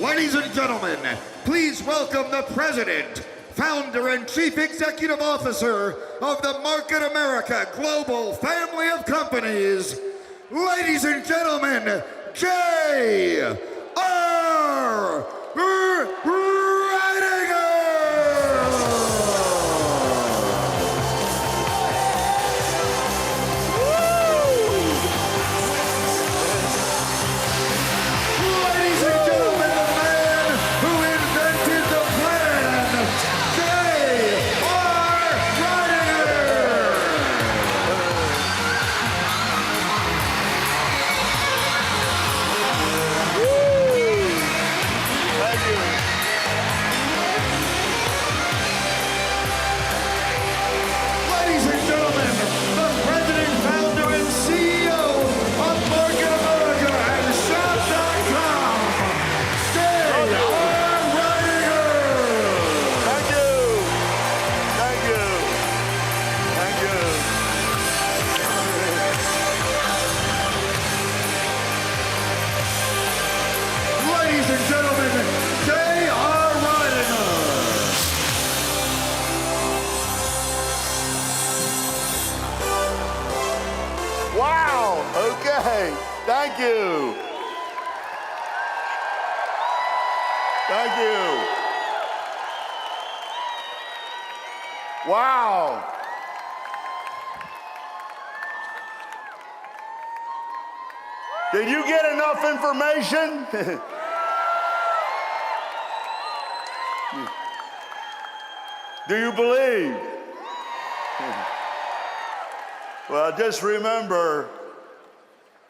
Ladies and gentlemen, please welcome the President, Founder and Chief Executive Officer of the Market America Global Family of Companies, ladies and gentlemen, J.R. Okay, thank you. Thank you. Wow. Did you get enough information? Do you believe? Well, just remember,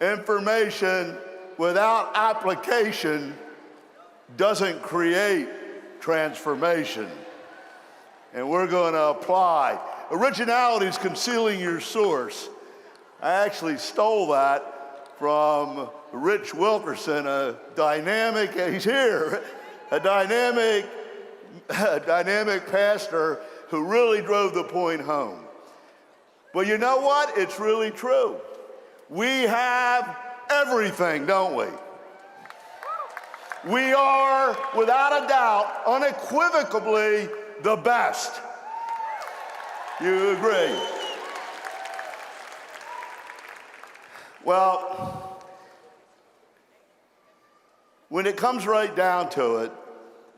information without application doesn't create transformation. And we're going to apply. Originality is concealing your source. I actually stole that from Rich Wilkerson, a dynamic, he's here, a dynamic pastor who really drove the point home. But you know what? It's really true. We have everything, don't we? We are, without a doubt, unequivocally the best. You agree? Well, when it comes right down to it,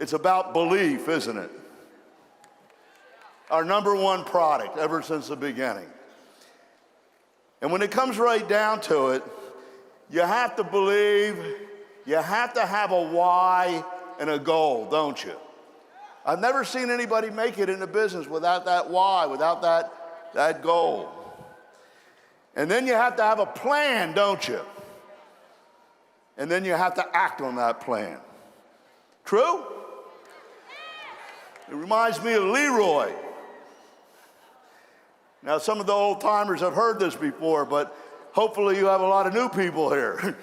it's about belief, isn't it? Our number one product ever since the beginning. And when it comes right down to it, you have to believe, you have to have a why and a goal, don't you? I've never seen anybody make it in the business without that why, without that goal. And then you have to have a plan, don't you? And then you have to act on that plan. True? It reminds me of Leroy. Now, some of the old timers have heard this before, but hopefully you have a lot of new people here.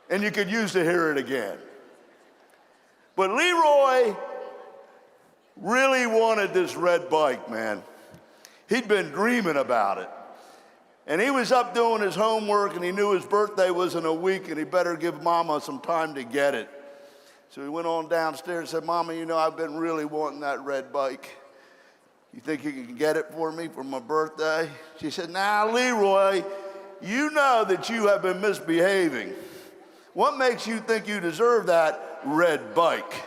And you could use to hear it again. But Leroy really wanted this red bike, man. He'd been dreaming about it. And he was up doing his homework, and he knew his birthday was in a week, and he better give Mama some time to get it. So he went on downstairs and said, Mama, you know, I've been really wanting that red bike. You think you can get it for me for my birthday? She said, now, Leroy, you know that you have been misbehaving. What makes you think you deserve that red bike? He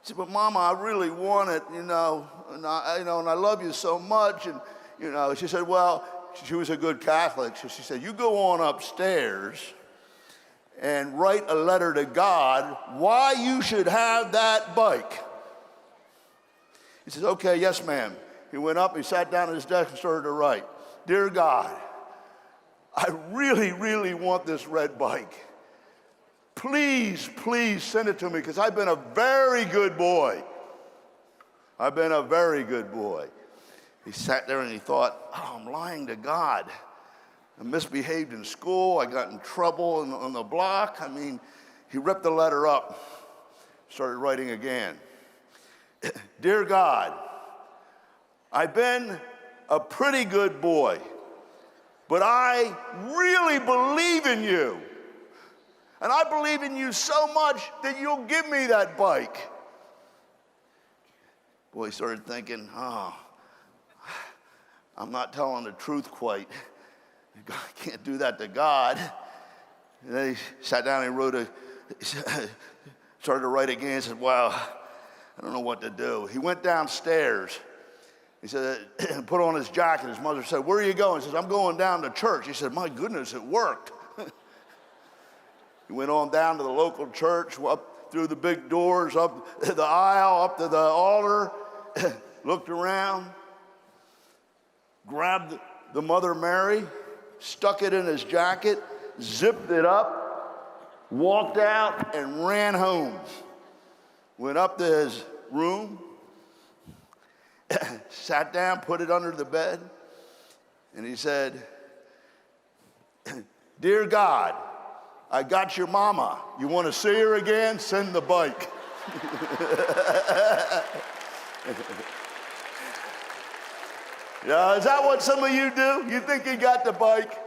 said, but Mama, I really want it, and I love you so much. And, she said, well, she was a good Catholic. So she said, you go on upstairs and write a letter to God why you should have that bike. He says, okay, yes, ma'am. He went up, he sat down at his desk and started to write, Dear God, I really, really want this red bike. Please, please send it to me, because I've been a very good boy. I've been a very good boy. He sat there and he thought, oh, I'm lying to God. I misbehaved in school. I got in trouble on the block. I mean, he ripped the letter up, started writing again. Dear God, I've been a pretty good boy, but I really believe in you. And I believe in you so much that you'll give me that bike. Boy, he started thinking, oh, I'm not telling the truth quite. I can't do that to God. And then he sat down and started to write again and said, wow, I don't know what to do. He went downstairs. He said, put on his jacket. His mother said, where are you going? He says, I'm going down to church. He said, my goodness, it worked. He went on down to the local church, up through the big doors, up the aisle, up to the altar, looked around, grabbed the Mother Mary, stuck it in his jacket, zipped it up, walked out, and ran home. Went up to his room, sat down, put it under the bed, and he said, Dear God, I got your mama. You want to see her again? Send the bike. Yeah, is that what some of you do? You think you got the bike?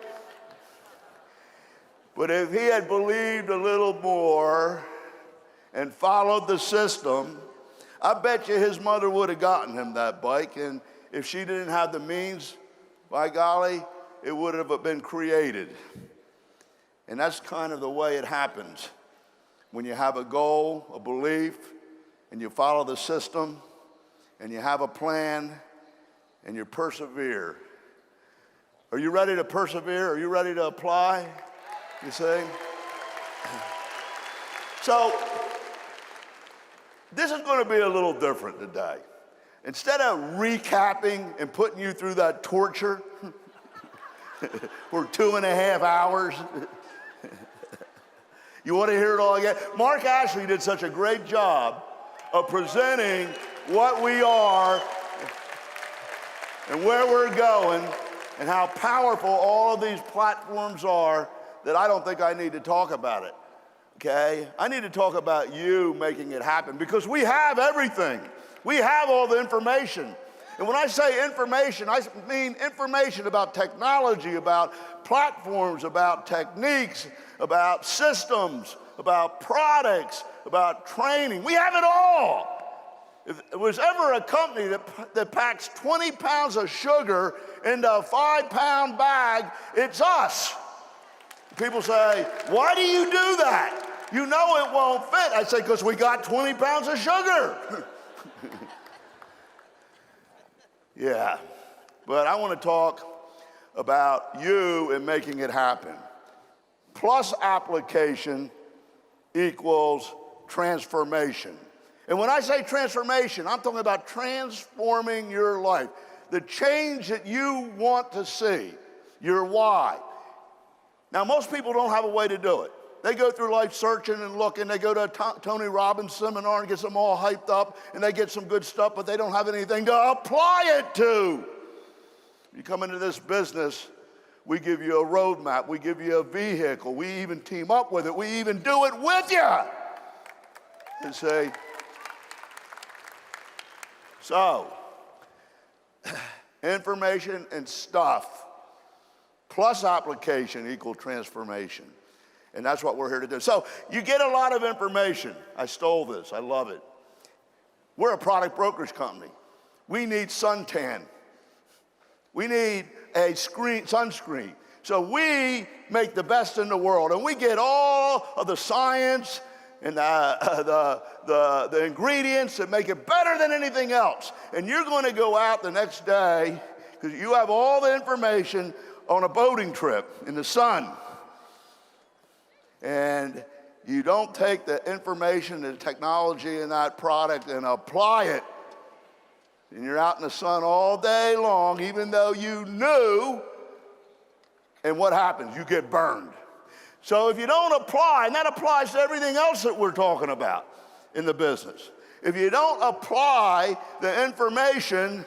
But if he had believed a little more and followed the system, I bet you his mother would have gotten him that bike. And if she didn't have the means, by golly, it would have been created. And that's kind of the way it happens. When you have a goal, a belief, and you follow the system, and you have a plan, and you persevere. Are you ready to persevere? Are you ready to apply? You see? So, this is going to be a little different today. Instead of recapping and putting you through that torture for 2.5 hours, you want to hear it all again? Mark Ashley did such a great job of presenting what we are and where we're going and how powerful all of these platforms are that I don't think I need to talk about it, okay? I need to talk about you making it happen because we have everything. We have all the information. And when I say information, I mean information about technology, about platforms, about techniques, about systems, about products, about training. We have it all. If there was ever a company that packs 20 pounds of sugar into a 5-pound bag, it's us. People say, why do you do that? You know it won't fit. I say, because we got 20 pounds of sugar. Yeah, but I want to talk about you and making it happen. Plus application equals transformation. And when I say transformation, I'm talking about transforming your life. The change that you want to see, your why. Now, most people don't have a way to do it. They go through life searching and looking. They go to a Tony Robbins seminar and gets them all hyped up, and they get some good stuff, but they don't have anything to apply it to. You come into this business, we give you a roadmap. We give you a vehicle. We even team up with it. We even do it with you. And say, so, information and stuff plus application equal transformation. And that's what we're here to do. So you get a lot of information. I stole this. I love it. We're a product brokerage company. We need suntan. We need a sunscreen. So we make the best in the world. And we get all of the science and the ingredients that make it better than anything else. And you're going to go out the next day because you have all the information on a boating trip in the sun. And you don't take the information and technology in that product and apply it. And you're out in the sun all day long, even though you knew, and what happens? You get burned. So if you don't apply, and that applies to everything else that we're talking about in the business. If you don't apply the information,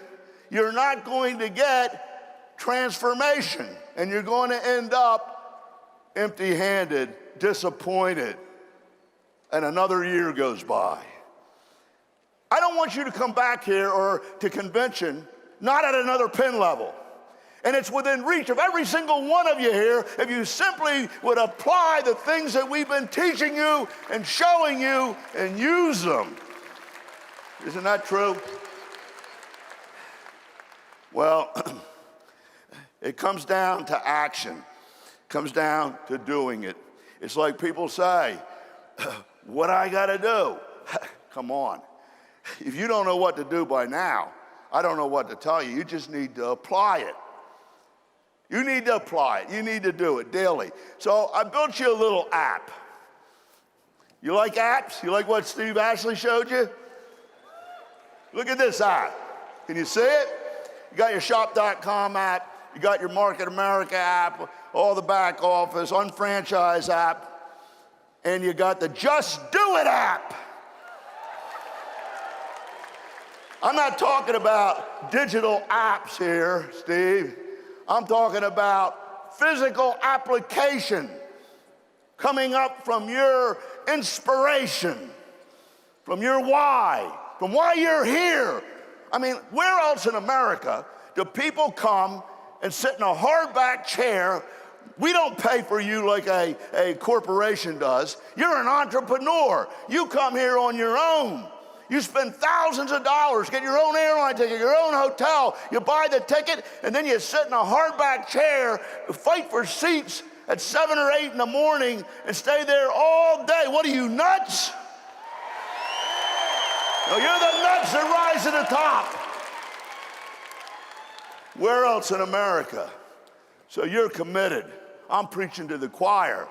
you're not going to get transformation, and you're going to end up empty-handed, disappointed, and another year goes by. I don't want you to come back here or to convention not at another pin level. And it's within reach of every single one of you here if you simply would apply the things that we've been teaching you and showing you and use them. Isn't that true? Well, it comes down to action. It comes down to doing it. It's like people say, what I got to do? Come on. If you don't know what to do by now, I don't know what to tell you. You just need to apply it. You need to apply it. You need to do it daily. So I built you a little app. You like apps? You like what Steve Ashley showed you? Look at this app. Can you see it? You got your shop.com app. You got your Market America app, all the back office, UnFranchise app, and you got the Just Do It app. I'm not talking about digital apps here, Steve. I'm talking about physical application coming up from your inspiration, from your why, from why you're here. I mean, where else in America do people come and sit in a hardback chair? We don't pay for you like a corporation does. You're an entrepreneur. You come here on your own. You spend thousands of dollars, get your own airline ticket, your own hotel, you buy the ticket, and then you sit in a hardback chair, fight for seats at 7 or 8 in the morning, and stay there all day. What are you, nuts? No, you're the nuts that rise to the top. Where else in America? So you're committed. I'm preaching to the choir.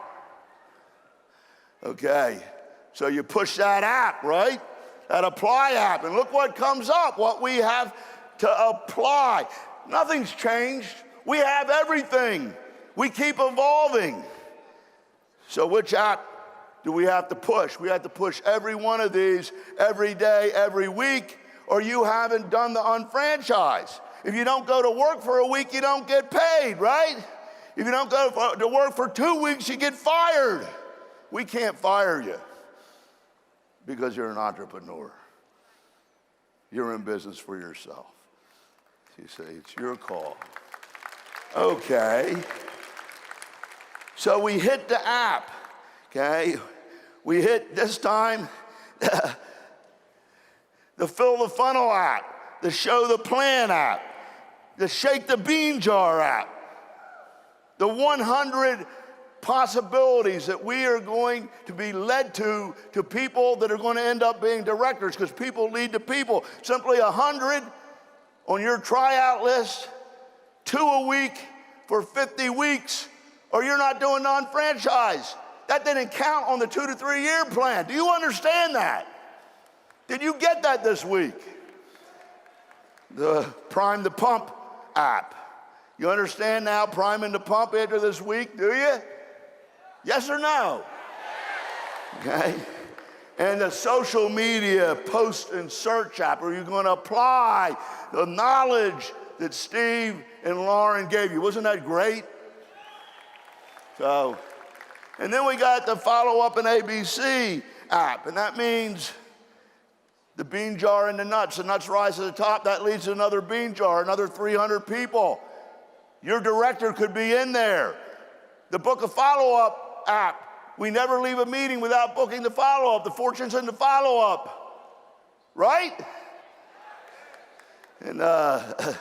Okay, so you push that app, right? That apply app, and look what comes up, what we have to apply. Nothing's changed. We have everything. We keep evolving. So which app do we have to push? We have to push every one of these every day, every week, or you haven't done the UnFranchise. If you don't go to work for a week, you don't get paid, right? If you don't go to work for 2 weeks, you get fired. We can't fire you because you're an entrepreneur. You're in business for yourself. You say, it's your call. Okay. So we hit the app, okay? We hit, this time, the Fill the Funnel app, the Show the Plan app, the Shake the Bean Jar app, the 100 possibilities that we are going to be led to people that are going to end up being directors, because people lead to people. Simply 100 on your tryout list, 2 a week for 50 weeks, or you're not doing non-franchise. That didn't count on the 2 to 3 year plan. Do you understand that? Did you get that this week? The Prime the Pump app. You understand now priming the pump after this week, do you? Yes or no? Okay. And the social media post and search app, where you're going to apply the knowledge that Steve and Lauren gave you. Wasn't that great? So, and then we got the Follow Up and ABC app, and that means the bean jar and the nuts. The nuts rise to the top. That leads to another bean jar, another 300 people. Your director could be in there. The Book of Follow Up app. We never leave a meeting without booking the follow-up. The fortune's in the follow-up, right? And the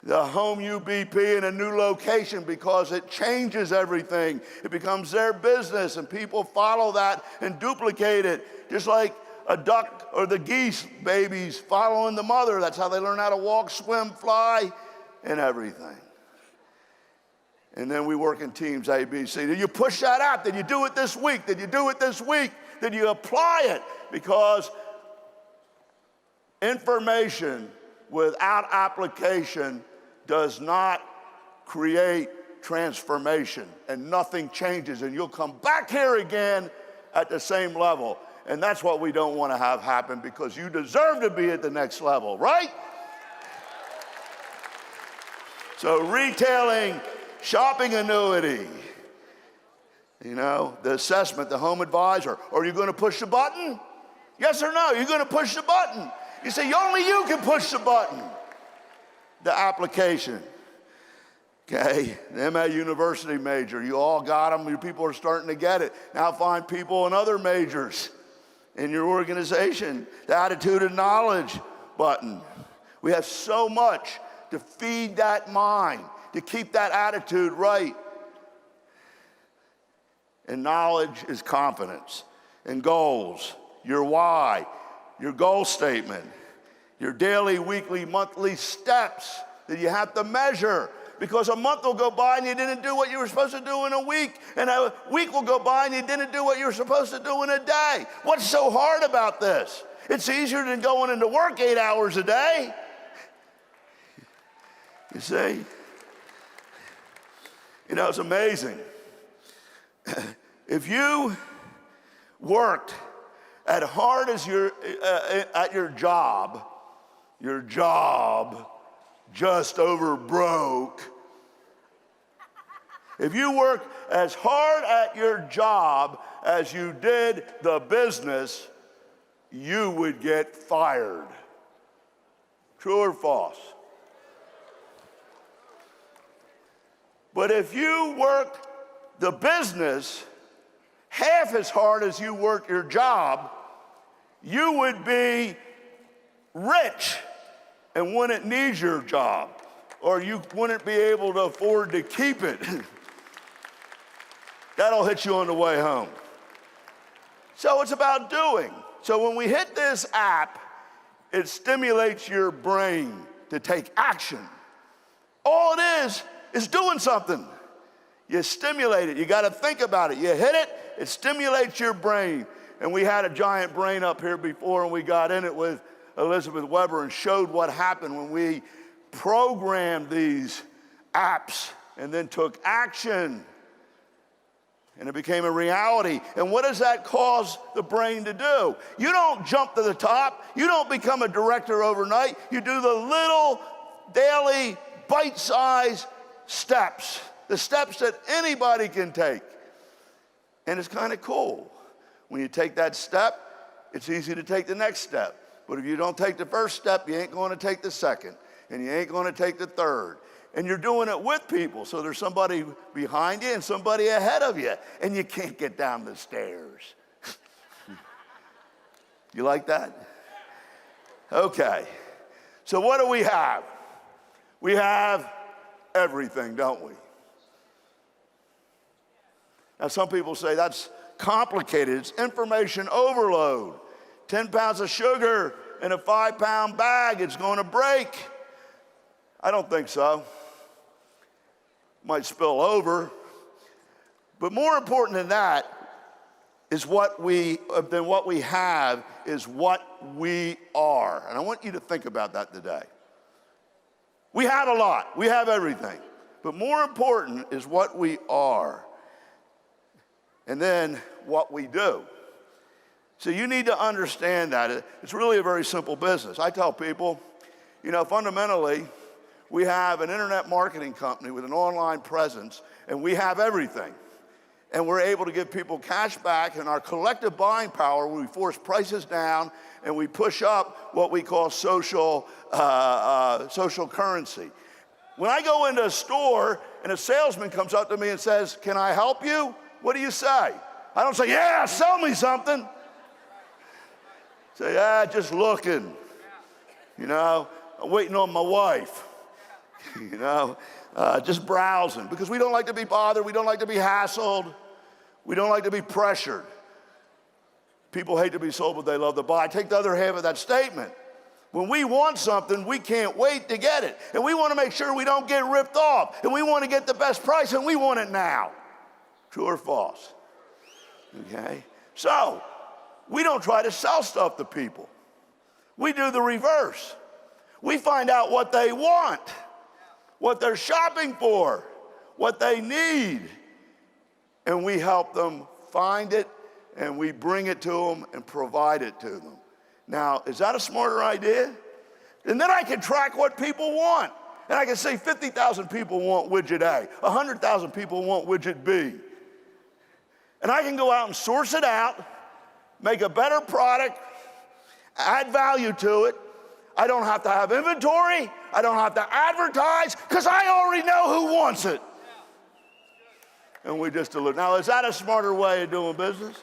home UBP in a new location, because it changes everything. It becomes their business, and people follow that and duplicate it, just like a duck or the geese babies following the mother. That's how they learn how to walk, swim, fly, and everything. And then we work in teams, A, B, C. Did you push that out? Did you do it this week? Did you do it this week? Did you apply it? Because information without application does not create transformation, and nothing changes, and you'll come back here again at the same level. And that's what we don't want to have happen, because you deserve to be at the next level, right? So retailing, shopping annuity, you know, the assessment, the home advisor. Are you going to push the button? Yes or no? You're going to push the button. You say, only you can push the button. The application. Okay, the MA University major, you all got them, your people are starting to get it. Now find people in other majors in your organization. The attitude and knowledge button. We have so much to feed that mind, to keep that attitude right. And knowledge is confidence. And goals, your why, your goal statement, your daily, weekly, monthly steps that you have to measure. Because a month will go by and you didn't do what you were supposed to do in a week. And a week will go by and you didn't do what you were supposed to do in a day. What's so hard about this? It's easier than going into work 8 hours a day. You see? You know, it's amazing. If you worked as hard as at your job just over broke. If you worked as hard at your job as you did the business, you would get fired. True or false? But if you worked the business half as hard as you worked your job, you would be rich and wouldn't need your job, or you wouldn't be able to afford to keep it. That'll hit you on the way home. So it's about doing. So when we hit this app, it stimulates your brain to take action. All it is doing something. You stimulate it. You got to think about it. You hit it, it stimulates your brain. And we had a giant brain up here before, and we got in it with Elizabeth Weber and showed what happened when we programmed these apps and then took action. And it became a reality. And what does that cause the brain to do? You don't jump to the top. You don't become a director overnight. You do the little daily bite-sized steps, the steps that anybody can take. And it's kind of cool. When you take that step, it's easy to take the next step. But if you don't take the first step, you ain't going to take the second, and you ain't going to take the third. And you're doing it with people, so there's somebody behind you and somebody ahead of you, and you can't get down the stairs. You like that? Okay. So what do we have? We have everything, don't we? Now, some people say that's complicated. It's information overload. 10 pounds of sugar in a 5-pound bag, it's going to break. I don't think so. Might spill over. But more important than that is what we have is what we are. And I want you to think about that today. We have a lot. We have everything. But more important is what we are. And then what we do. So you need to understand that. It's really a very simple business. I tell people, fundamentally, we have an internet marketing company with an online presence, and we have everything. And we're able to give people cash back, and our collective buying power, we force prices down, and we push up what we call social currency. When I go into a store and a salesman comes up to me and says, "Can I help you?" What do you say? I don't say, "Yeah, sell me something." Say, "Yeah, just looking. I'm waiting on my wife. Just browsing." Because we don't like to be bothered. We don't like to be hassled. We don't like to be pressured. People hate to be sold, but they love to buy. Take the other half of that statement. When we want something, we can't wait to get it. And we want to make sure we don't get ripped off. And we want to get the best price, and we want it now. True or false? Okay? So, we don't try to sell stuff to people. We do the reverse. We find out what they want, what they're shopping for, what they need, and we help them find it, and we bring it to them and provide it to them. Now, is that a smarter idea? And then I can track what people want. And I can say 50,000 people want widget A, 100,000 people want widget B. And I can go out and source it out, make a better product, add value to it. I don't have to have inventory. I don't have to advertise because I already know who wants it. And we just deliver. Now, is that a smarter way of doing business?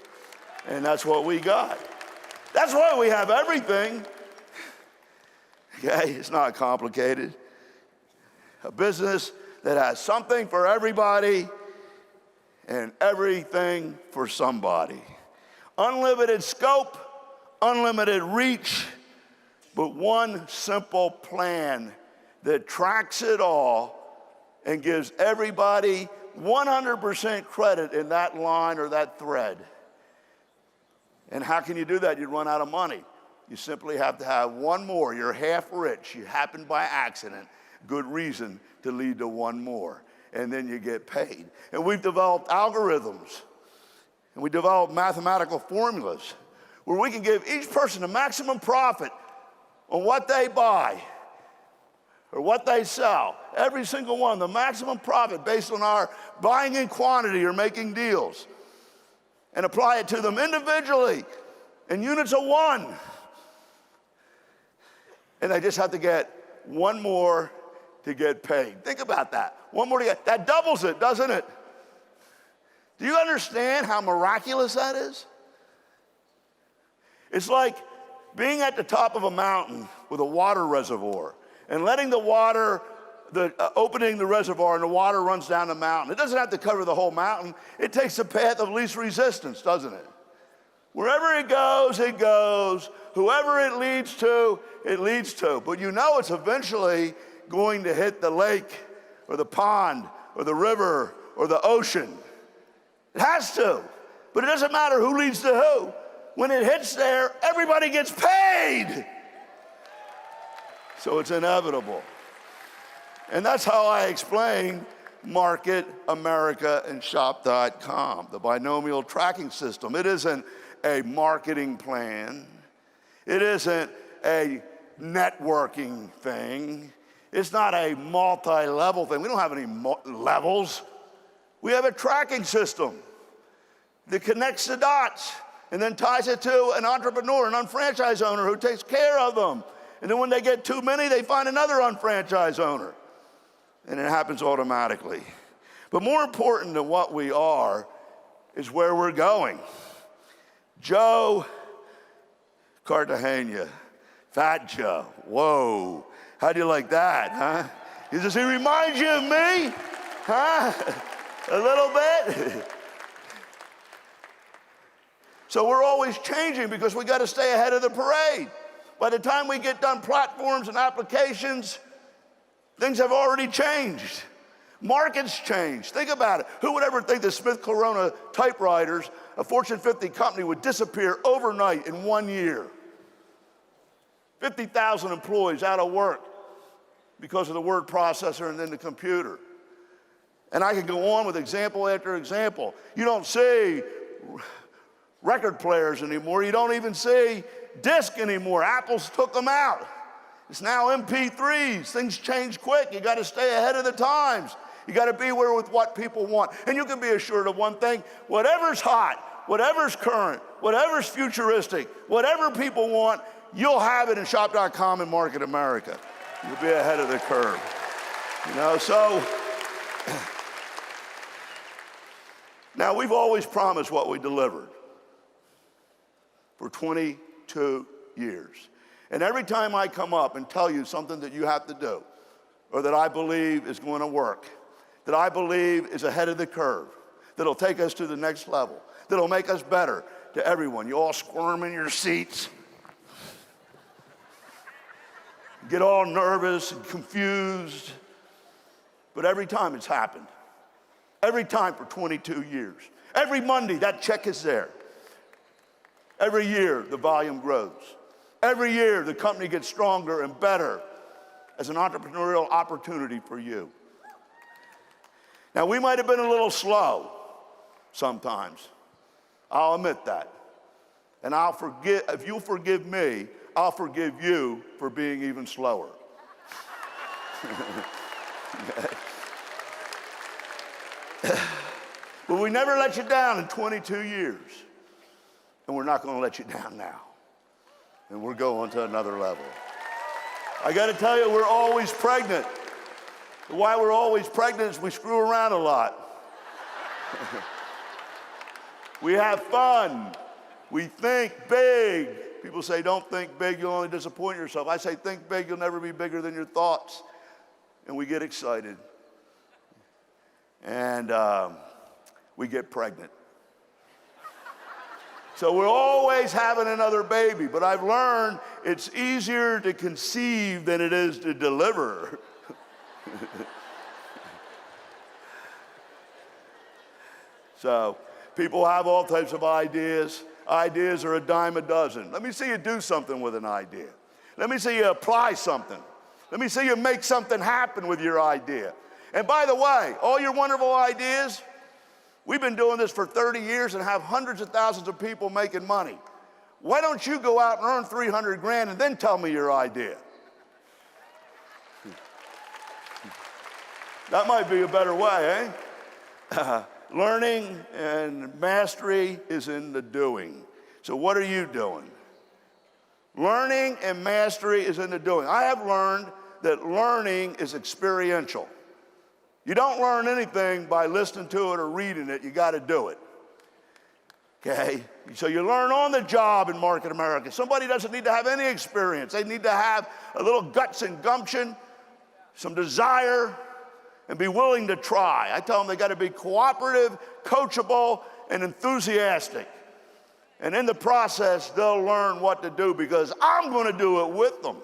And that's what we got. That's why we have everything. Okay, it's not complicated. A business that has something for everybody and everything for somebody. Unlimited scope, unlimited reach, but one simple plan that tracks it all and gives everybody 100% credit in that line or that thread. And how can you do that? You'd run out of money. You simply have to have one more. You're half rich. You happen by accident. Good reason to lead to one more. And then you get paid. And we've developed algorithms. And we developed mathematical formulas where we can give each person a maximum profit on what they buy or what they sell. Every single one, the maximum profit based on our buying in quantity or making deals. And apply it to them individually in units of one. And they just have to get one more to get paid. Think about that. One more to get, that doubles it, doesn't it? Do you understand how miraculous that is? It's like being at the top of a mountain with a water reservoir and letting the water, opening the reservoir and the water runs down the mountain. It doesn't have to cover the whole mountain. It takes the path of least resistance, doesn't it? Wherever it goes, it goes. Whoever it leads to, it leads to. But you know it's eventually going to hit the lake or the pond or the river or the ocean. It has to. But it doesn't matter who leads to who. When it hits there, everybody gets paid. So it's inevitable. And that's how I explain Market America and Shop.com, the binomial tracking system. It isn't a marketing plan. It isn't a networking thing. It's not a multi-level thing. We don't have any levels. We have a tracking system that connects the dots and then ties it to an entrepreneur, an unfranchised owner who takes care of them. And then when they get too many, they find another unfranchised owner. And it happens automatically. But more important than what we are is where we're going. Joe Cartagena, Fat Joe, whoa. How do you like that, huh? Does he remind you of me? Huh? A little bit? So we're always changing because we got to stay ahead of the parade. By the time we get done platforms and applications, things have already changed. Markets changed. Think about it. Who would ever think that Smith Corona typewriters, a Fortune 50 company, would disappear overnight in 1 year? 50,000 employees out of work because of the word processor and then the computer. And I can go on with example after example. You don't see record players anymore. You don't even see disc anymore. Apple's took them out. It's now MP3s. Things change quick. You got to stay ahead of the times. You got to be aware with what people want. And you can be assured of one thing: whatever's hot, whatever's current, whatever's futuristic, whatever people want, you'll have it in Shop.com and Market America. You'll be ahead of the curve. You know, so now we've always promised what we delivered for 22 years. And every time I come up and tell you something that you have to do, or that I believe is going to work, that I believe is ahead of the curve, that'll take us to the next level, that'll make us better to everyone, you all squirm in your seats, get all nervous and confused. But every time it's happened. Every time for 22 years. Every Monday, that check is there. Every year, the volume grows. Every year, the company gets stronger and better as an entrepreneurial opportunity for you. Now, we might have been a little slow sometimes. I'll admit that. And I'll forgive, if you'll forgive me, I'll forgive you for being even slower. But we never let you down in 22 years. And we're not going to let you down now. And we're going to another level. I got to tell you, we're always pregnant. Why we're always pregnant is we screw around a lot. We have fun. We think big. People say, don't think big, you'll only disappoint yourself. I say, think big, you'll never be bigger than your thoughts. And we get excited. And we get pregnant. So we're always having another baby, but I've learned it's easier to conceive than it is to deliver. So people have all types of ideas. Ideas are a dime a dozen. Let me see you do something with an idea. Let me see you apply something. Let me see you make something happen with your idea. And by the way, all your wonderful ideas, we've been doing this for 30 years and have hundreds of thousands of people making money. Why don't you go out and earn 300 grand and then tell me your idea? That might be a better way, eh? Learning and mastery is in the doing. So what are you doing? Learning and mastery is in the doing. I have learned that learning is experiential. You don't learn anything by listening to it or reading it. You got to do it. Okay? So you learn on the job in Market America. Somebody doesn't need to have any experience. They need to have a little guts and gumption, some desire, and be willing to try. I tell them they got to be cooperative, coachable, and enthusiastic. And in the process, they'll learn what to do because I'm going to do it with them.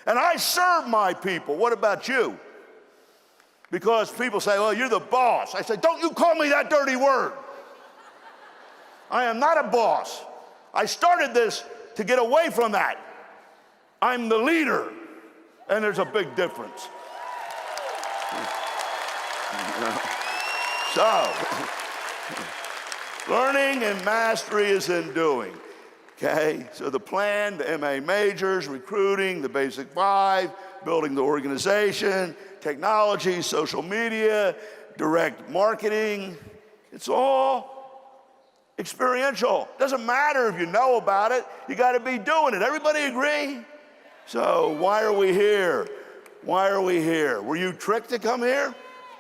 And I serve my people. What about you? Because people say, well, you're the boss. I say, don't you call me that dirty word. I am not a boss. I started this to get away from that. I'm the leader, and there's a big difference. So, learning and mastery is in doing, okay? So the plan, the MA majors, recruiting, the basic 5, building the organization, technology, social media, direct marketing, it's all experiential. Doesn't matter if you know about it, you gotta be doing it. Everybody agree? So why are we here? Why are we here? Were you tricked to come here?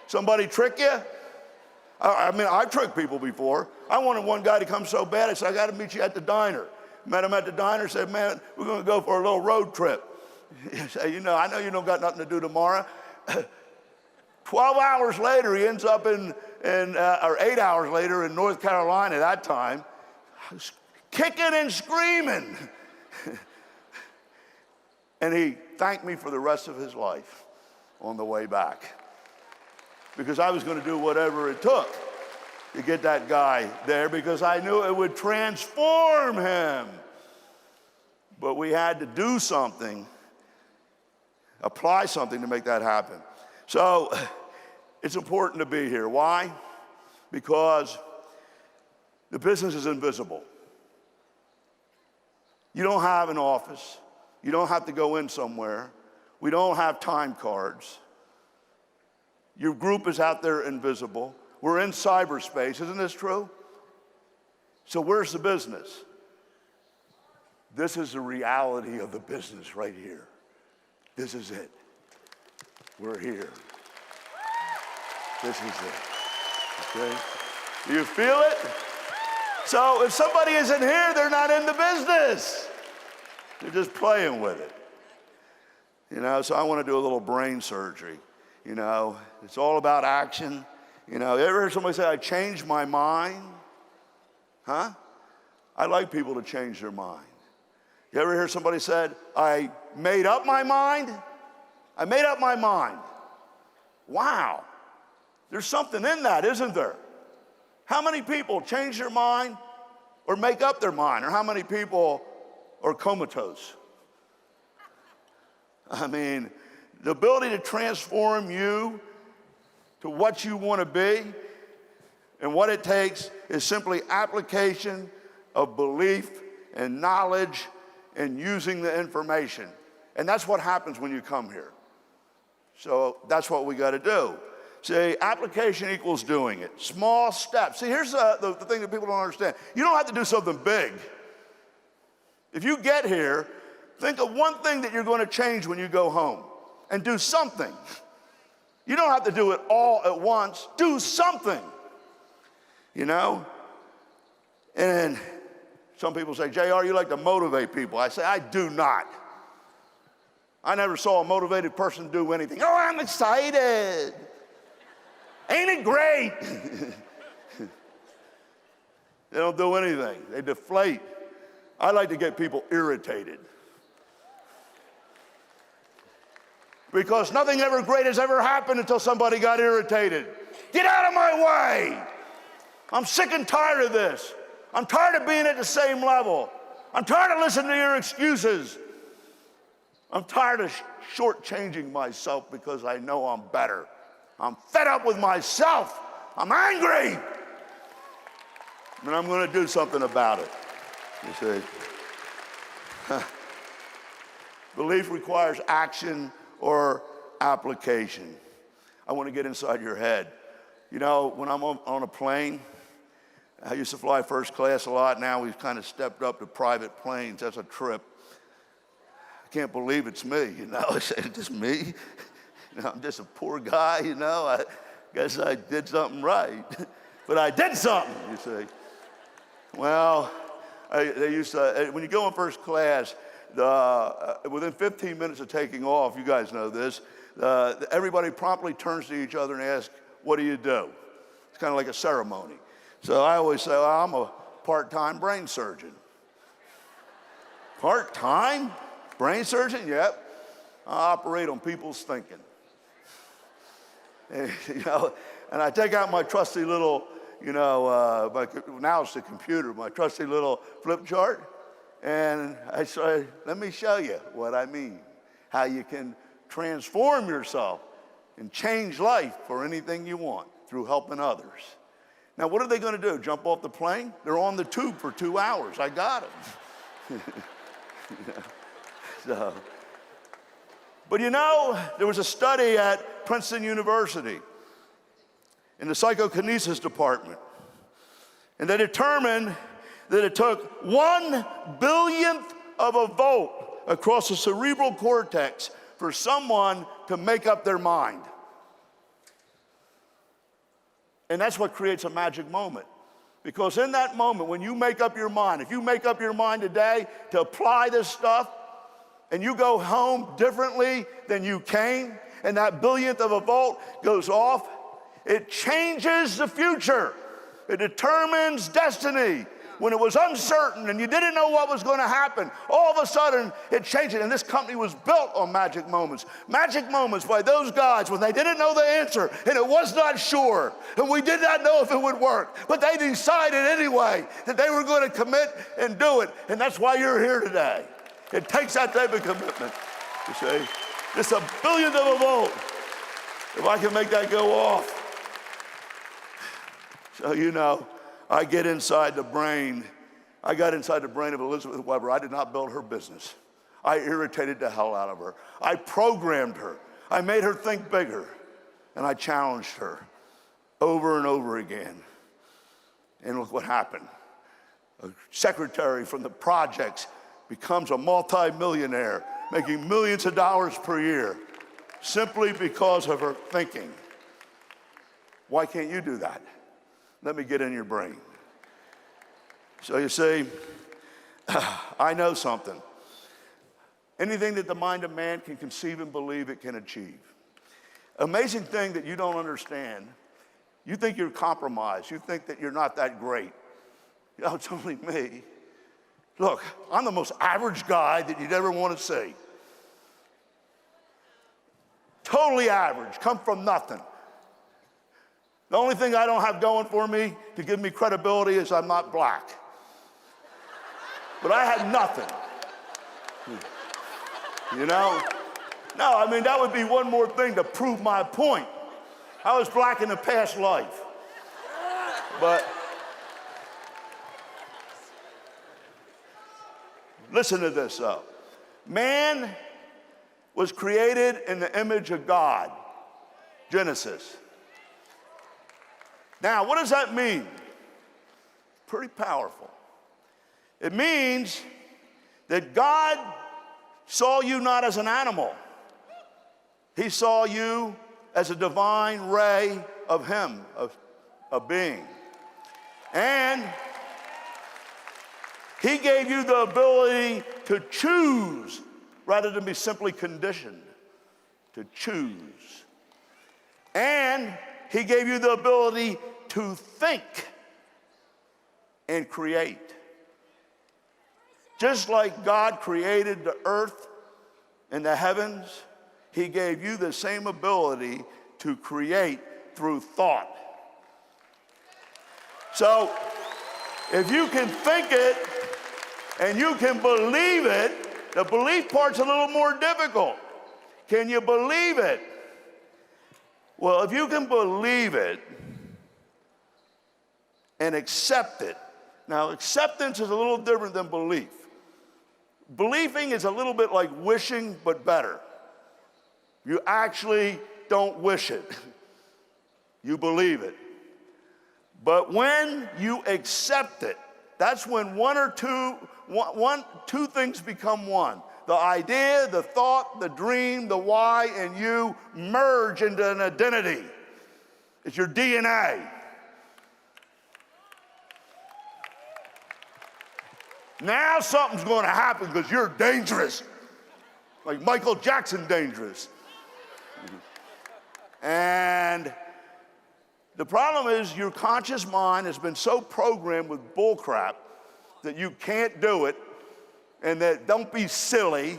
Somebody trick you? I mean, I've tricked people before. I wanted one guy to come so bad, I said, I gotta meet you at the diner. Met him at the diner, said, man, we're gonna go for a little road trip. He said, you know, I know you don't got nothing to do tomorrow. 12 hours later, he ends up or 8 hours later in North Carolina that time, kicking and screaming. And he thanked me for the rest of his life on the way back. Because I was going to do whatever it took to get that guy there because I knew it would transform him. But we had to do something, apply something to make that happen. So it's important to be here. Why? Because the business is invisible. You don't have an office. You don't have to go in somewhere. We don't have time cards. Your group is out there invisible. We're in cyberspace, isn't this true? So where's the business? This is the reality of the business right here. This is it. We're here. This is it. Okay? Do you feel it? So if somebody isn't here, they're not in the business. They're just playing with it. You know, so I want to do a little brain surgery. You know, it's all about action. You know, you ever heard somebody say, I changed my mind? Huh? I like people to change their mind. You ever hear somebody said, I made up my mind? I made up my mind. Wow. There's something in that, isn't there? How many people change their mind or make up their mind? Or how many people are comatose? I mean, the ability to transform you to what you want to be and what it takes is simply application of belief and knowledge and using the information. And that's what happens when you come here. So that's what we got to do. See, application equals doing it. Small steps. See, here's the thing that people don't understand. You don't have to do something big. If you get here, Think of one thing that you're going to change when you go home, and do something. You don't have to do it all at once. Do something, you know? And some people say, JR, you like to motivate people. I say, I do not. I never saw a motivated person do anything. Oh, I'm excited. Ain't it great? They don't do anything. They deflate. I like to get people irritated. Because nothing ever great has ever happened until somebody got irritated. Get out of my way. I'm sick and tired of this. I'm tired of being at the same level. I'm tired of listening to your excuses. I'm tired of shortchanging myself because I know I'm better. I'm fed up with myself. I'm angry. And I'm going to do something about it. You see? Belief requires action or application. I want to get inside your head. You know, when I'm on a plane, I used to fly first class a lot. Now we've kind of stepped up to private planes. That's a trip. I can't believe it's me, you know. I say, it's just me. You know, I'm just a poor guy, you know. I guess I did something right. But I did something, you see. Well, they used to, when you go in first class, within 15 minutes of taking off, you guys know this, everybody promptly turns to each other and asks, what do you do? It's kind of like a ceremony. So I always say, well, I'm a part-time brain surgeon. Part-time brain surgeon? Yep. I operate on people's thinking. And, you know, and I take out my trusty little, you know, now it's the computer, my trusty little flip chart, and I say, let me show you what I mean, how you can transform yourself and change life for anything you want through helping others. Now, what are they going to do? Jump off the plane? They're on the tube for 2 hours. I got them. So, but you know, there was a study at Princeton University in the psychokinesis department, and they determined that it took 1/10000000th of a volt across the cerebral cortex for someone to make up their mind. And that's what creates a magic moment. Because in that moment, when you make up your mind, if you make up your mind today to apply this stuff, and you go home differently than you came, and that 1/100000th of a volt goes off, it changes the future. It determines destiny. When it was uncertain and you didn't know what was going to happen, all of a sudden it changed it. And this company was built on magic moments. Magic moments by those guys when they didn't know the answer and it was not sure. And we did not know if it would work. But they decided anyway that they were going to commit and do it. And that's why you're here today. It takes that type of commitment. You see? Just 1/10000000th of a volt. If I can make that go off. So you know, I get inside the brain. I got inside the brain of Elizabeth Weber. I did not build her business. I irritated the hell out of her. I programmed her. I made her think bigger. And I challenged her over and over again. And look what happened. A secretary from the projects becomes a multi-millionaire, making millions of dollars per year, simply because of her thinking. Why can't you do that? Let me get in your brain. So you see, I know something. Anything that the mind of man can conceive and believe, it can achieve. Amazing thing that you don't understand. You think you're compromised. You think that you're not that great. You know, it's only me. Look, I'm the most average guy that you'd ever want to see. Totally average, come from nothing. The only thing I don't have going for me to give me credibility is I'm not black. But I had nothing. You know? No, I mean, that would be one more thing to prove my point. I was black in a past life. But listen to this, though. Man was created in the image of God. Genesis. Now, what does that mean? Pretty powerful. It means that God saw you not as an animal. He saw you as a divine ray of him, of being. And he gave you the ability to choose rather than be simply conditioned, to choose. And he gave you the ability to think and create. Just like God created the earth and the heavens, he gave you the same ability to create through thought. So, if you can think it and you can believe it, the belief part's a little more difficult. Can you believe it? Well, if you can believe it and accept it. Now, acceptance is a little different than belief. Believing is a little bit like wishing, but better. You actually don't wish it. You believe it. But when you accept it, that's when two things become one. The idea, the thought, the dream, the why, and you merge into an identity. It's your DNA. Now something's going to happen because you're dangerous. Like Michael Jackson dangerous. And the problem is your conscious mind has been so programmed with bullcrap that you can't do it, and that don't be silly,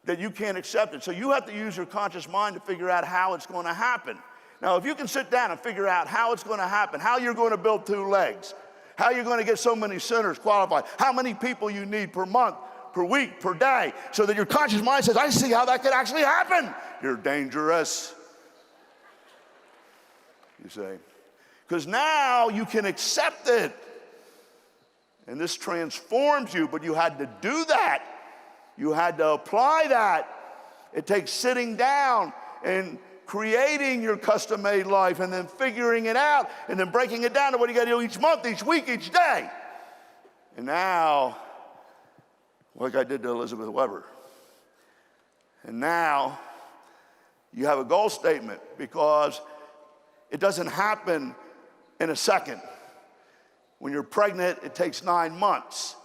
that you can't accept it. So you have to use your conscious mind to figure out how it's going to happen. Now, if you can sit down and figure out how it's going to happen, how you're going to build 2 legs, how you're going to get so many sinners qualified, how many people you need per month, per week, per day, so that your conscious mind says, I see how that could actually happen. You're dangerous. You see? Because now you can accept it. And this transforms you, but you had to do that. You had to apply that. It takes sitting down and creating your custom-made life and then figuring it out and then breaking it down to what you got to do each month, each week, each day. And now, like I did to Elizabeth Weber. And now you have a goal statement because it doesn't happen in a second. When you're pregnant, it takes 9 months.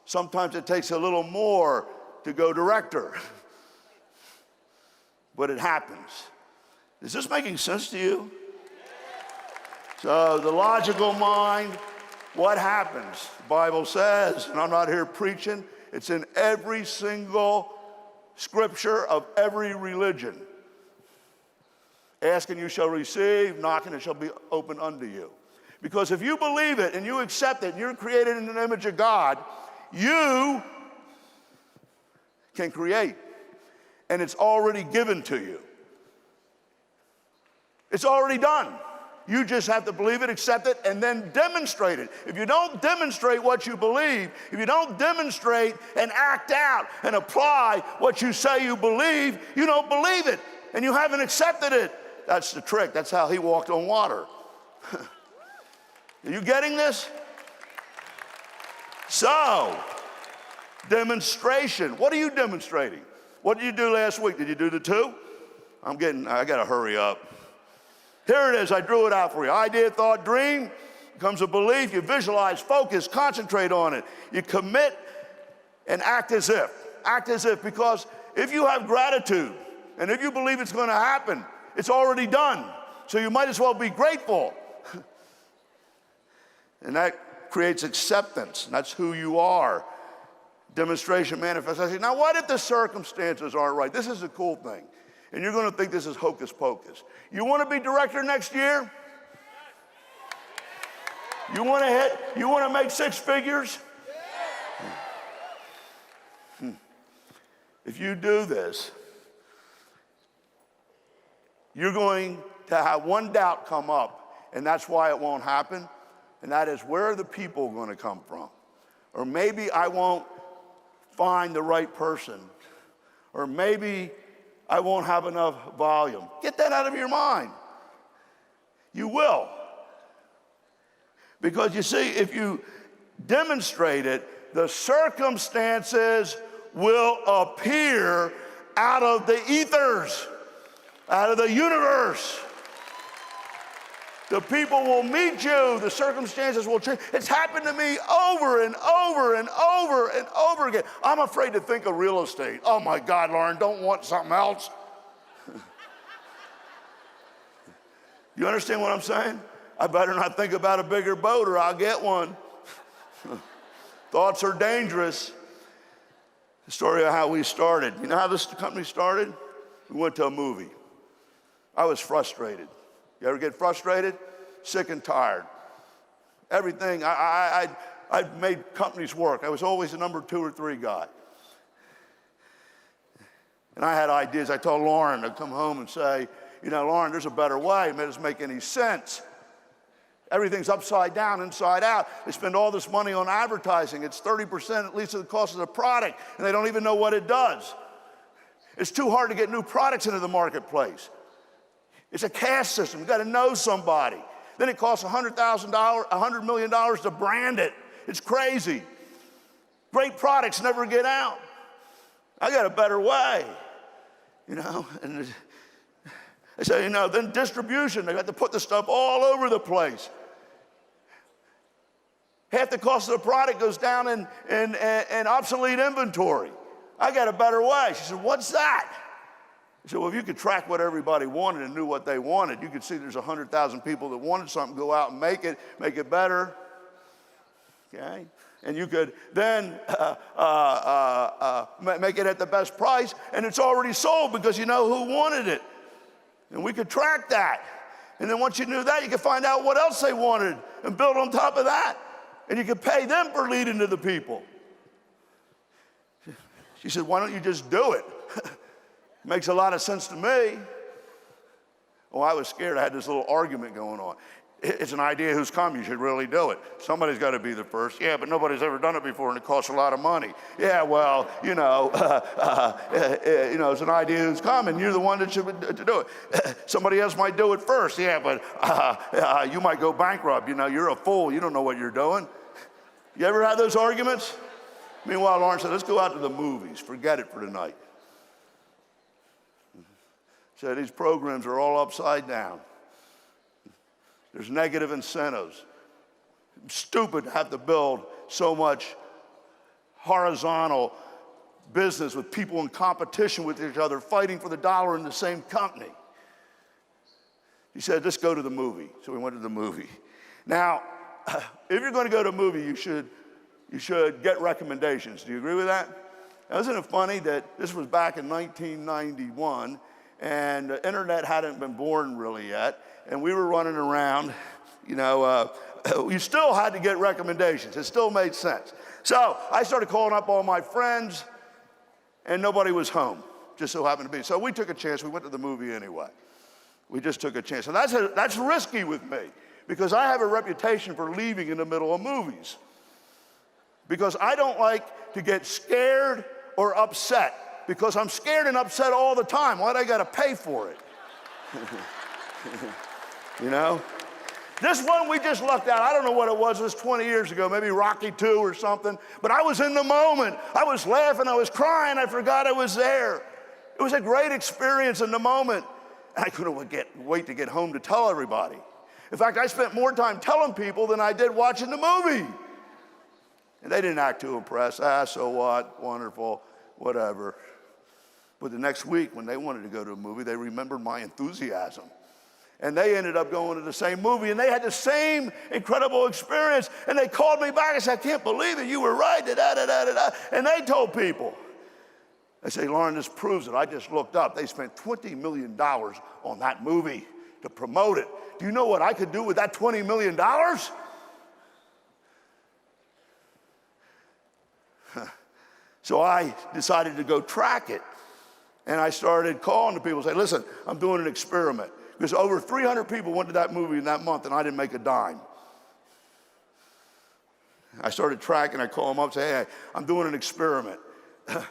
Sometimes it takes a little more to go director. But it happens. Is this making sense to you? So the logical mind, what happens? The Bible says, and I'm not here preaching, it's in every single scripture of every religion. Ask and you shall receive, knock and it shall be opened unto you. Because if you believe it and you accept it and you're created in the image of God, you can create. And it's already given to you. It's already done. You just have to believe it, accept it, and then demonstrate it. If you don't demonstrate what you believe, if you don't demonstrate and act out and apply what you say you believe, you don't believe it, and you haven't accepted it. That's the trick. That's how he walked on water. Are you getting this? So, demonstration. What are you demonstrating? What did you do last week? Did you do the 2? I got to hurry up. Here it is. I drew it out for you. Idea, thought, dream becomes a belief. You visualize, focus, concentrate on it. You commit and act as if. Act as if, because if you have gratitude and if you believe it's going to happen, it's already done. So you might as well be grateful. And that creates acceptance. And that's who you are. Demonstration, manifestation. Now, what if the circumstances aren't right? This is a cool thing. And you're going to think this is hocus pocus. You want to be director next year? You want to make 6 figures? If you do this, you're going to have one doubt come up, and that's why it won't happen, and that is, where are the people going to come from? Or maybe I won't find the right person, or maybe I won't have enough volume. Get that out of your mind. You will. Because you see, if you demonstrate it, the circumstances will appear out of the ethers, out of the universe. The people will meet you. The circumstances will change. It's happened to me over and over and over and over again. I'm afraid to think of real estate. Oh my God, Lauren, don't want something else. You understand what I'm saying? I better not think about a bigger boat or I'll get one. Thoughts are dangerous. The story of how we started. You know how this company started? We went to a movie. I was frustrated. You ever get frustrated? Sick and tired. Everything, I made companies work. I was always the number 2 or 3 guy. And I had ideas. I told Lauren to come home and say, you know, Lauren, there's a better way. It doesn't make any sense. Everything's upside down, inside out. They spend all this money on advertising. It's 30% at least of the cost of the product, and they don't even know what it does. It's too hard to get new products into the marketplace. It's a cash system. You've got to know somebody. Then it costs $100 million to brand it. It's crazy. Great products never get out. I got a better way, you know. And I said, you know, then distribution. They got to put the stuff all over the place. Half the cost of the product goes down in obsolete inventory. I got a better way. She said, what's that? I said, well, if you could track what everybody wanted and knew what they wanted, you could see there's 100,000 people that wanted something, go out and make it better, okay? And you could then make it at the best price, and it's already sold because you know who wanted it. And we could track that. And then once you knew that, you could find out what else they wanted and build on top of that. And you could pay them for leading to the people. She said, why don't you just do it? Makes a lot of sense to me. Oh, I was scared. I had this little argument going on. It's an idea who's come. You should really do it. Somebody's got to be the first. Yeah, but nobody's ever done it before, and it costs a lot of money. Yeah, well, you know, it's an idea who's come, and you're the one that should do it. Somebody else might do it first. Yeah, but you might go bankrupt. You know, you're a fool. You don't know what you're doing. You ever had those arguments? Meanwhile, Lauren said, let's go out to the movies. Forget it for tonight. So these programs are all upside down. There's negative incentives. It's stupid to have to build so much horizontal business with people in competition with each other, fighting for the dollar in the same company. He said, let's go to the movie. So we went to the movie. Now, if you're going to go to a movie, you should get recommendations. Do you agree with that? Now, isn't it funny that this was back in 1991, and the internet hadn't been born really yet, and we were running around, you know, you still had to get recommendations. It still made sense. So I started calling up all my friends, and nobody was home, just so happened to be. So we took a chance. We went to the movie anyway. We just took a chance. And that's risky with me, because I have a reputation for leaving in the middle of movies, because I don't like to get scared or upset, because I'm scared and upset all the time. Why'd I got to pay for it? You know? This one we just lucked out. I don't know what it was. It was 20 years ago, maybe Rocky II or something. But I was in the moment. I was laughing. I was crying. I forgot I was there. It was a great experience in the moment. And I couldn't wait to get home to tell everybody. In fact, I spent more time telling people than I did watching the movie. And they didn't act too impressed. So what? Wonderful. Whatever. But the next week, when they wanted to go to a movie, they remembered my enthusiasm. And they ended up going to the same movie, and they had the same incredible experience. And they called me back and said, I can't believe it, you were right, da-da-da-da-da. And they told people. I say, Lauren, this proves it. I just looked up. They spent $20 million on that movie to promote it. Do you know what I could do with that $20 million? So I decided to go track it. And I started calling the people and say, listen, I'm doing an experiment. Because over 300 people went to that movie in that month, and I didn't make a dime. I started tracking. I call them up and say, hey, I'm doing an experiment,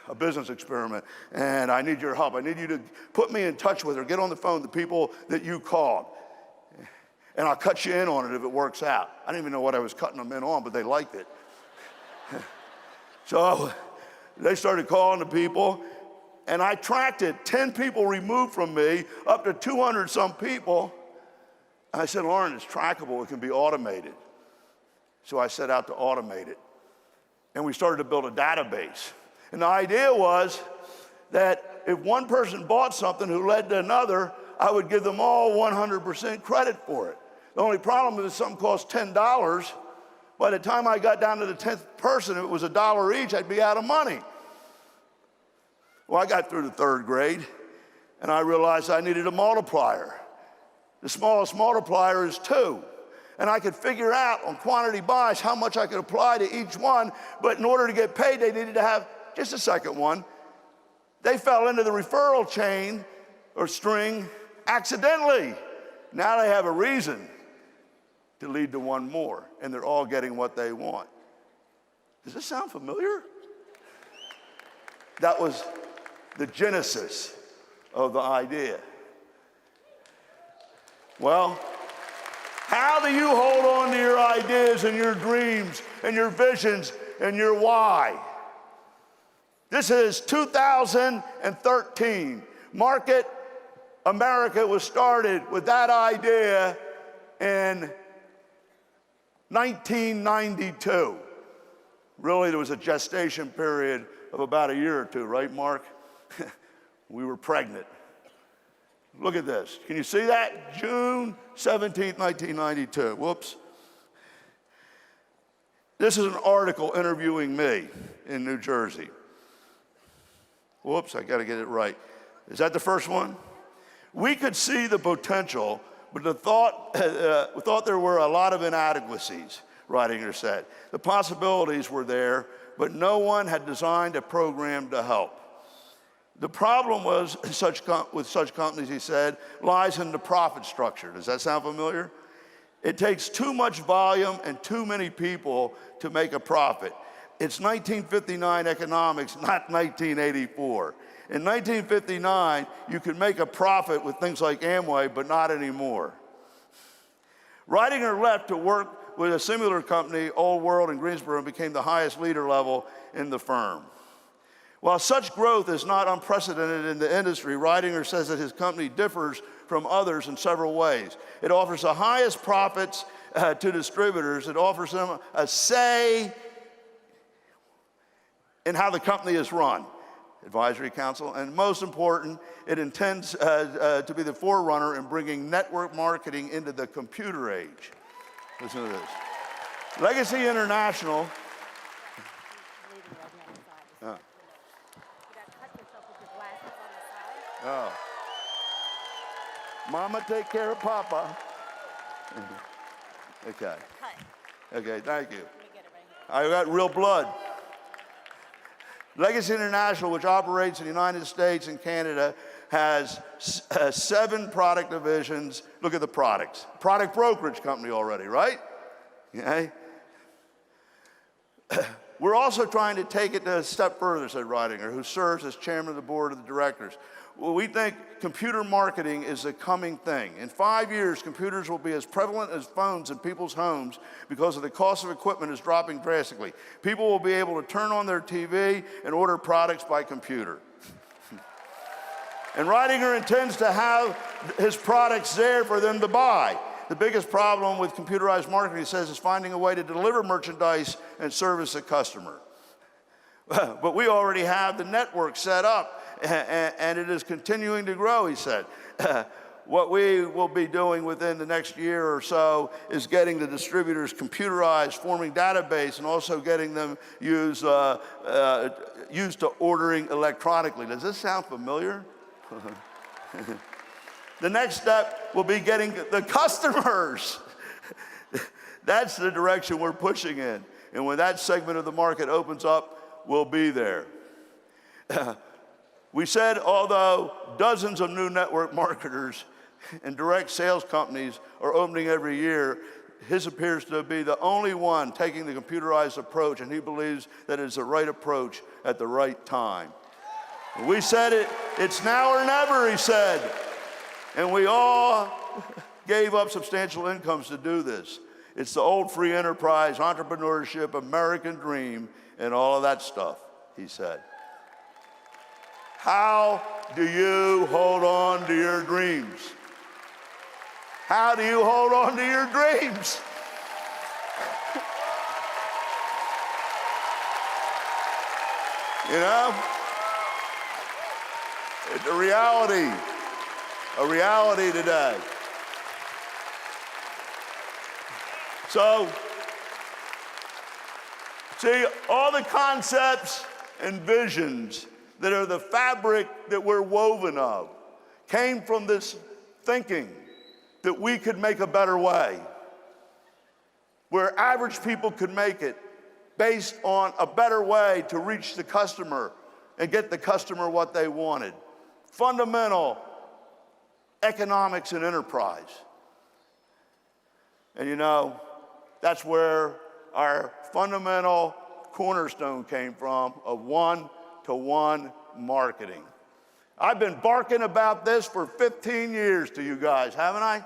a business experiment, and I need your help. I need you to put me in touch with or get on the phone to people that you called. And I'll cut you in on it if it works out. I didn't even know what I was cutting them in on, but they liked it. So they started calling the people, and I tracked it, 10 people removed from me, up to 200 some people. I said, Lauren, it's trackable, it can be automated. So I set out to automate it. And we started to build a database. And the idea was that if one person bought something who led to another, I would give them all 100% credit for it. The only problem is if something cost $10, by the time I got down to the 10th person, if it was $1 each, I'd be out of money. Well, I got through the 3rd grade, and I realized I needed a multiplier. The smallest multiplier is 2. And I could figure out on quantity buys how much I could apply to each one, but in order to get paid, they needed to have just a second one. They fell into the referral chain or string accidentally. Now they have a reason to lead to one more, and they're all getting what they want. Does this sound familiar? That was the genesis of the idea. Well, how do you hold on to your ideas and your dreams and your visions and your why? This is 2013. Market America was started with that idea in 1992. Really, there was a gestation period of about a year or two, right, Mark? We were pregnant. Look at this. Can you see that? June 17th, 1992. Whoops. This is an article interviewing me in New Jersey. Whoops, I got to get it right. Is that the first one? We could see the potential, but we thought there were a lot of inadequacies, Ridinger said. The possibilities were there, but no one had designed a program to help. The problem was with such companies, he said, lies in the profit structure. Does that sound familiar? It takes too much volume and too many people to make a profit. It's 1959 economics, not 1984. In 1959, you could make a profit with things like Amway, but not anymore. Ridinger left to work with a similar company, Old World in Greensboro, and became the highest leader level in the firm. While such growth is not unprecedented in the industry, Ridinger says that his company differs from others in several ways. It offers the highest profits to distributors. It offers them a say in how the company is run, advisory council, and most important, it intends to be the forerunner in bringing network marketing into the computer age. Listen to this. Legacy International. Oh. Mama, take care of Papa. Okay. Okay, thank you. I got real blood. Legacy International, which operates in the United States and Canada, has 7 product divisions. Look at the products. Product brokerage company already, right? Okay. We're also trying to take it a step further, said Ridinger, who serves as chairman of the board of the directors. Well, we think computer marketing is a coming thing. In 5 years, computers will be as prevalent as phones in people's homes because of the cost of equipment is dropping drastically. People will be able to turn on their TV and order products by computer. And Ridinger intends to have his products there for them to buy. The biggest problem with computerized marketing, he says, is finding a way to deliver merchandise and service the customer. But we already have the network set up, and it is continuing to grow, he said. What we will be doing within the next year or so is getting the distributors computerized, forming database, and also getting them used to ordering electronically. Does this sound familiar? The next step will be getting the customers. That's the direction we're pushing in. And when that segment of the market opens up, we'll be there. We said, although dozens of new network marketers and direct sales companies are opening every year, his appears to be the only one taking the computerized approach, and he believes that it's the right approach at the right time. We said it's now or never, he said. And we all gave up substantial incomes to do this. It's the old free enterprise, entrepreneurship, American dream, and all of that stuff, he said. How do you hold on to your dreams? How do you hold on to your dreams? You know? It's a reality today. So, see, all the concepts and visions that are the fabric that we're woven of came from this thinking that we could make a better way, where average people could make it based on a better way to reach the customer and get the customer what they wanted. Fundamental economics and enterprise. And you know, that's where our fundamental cornerstone came from of one-to-one marketing. I've been barking about this for 15 years to you guys, haven't I?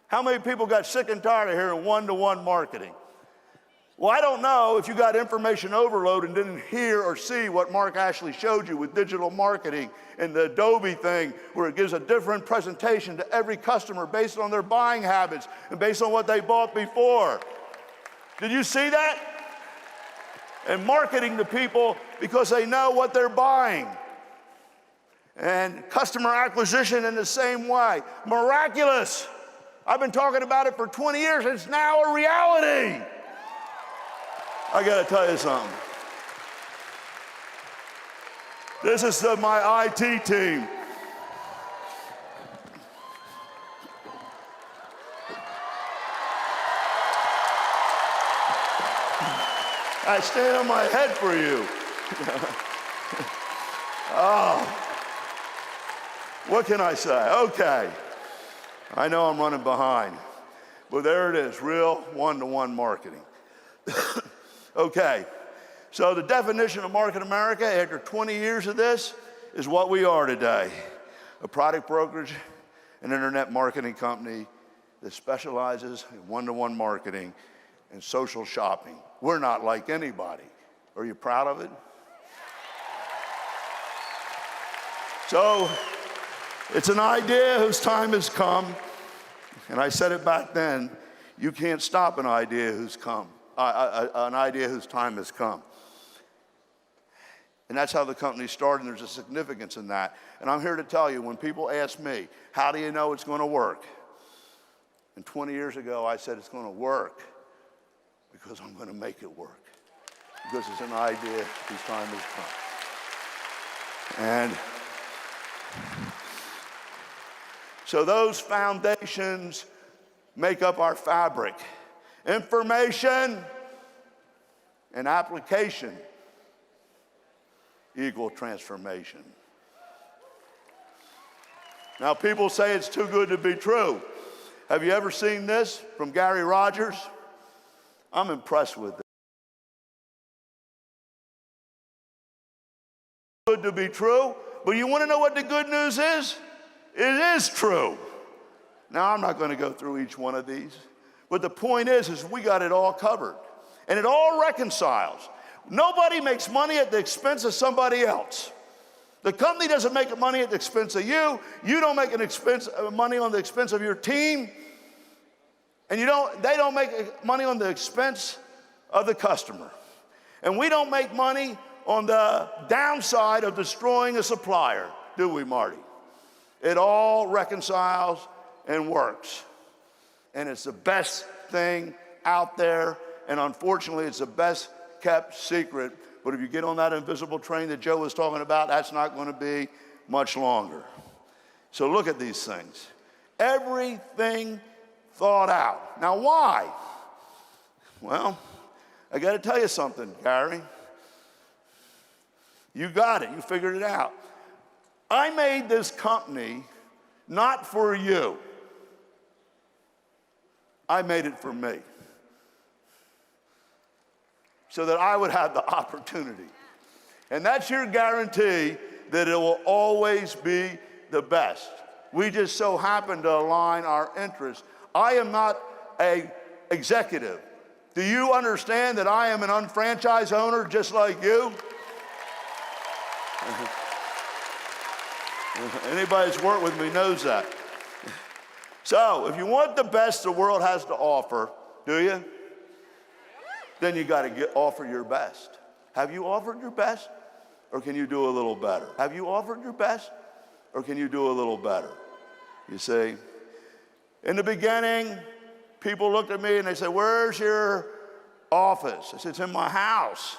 How many people got sick and tired of hearing one-to-one marketing? Well, I don't know if you got information overload and didn't hear or see what Mark Ashley showed you with digital marketing and the Adobe thing, where it gives a different presentation to every customer based on their buying habits and based on what they bought before. Did you see that? And marketing to people because they know what they're buying. And customer acquisition in the same way. Miraculous. I've been talking about it for 20 years. It's now a reality. I got to tell you something. This is my IT team. I stand on my head for you. Oh, what can I say? Okay. I know I'm running behind, but there it is, real one-to-one marketing. Okay, so the definition of Market America after 20 years of this is what we are today. A product brokerage, an internet marketing company that specializes in one-to-one marketing and social shopping. We're not like anybody. Are you proud of it? So it's an idea whose time has come, and I said it back then, you can't stop an idea whose time has come. And that's how the company started, and there's a significance in that. And I'm here to tell you, when people ask me, how do you know it's going to work? And 20 years ago, I said it's going to work because I'm going to make it work. Because it's an idea whose time has come. And so those foundations make up our fabric. Information and application equal transformation. Now, people say it's too good to be true. Have you ever seen this from Gary Rogers? I'm impressed with it. Good to be true, but you want to know what the good news is? It is true. Now, I'm not going to go through each one of these, but the point is we got it all covered, and it all reconciles. Nobody makes money at the expense of somebody else. The company doesn't make money at the expense of you. You don't make money on the expense of your team, and they don't make money on the expense of the customer. And we don't make money on the downside of destroying a supplier, do we, Marty? It all reconciles and works. And it's the best thing out there, and unfortunately, it's the best kept secret. But if you get on that invisible train that Joe was talking about, that's not going to be much longer. So look at these things. Everything thought out. Now, why? Well, I got to tell you something, Gary. You got it. You figured it out. I made this company not for you. I made it for me, so that I would have the opportunity. And that's your guarantee that it will always be the best. We just so happen to align our interests. I am not a executive. Do you understand that I am an unfranchised owner just like you? Anybody that's worked with me knows that. So if you want the best the world has to offer, do you? Then you got to offer your best. Have you offered your best? Or can you do a little better? Have you offered your best? Or can you do a little better? You see, in the beginning, people looked at me and they said, where's your office? I said, it's in my house.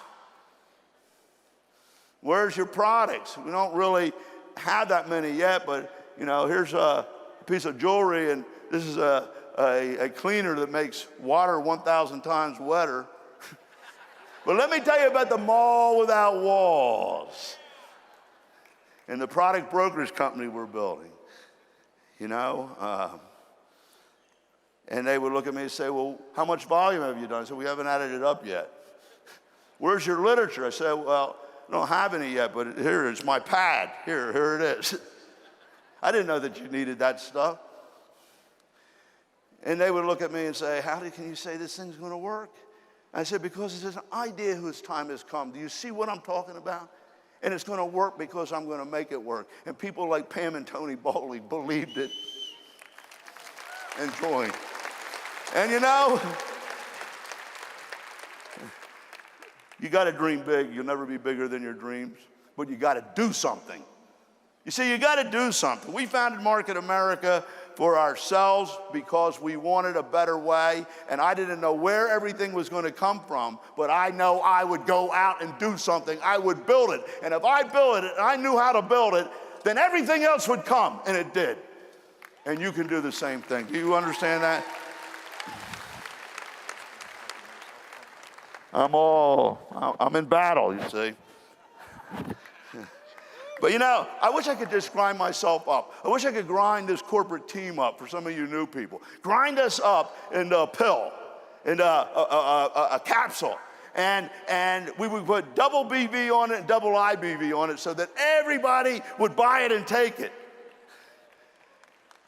Where's your products? We don't really have that many yet, but you know, here's a piece of jewelry, and this is a cleaner that makes water 1,000 times wetter. But let me tell you about the mall without walls and the product brokerage company we're building, you know. And they would look at me and say, well, how much volume have you done? I said, we haven't added it up yet. Where's your literature? I said, well, I don't have any yet, but here is my pad. Here it is. I didn't know that you needed that stuff. And they would look at me and say, can you say this thing's going to work? I said, because it's an idea whose time has come. Do you see what I'm talking about? And it's going to work because I'm going to make it work. And people like Pam and Tony Bowley believed it and joined. And you know, you got to dream big. You'll never be bigger than your dreams, but you got to do something. You see, you got to do something. We founded Market America for ourselves because we wanted a better way, and I didn't know where everything was going to come from, but I know I would go out and do something. I would build it, and if I built it and I knew how to build it, then everything else would come, and it did. And you can do the same thing. Do you understand that? I'm in battle, you see. But you know, I wish I could just grind myself up. I wish I could grind this corporate team up for some of you new people. Grind us up into a pill, into a capsule. And we would put double BV on it and double IBV on it so that everybody would buy it and take it.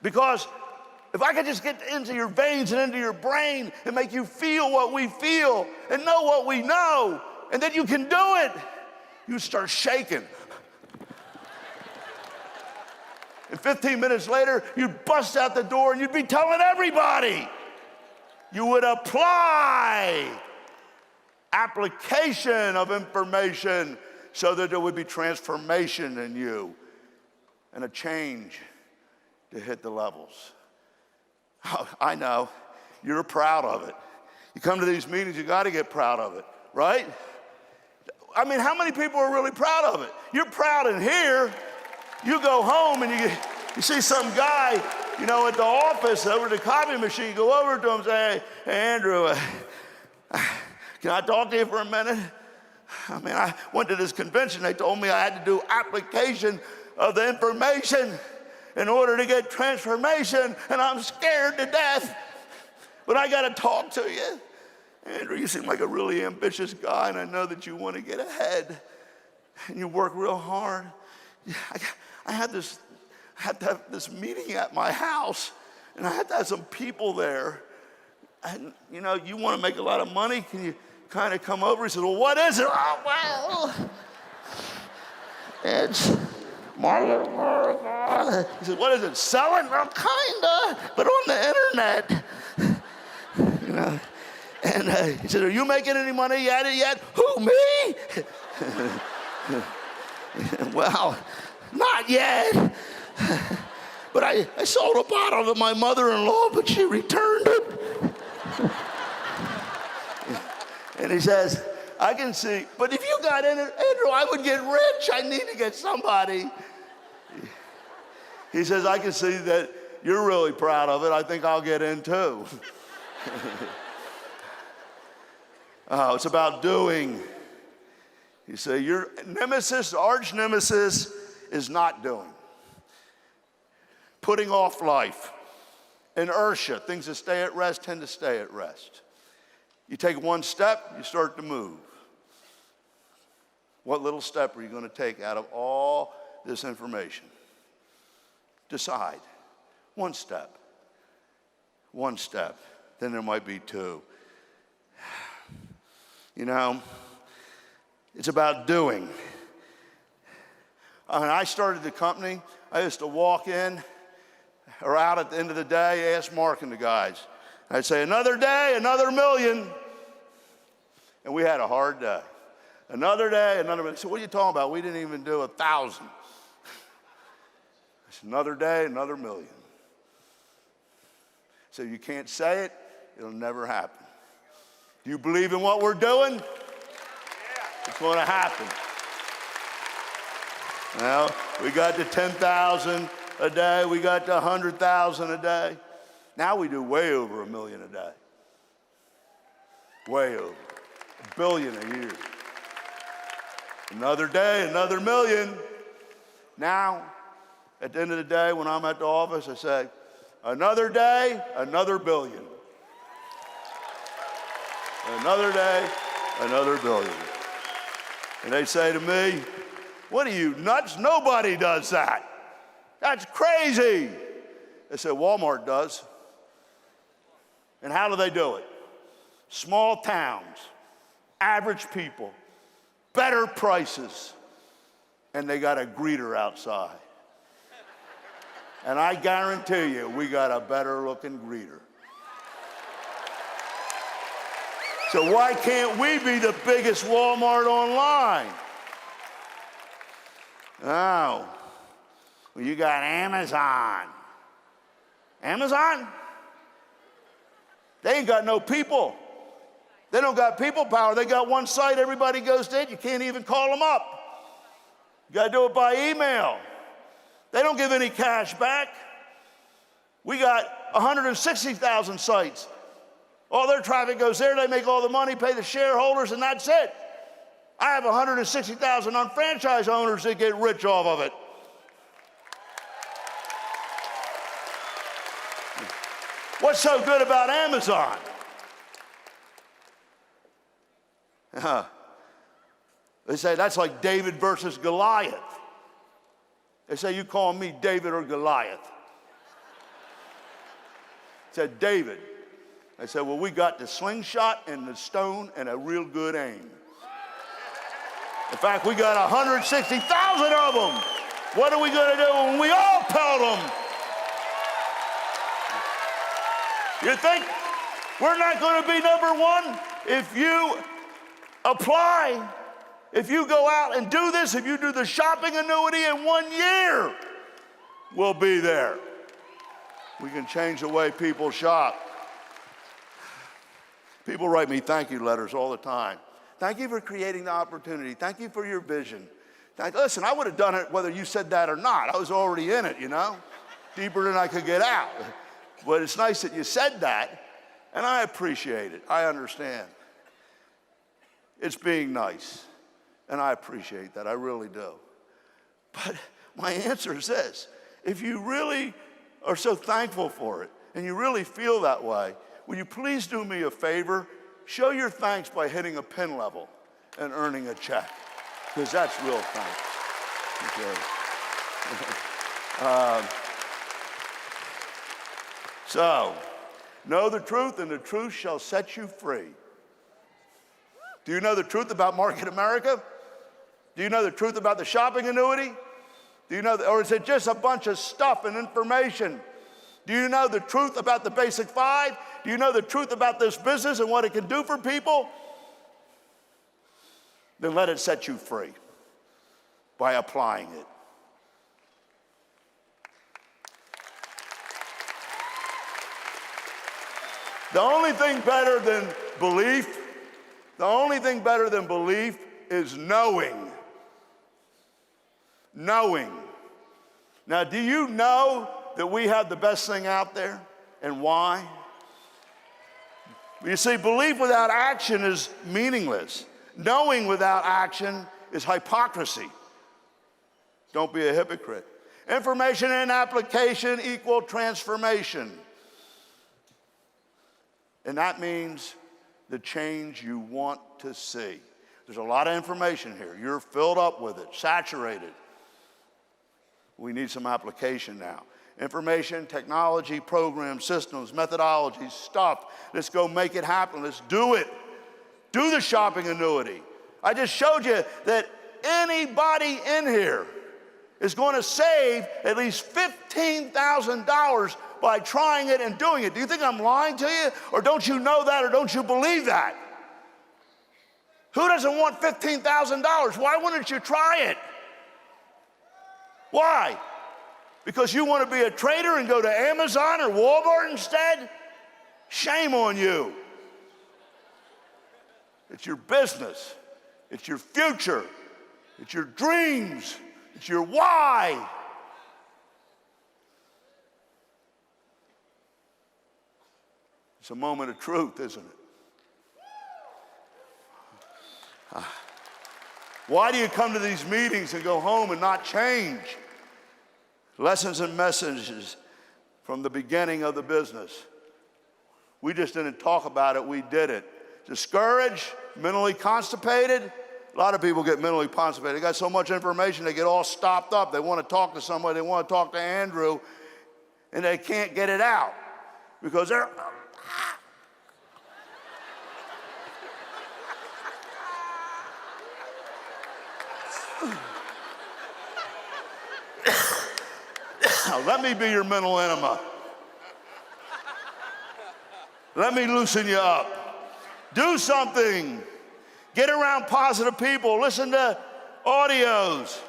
Because if I could just get into your veins and into your brain and make you feel what we feel and know what we know, and then you can do it, you start shaking. And 15 minutes later, you'd bust out the door and you'd be telling everybody. You would apply application of information so that there would be transformation in you and a change to hit the levels. Oh, I know, you're proud of it. You come to these meetings, you got to get proud of it, right? I mean, how many people are really proud of it? You're proud in here. You go home and you see some guy, you know, at the office over the copy machine. You go over to him and say, hey, Andrew, can I talk to you for a minute? I mean, I went to this convention. They told me I had to do application of the information in order to get transformation, and I'm scared to death. But I got to talk to you. Andrew, you seem like a really ambitious guy, and I know that you want to get ahead, and you work real hard. I had to have this meeting at my house, and I had to have some people there. And, you know, you want to make a lot of money? Can you kind of come over? He said, well, what is it? Oh, well, it's Market America. He said, what is it, selling? Well, kind of, but on the internet. You know, and he said, are you making any money yet? Who, me? Well, not yet. But I sold a bottle to my mother-in-law, but she returned it. And he says, I can see, but if you got in it, Andrew, I would get rich. I need to get somebody. He says, I can see that you're really proud of it. I think I'll get in too. Oh, it's about doing. You say, your nemesis, arch nemesis, is not doing. Putting off life. Inertia, things that stay at rest tend to stay at rest. You take one step, you start to move. What little step are you going to take out of all this information? Decide. One step. One step. then there might be 2. You know, it's about doing. When I started the company, I used to walk in or out at the end of the day, ask Mark and the guys. I'd say, another day, another million. And we had a hard day. Another day, another million. So what are you talking about? We didn't even do 1,000. It's another day, another million. So you can't say it, it'll never happen. Do you believe in what we're doing? It's going to happen. Well, we got to 10,000 a day. We got to 100,000 a day. Now we do way over 1 million a day. Way over. 1 billion a year. Another day, another million. Now, at the end of the day, when I'm at the office, I say, another day, another billion. Another day, another billion. And they say to me, what are you, nuts? Nobody does that. That's crazy. They said, Walmart does. And how do they do it? Small towns, average people, better prices, and they got a greeter outside. And I guarantee you, we got a better looking greeter. So why can't we be the biggest Walmart online? Oh, well, you got Amazon. Amazon? They ain't got no people. They don't got people power. They got one site, everybody goes to it. You can't even call them up. You got to do it by email. They don't give any cash back. We got 160,000 sites. All their traffic goes there, they make all the money, pay the shareholders, and that's it. I have 160,000 unfranchised owners that get rich off of it. What's so good about Amazon? They say that's like David versus Goliath. They say, you call me David or Goliath? I said, David. I said, well, we got the slingshot and the stone and a real good aim. In fact, we got 160,000 of them. What are we going to do when we all pelt them? You think we're not going to be number one if you apply, if you go out and do this, if you do the shopping annuity in 1 year, we'll be there. We can change the way people shop. People write me thank you letters all the time. Thank you for creating the opportunity. Thank you for your vision. Listen, I would have done it whether you said that or not. I was already in it, you know, deeper than I could get out. But it's nice that you said that, and I appreciate it. I understand. It's being nice, and I appreciate that. I really do. But my answer is this. If you really are so thankful for it, and you really feel that way, will you please do me a favor? Show your thanks by hitting a pin level and earning a check, because that's real thanks. Okay. So, know the truth, and the truth shall set you free. Do you know the truth about Market America? Do you know the truth about the shopping annuity? Do you know, or is it just a bunch of stuff and information? Do you know the truth about the basic 5? Do you know the truth about this business and what it can do for people? Then let it set you free by applying it. The only thing better than belief, is knowing. Knowing. Now, do you know that we have the best thing out there, and why? You see, belief without action is meaningless. Knowing without action is hypocrisy. Don't be a hypocrite. Information and application equal transformation. And that means the change you want to see. There's a lot of information here. You're filled up with it, saturated. We need some application now. Information, technology, programs, systems, methodologies, stuff. Let's go make it happen. Let's do it. Do the shopping annuity. I just showed you that anybody in here is going to save at least $15,000 by trying it and doing it. Do you think I'm lying to you? Or don't you know that, or don't you believe that? Who doesn't want $15,000? Why wouldn't you try it? Why? Because you want to be a trader and go to Amazon or Walmart instead? Shame on you. It's your business. It's your future. It's your dreams. It's your why. It's a moment of truth, isn't it? Why do you come to these meetings and go home and not change? Lessons and messages from the beginning of the business. We just didn't talk about it, we did it. Discouraged, mentally constipated. A lot of people get mentally constipated. They got so much information, they get all stopped up. They want to talk to somebody, they want to talk to Andrew, and they can't get it out because they're... Let me be your mental enema. Let me loosen you up. Do something. Get around positive people. Listen to audios.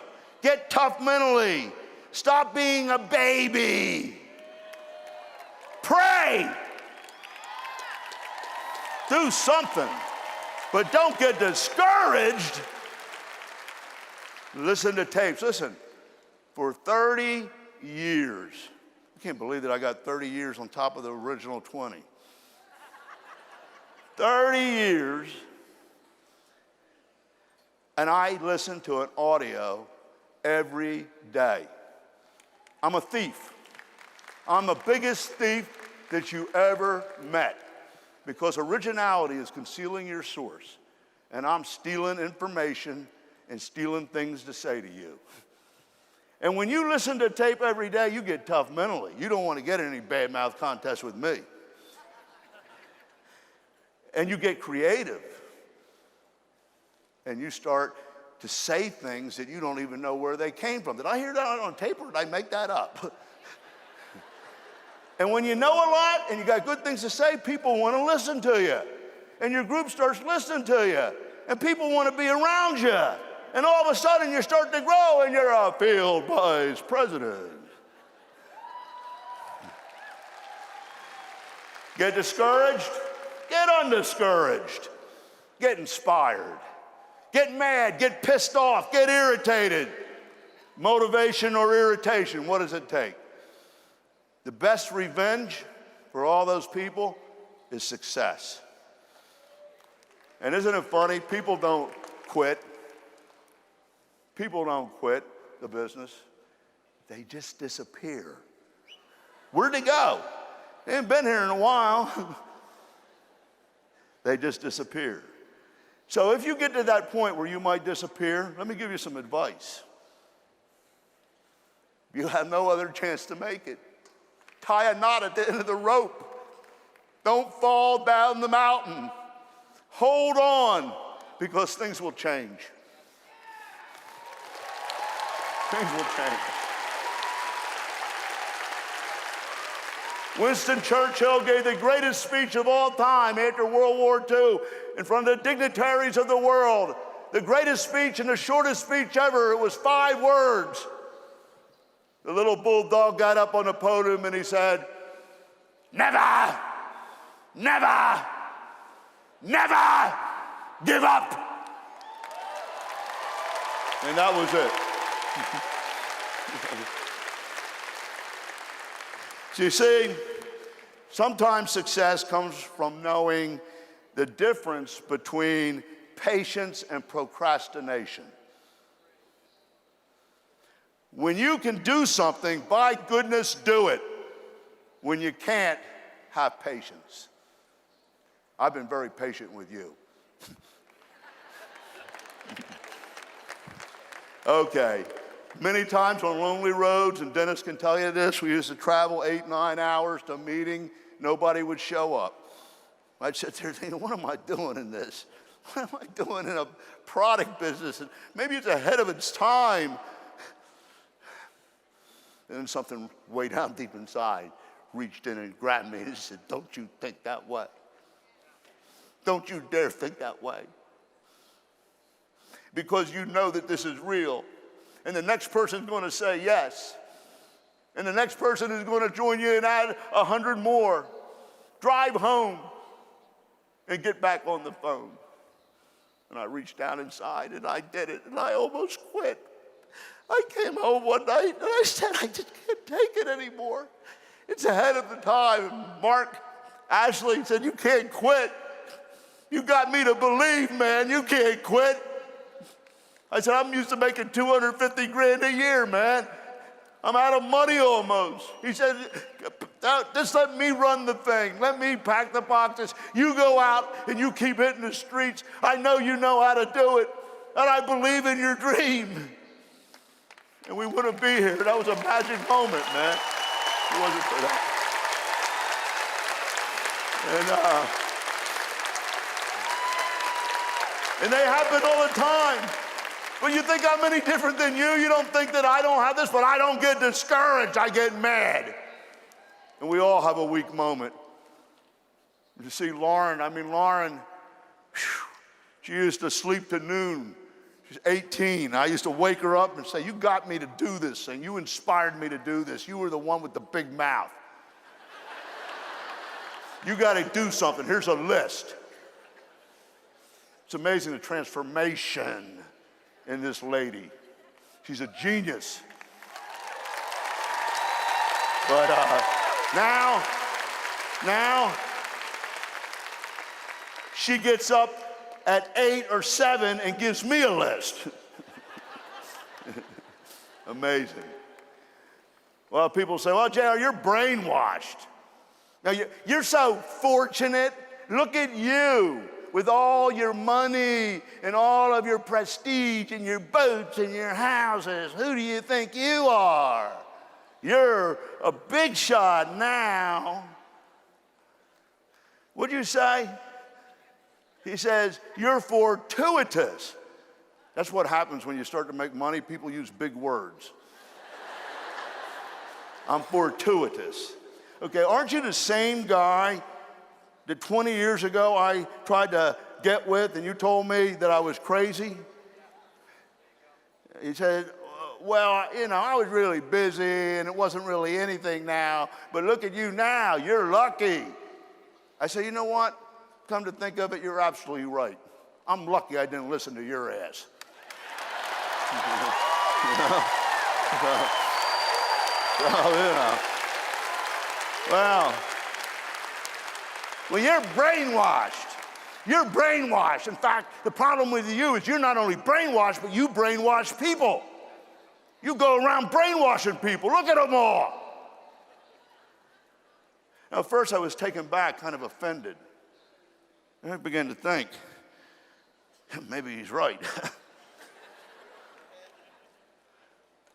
Get tough mentally. Stop being a baby. Pray. Do something. But don't get discouraged. Listen to tapes. Listen, for 30 years. I can't believe that I got 30 years on top of the original 20. 30 years, and I listen to an audio every day. I'm a thief. I'm the biggest thief that you ever met, because originality is concealing your source, and I'm stealing information and stealing things to say to you. And when you listen to tape every day, you get tough mentally. You don't want to get in any bad mouth contest with me. And you get creative. And you start to say things that you don't even know where they came from. Did I hear that on tape, or did I make that up? And when you know a lot and you got good things to say, people want to listen to you. And your group starts listening to you. And people want to be around you. And all of a sudden, you start to grow, and you're a field vice president. Get discouraged? Get undiscouraged. Get inspired. Get mad. Get pissed off. Get irritated. Motivation or irritation, what does it take? The best revenge for all those people is success. And isn't it funny? People don't quit. People don't quit the business. They just disappear. Where'd they go? They ain't been here in a while. They just disappear. So if you get to that point where you might disappear, let me give you some advice. You have no other chance to make it. Tie a knot at the end of the rope. Don't fall down the mountain. Hold on, because things will change. Things will change. Winston Churchill gave the greatest speech of all time after World War II in front of the dignitaries of the world. The greatest speech and the shortest speech ever. It was 5 words. The little bulldog got up on the podium and he said, "Never, never, never give up." And that was it. So you see, sometimes success comes from knowing the difference between patience and procrastination. When you can do something, by goodness, do it. When you can't, have patience. I've been very patient with you. Okay, Many times on lonely roads, and Dennis can tell you this, we used to travel 8, 9 hours to a meeting. Nobody would show up. I'd sit there thinking, what am I doing in this? What am I doing in a product business? And maybe it's ahead of its time. And then something way down deep inside reached in and grabbed me and said, don't you think that way. Don't you dare think that way. Because you know that this is real. And the next person's going to say yes. And the next person is going to join you and add 100 more. Drive home and get back on the phone. And I reached down inside and I did it and I almost quit. I came home one night and I said, I just can't take it anymore. It's ahead of the time. Mark Ashley said, you can't quit. You got me to believe, man, you can't quit. I said, I'm used to making 250 grand a year, man. I'm out of money almost. He said, just let me run the thing. Let me pack the boxes. You go out and you keep hitting the streets. I know you know how to do it. And I believe in your dream. And we wouldn't be here. That was a magic moment, man. It wasn't for that. And they happen all the time. But you think I'm any different than you? You don't think that I don't have this, but I don't get discouraged. I get mad. And we all have a weak moment. You see Lauren, she used to sleep to noon. She's 18. I used to wake her up and say, you got me to do this thing. You inspired me to do this. You were the one with the big mouth. You got to do something. Here's a list. It's amazing the transformation in this lady. She's a genius. But now she gets up at 8 or 7 and gives me a list. Amazing. Well, people say, well, JR, you're brainwashed. Now, you're so fortunate. Look at you with all your money and all of your prestige and your boats and your houses. Who do you think you are? You're a big shot now. What'd you say? He says, you're fortuitous. That's what happens when you start to make money. People use big words. I'm fortuitous. Okay, aren't you the same guy that 20 years ago I tried to get with and you told me that I was crazy? He said, well, you know, I was really busy and it wasn't really anything now, but look at you now, you're lucky. I said, you know what? Come to think of it, you're absolutely right. I'm lucky I didn't listen to your ass. Well, you're brainwashed. You're brainwashed. In fact, the problem with you is you're not only brainwashed, but you brainwash people. You go around brainwashing people. Look at them all. Now, at first I was taken back, kind of offended. And I began to think, maybe he's right.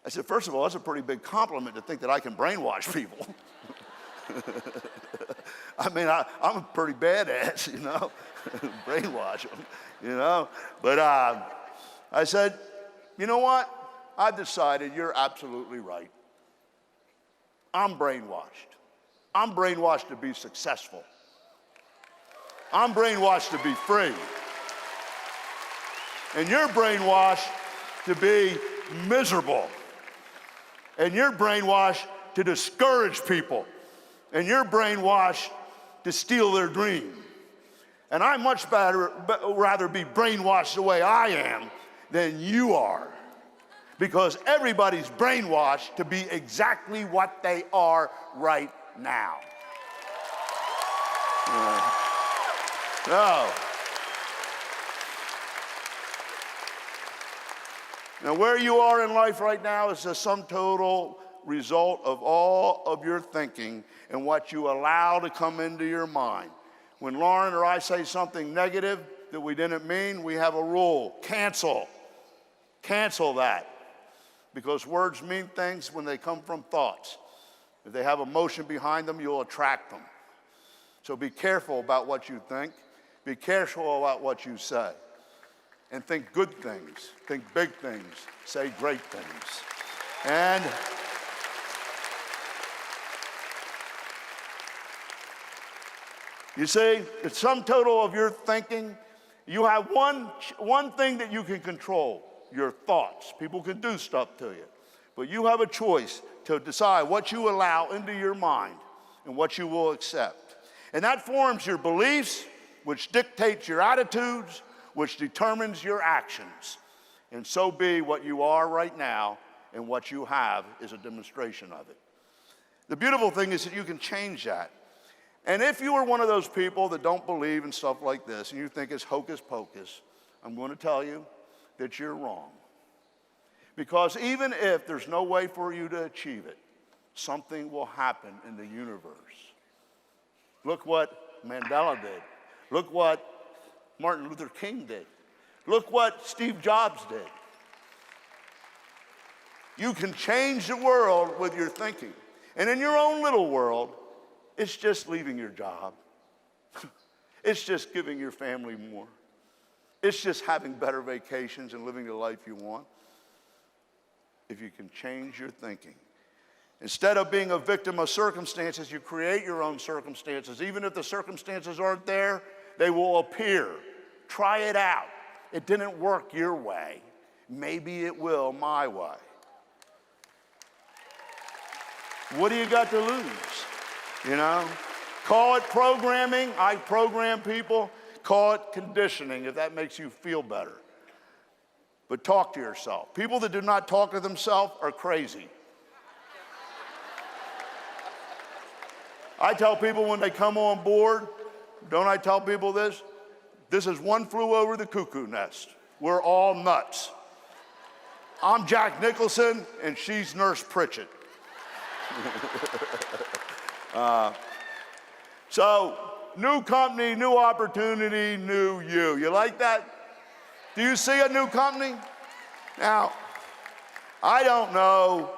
I said, first of all, that's a pretty big compliment to think that I can brainwash people. I mean, I'm a pretty badass, you know, brainwash them, you know. But I said, you know what? I've decided you're absolutely right. I'm brainwashed. I'm brainwashed to be successful. I'm brainwashed to be free. And you're brainwashed to be miserable. And you're brainwashed to discourage people. And you're brainwashed to steal their dream. And I'd much rather be brainwashed the way I am than you are. Because everybody's brainwashed to be exactly what they are right now. No. Now, where you are in life right now is the sum total result of all of your thinking and what you allow to come into your mind. When Lauren or I say something negative that we didn't mean, we have a rule: cancel. Cancel that. because words mean things when they come from thoughts. If they have emotion behind them, you'll attract them. So be careful about what you think. Be careful about what you say. And think good things, think big things, say great things. And you see, the sum total of your thinking, you have one thing that you can control, your thoughts. People can do stuff to you. But you have a choice to decide what you allow into your mind and what you will accept. And that forms your beliefs, which dictates your attitudes, which determines your actions. And so be what you are right now, and what you have is a demonstration of it. The beautiful thing is that you can change that. And if you are one of those people that don't believe in stuff like this, and you think it's hocus pocus, I'm going to tell you that you're wrong. Because even if there's no way for you to achieve it, something will happen in the universe. Look what Mandela did. Look what Martin Luther King did. Look what Steve Jobs did. You can change the world with your thinking. And in your own little world, it's just leaving your job. It's just giving your family more. It's just having better vacations and living the life you want. If you can change your thinking. Instead of being a victim of circumstances, you create your own circumstances. Even if the circumstances aren't there, they will appear. Try it out. It didn't work your way. Maybe it will my way. What do you got to lose? You know? Call it programming. I program people. Call it conditioning if that makes you feel better. But talk to yourself. People that do not talk to themselves are crazy. I tell people when they come on board, don't I tell people this? This is one flew over the cuckoo nest. We're all nuts. I'm Jack Nicholson, and she's Nurse Pritchett. So, new company, new opportunity, new you. You like that? Do you see a new company? Now, I don't know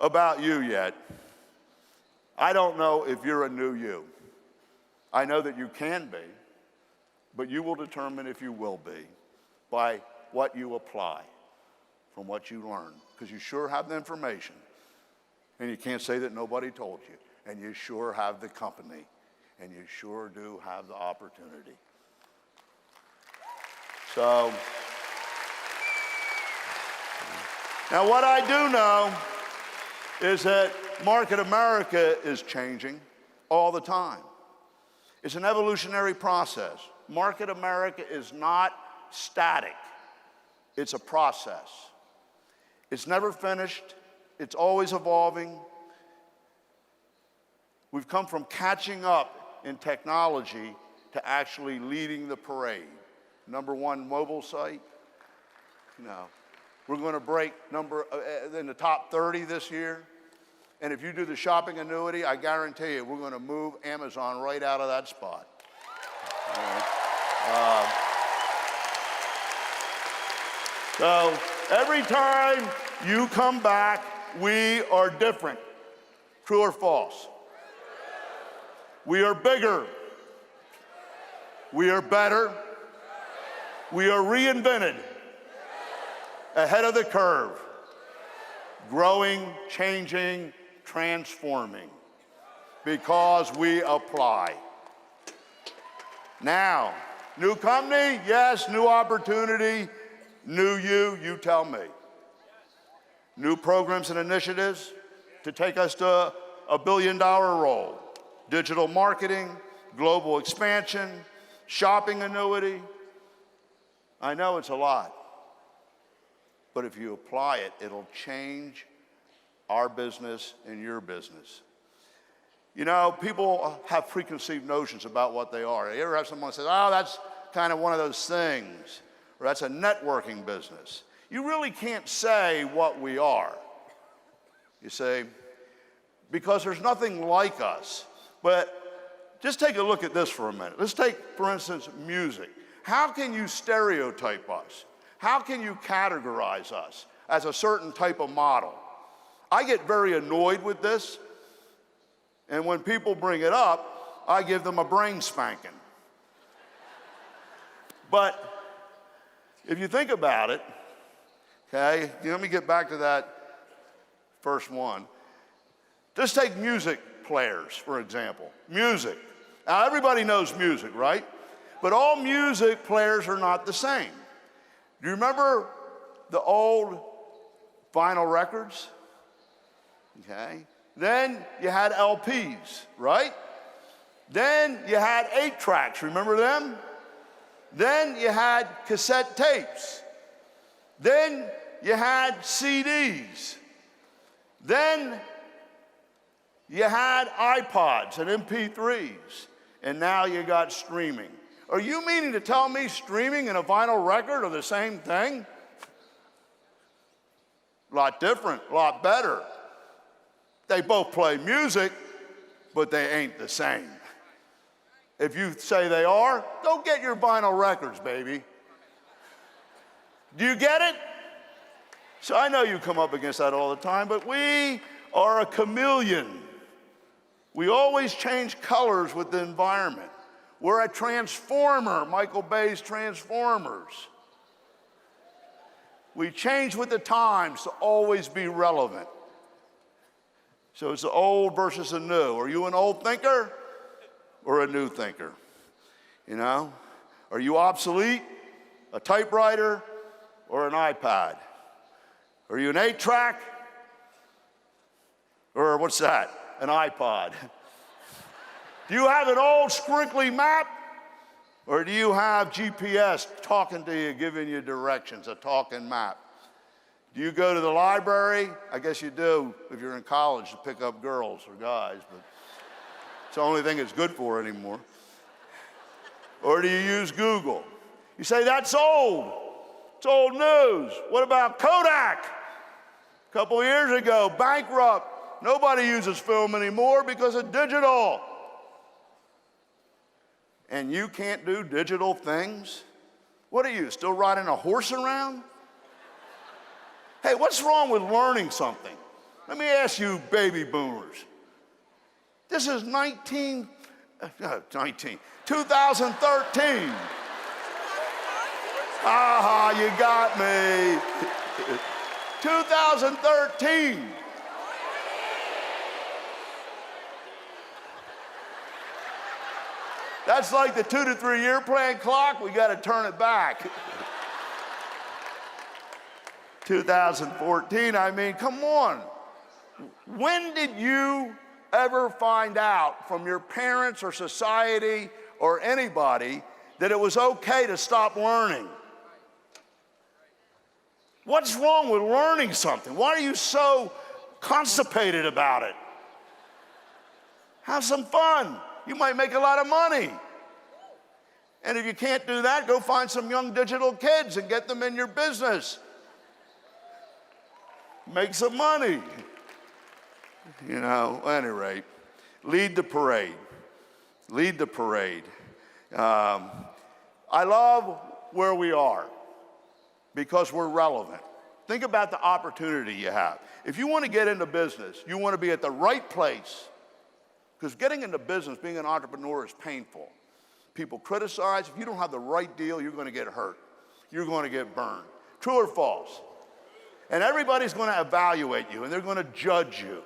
about you yet. I don't know if you're a new you. I know that you can be, but you will determine if you will be by what you apply from what you learn, because you sure have the information, and you can't say that nobody told you, and you sure have the company, and you sure do have the opportunity. So, now what I do know is that Market America is changing all the time. It's an evolutionary process. Market America is not static. It's a process. It's never finished. It's always evolving. We've come from catching up in technology to actually leading the parade. #1 mobile site. No. We're going to break in the top 30 this year. And if you do the shopping annuity, I guarantee you, we're going to move Amazon right out of that spot. So every time you come back, we are different. True or false? We are bigger. We are better. We are reinvented. Ahead of the curve. Growing, changing, transforming. Because we apply. Now, new company? Yes. New opportunity? New you tell me. New programs and initiatives to take us to a $1 billion role. Digital marketing, global expansion, shopping annuity. I know it's a lot, but if you apply it, it'll change our business and your business. You know, people have preconceived notions about what they are. You ever have someone say, oh, that's kind of one of those things, or that's a networking business. You really can't say what we are. You say, because there's nothing like us. But just take a look at this for a minute. Let's take, for instance, music. How can you stereotype us? How can you categorize us? as a certain type of model. I get very annoyed with this, and when people bring it up, I give them a brain spanking. But if you think about it, okay, let me get back to that first one. Just take music players, for example. Music. Now, everybody knows music, right? But all music players are not the same. Do you remember the old vinyl records? Okay. Then you had LPs, right? Then you had 8-tracks, remember them? Then you had cassette tapes. Then you had CDs. Then you had iPods and MP3s. And now you got streaming. Are you meaning to tell me streaming and a vinyl record are the same thing? A lot different, a lot better. They both play music, but they ain't the same. If you say they are, go get your vinyl records, baby. Do you get it? So I know you come up against that all the time, but we are a chameleon. We always change colors with the environment. We're a transformer, Michael Bay's Transformers. We change with the times to always be relevant. So it's the old versus the new. Are you an old thinker or a new thinker? You know? Are you obsolete, a typewriter, or an iPad? Are you an 8-track? Or what's that? An iPod? Do you have an old scrinkly map? Or do you have GPS talking to you, giving you directions, a talking map? Do you go to the library? I guess you do if you're in college to pick up girls or guys, but it's the only thing it's good for anymore. Or do you use Google? You say, that's old. It's old news. What about Kodak? A couple years ago, bankrupt. Nobody uses film anymore because of digital. And you can't do digital things? What are you, still riding a horse around? Hey, what's wrong with learning something? Let me ask you, baby boomers. This is 2013. Aha, you got me. 2013. That's like the 2 to 3 year plan clock. We got to turn it back. 2014, I mean, come on. When did you ever find out from your parents or society or anybody that it was okay to stop learning? What's wrong with learning something? Why are you so constipated about it? Have some fun. You might make a lot of money. And if you can't do that, go find some young digital kids and get them in your business. Make some money. You know, at any rate, lead the parade. Lead the parade. I love where we are because we're relevant. Think about the opportunity you have. If you want to get into business, you want to be at the right place. Because getting into business, being an entrepreneur is painful. People criticize. If you don't have the right deal, you're going to get hurt. You're going to get burned. True or false? And everybody's going to evaluate you, and they're going to judge you.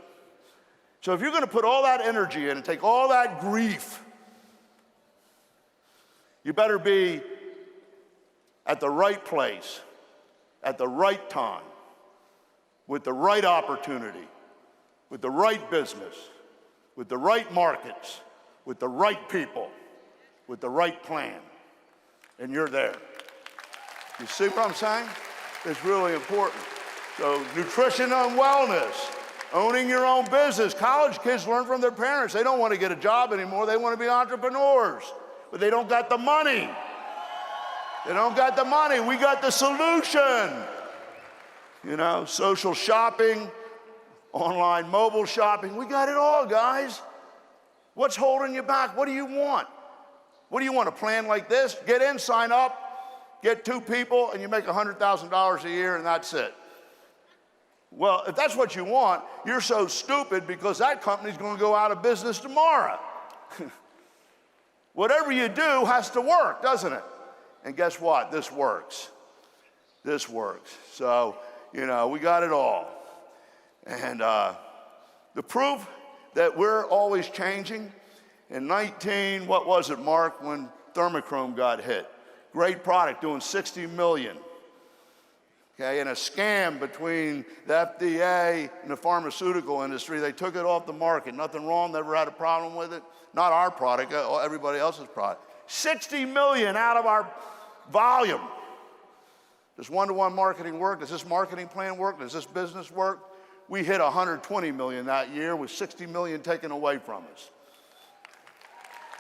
So if you're going to put all that energy in and take all that grief, you better be at the right place, at the right time, with the right opportunity, with the right business, with the right markets, with the right people, with the right plan, and you're there. You see what I'm saying? It's really important. So nutrition and wellness, owning your own business. College kids learn from their parents. They don't want to get a job anymore. They want to be entrepreneurs, but they don't got the money. They don't got the money. We got the solution. You know, social shopping, online mobile shopping. We got it all, guys. What's holding you back? What do you want? What do you want, a plan like this? Get in, sign up, get 2 people, and you make $100,000 a year, and that's it. Well, if that's what you want, you're so stupid because that company's going to go out of business tomorrow. Whatever you do has to work, doesn't it? And guess what? This works. This works. So, you know, we got it all. And the proof that we're always changing, in what was it, Mark, when thermochrome got hit? Great product, doing 60 million. Okay, and a scam between the FDA and the pharmaceutical industry. They took it off the market. Nothing wrong, never had a problem with it. Not our product, everybody else's product. 60 million out of our volume. Does one-to-one marketing work? Does this marketing plan work? Does this business work? We hit 120 million that year with 60 million taken away from us.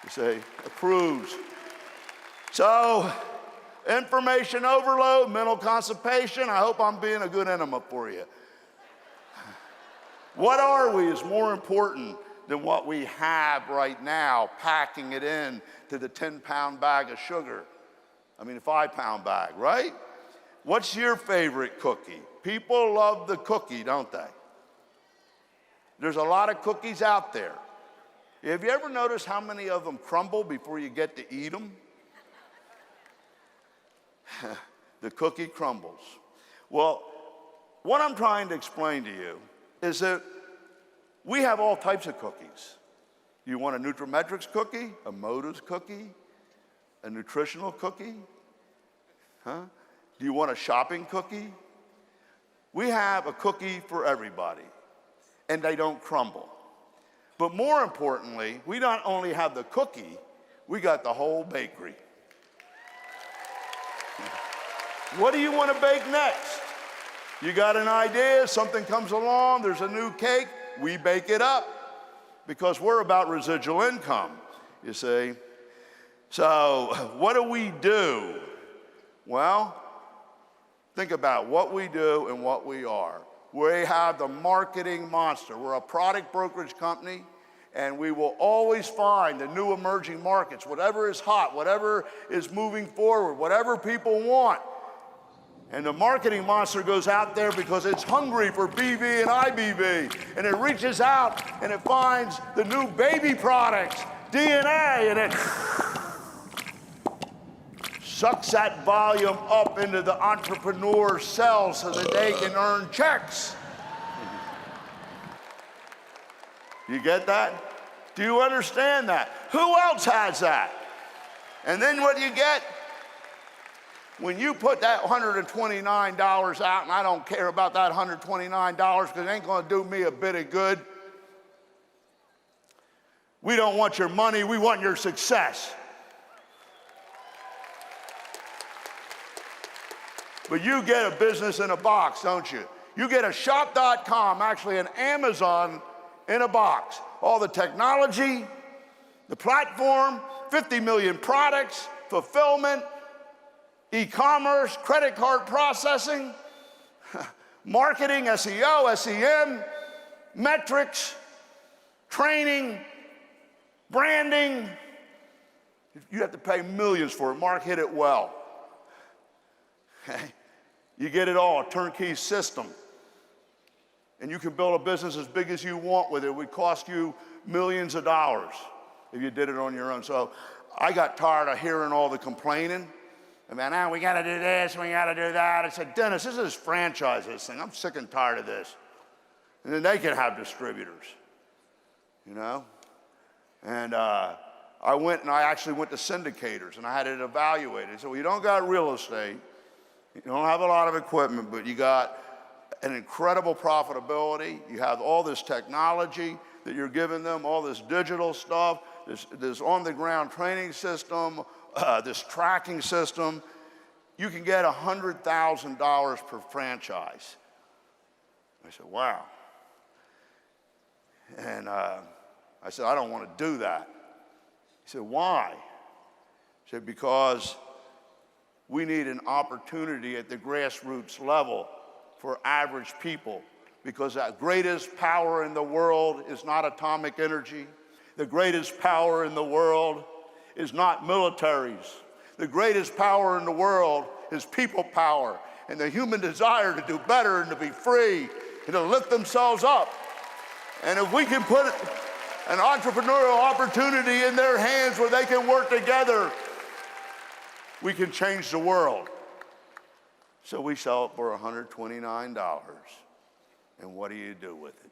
You say, approves. So, information overload, mental constipation. I hope I'm being a good enema for you. What are we is more important than what we have right now, packing it in to the 10-pound bag of sugar. I mean, a 5-pound bag, right? What's your favorite cookie? People love the cookie, don't they? There's a lot of cookies out there. Have you ever noticed how many of them crumble before you get to eat them? The cookie crumbles. Well, what I'm trying to explain to you is that we have all types of cookies. You want a Nutrimetrics cookie, a Moda's cookie, a nutritional cookie? Huh? Do you want a shopping cookie? We have a cookie for everybody, and they don't crumble. But more importantly, we not only have the cookie, we got the whole bakery. What do you want to bake next? You got an idea, something comes along, there's a new cake, we bake it up because we're about residual income, you see. So what do we do? Well, think about what we do and what we are. We have the marketing monster. We're a product brokerage company, and we will always find the new emerging markets, whatever is hot, whatever is moving forward, whatever people want. And the marketing monster goes out there because it's hungry for BV and IBV, and it reaches out and it finds the new baby products, DNA, and it sucks that volume up into the entrepreneur's cells so that they can earn checks. You get that? Do you understand that? Who else has that? And then what do you get? When you put that $129 out, and I don't care about that $129 because it ain't going to do me a bit of good. We don't want your money, we want your success. But you get a business in a box, don't you? You get a shop.com, actually an Amazon in a box. All the technology, the platform, 50 million products, fulfillment, e-commerce, credit card processing, marketing, SEO, SEM, metrics, training, branding. You have to pay millions for it. Mark hit it well. You get it all, a turnkey system. And you can build a business as big as you want with it. It would cost you millions of dollars if you did it on your own. So I got tired of hearing all the complaining. I mean, we got to do this, we got to do that. I said, Dennis, this is franchise this thing. I'm sick and tired of this. And then they can have distributors, you know? And I actually went to syndicators, and I had it evaluated. So you don't got real estate, you don't have a lot of equipment, but you got an incredible profitability. You have all this technology that you're giving them, all this digital stuff, this on-the-ground training system, this tracking system. You can get $100,000 per franchise. I said, wow. And I said, I don't want to do that. He said, why? He said, because we need an opportunity at the grassroots level for average people, because the greatest power in the world is not atomic energy. The greatest power in the world is not militaries. The greatest power in the world is people power and the human desire to do better and to be free and to lift themselves up. And if we can put an entrepreneurial opportunity in their hands where they can work together, we can change the world. So we sell it for $129. And what do you do with it?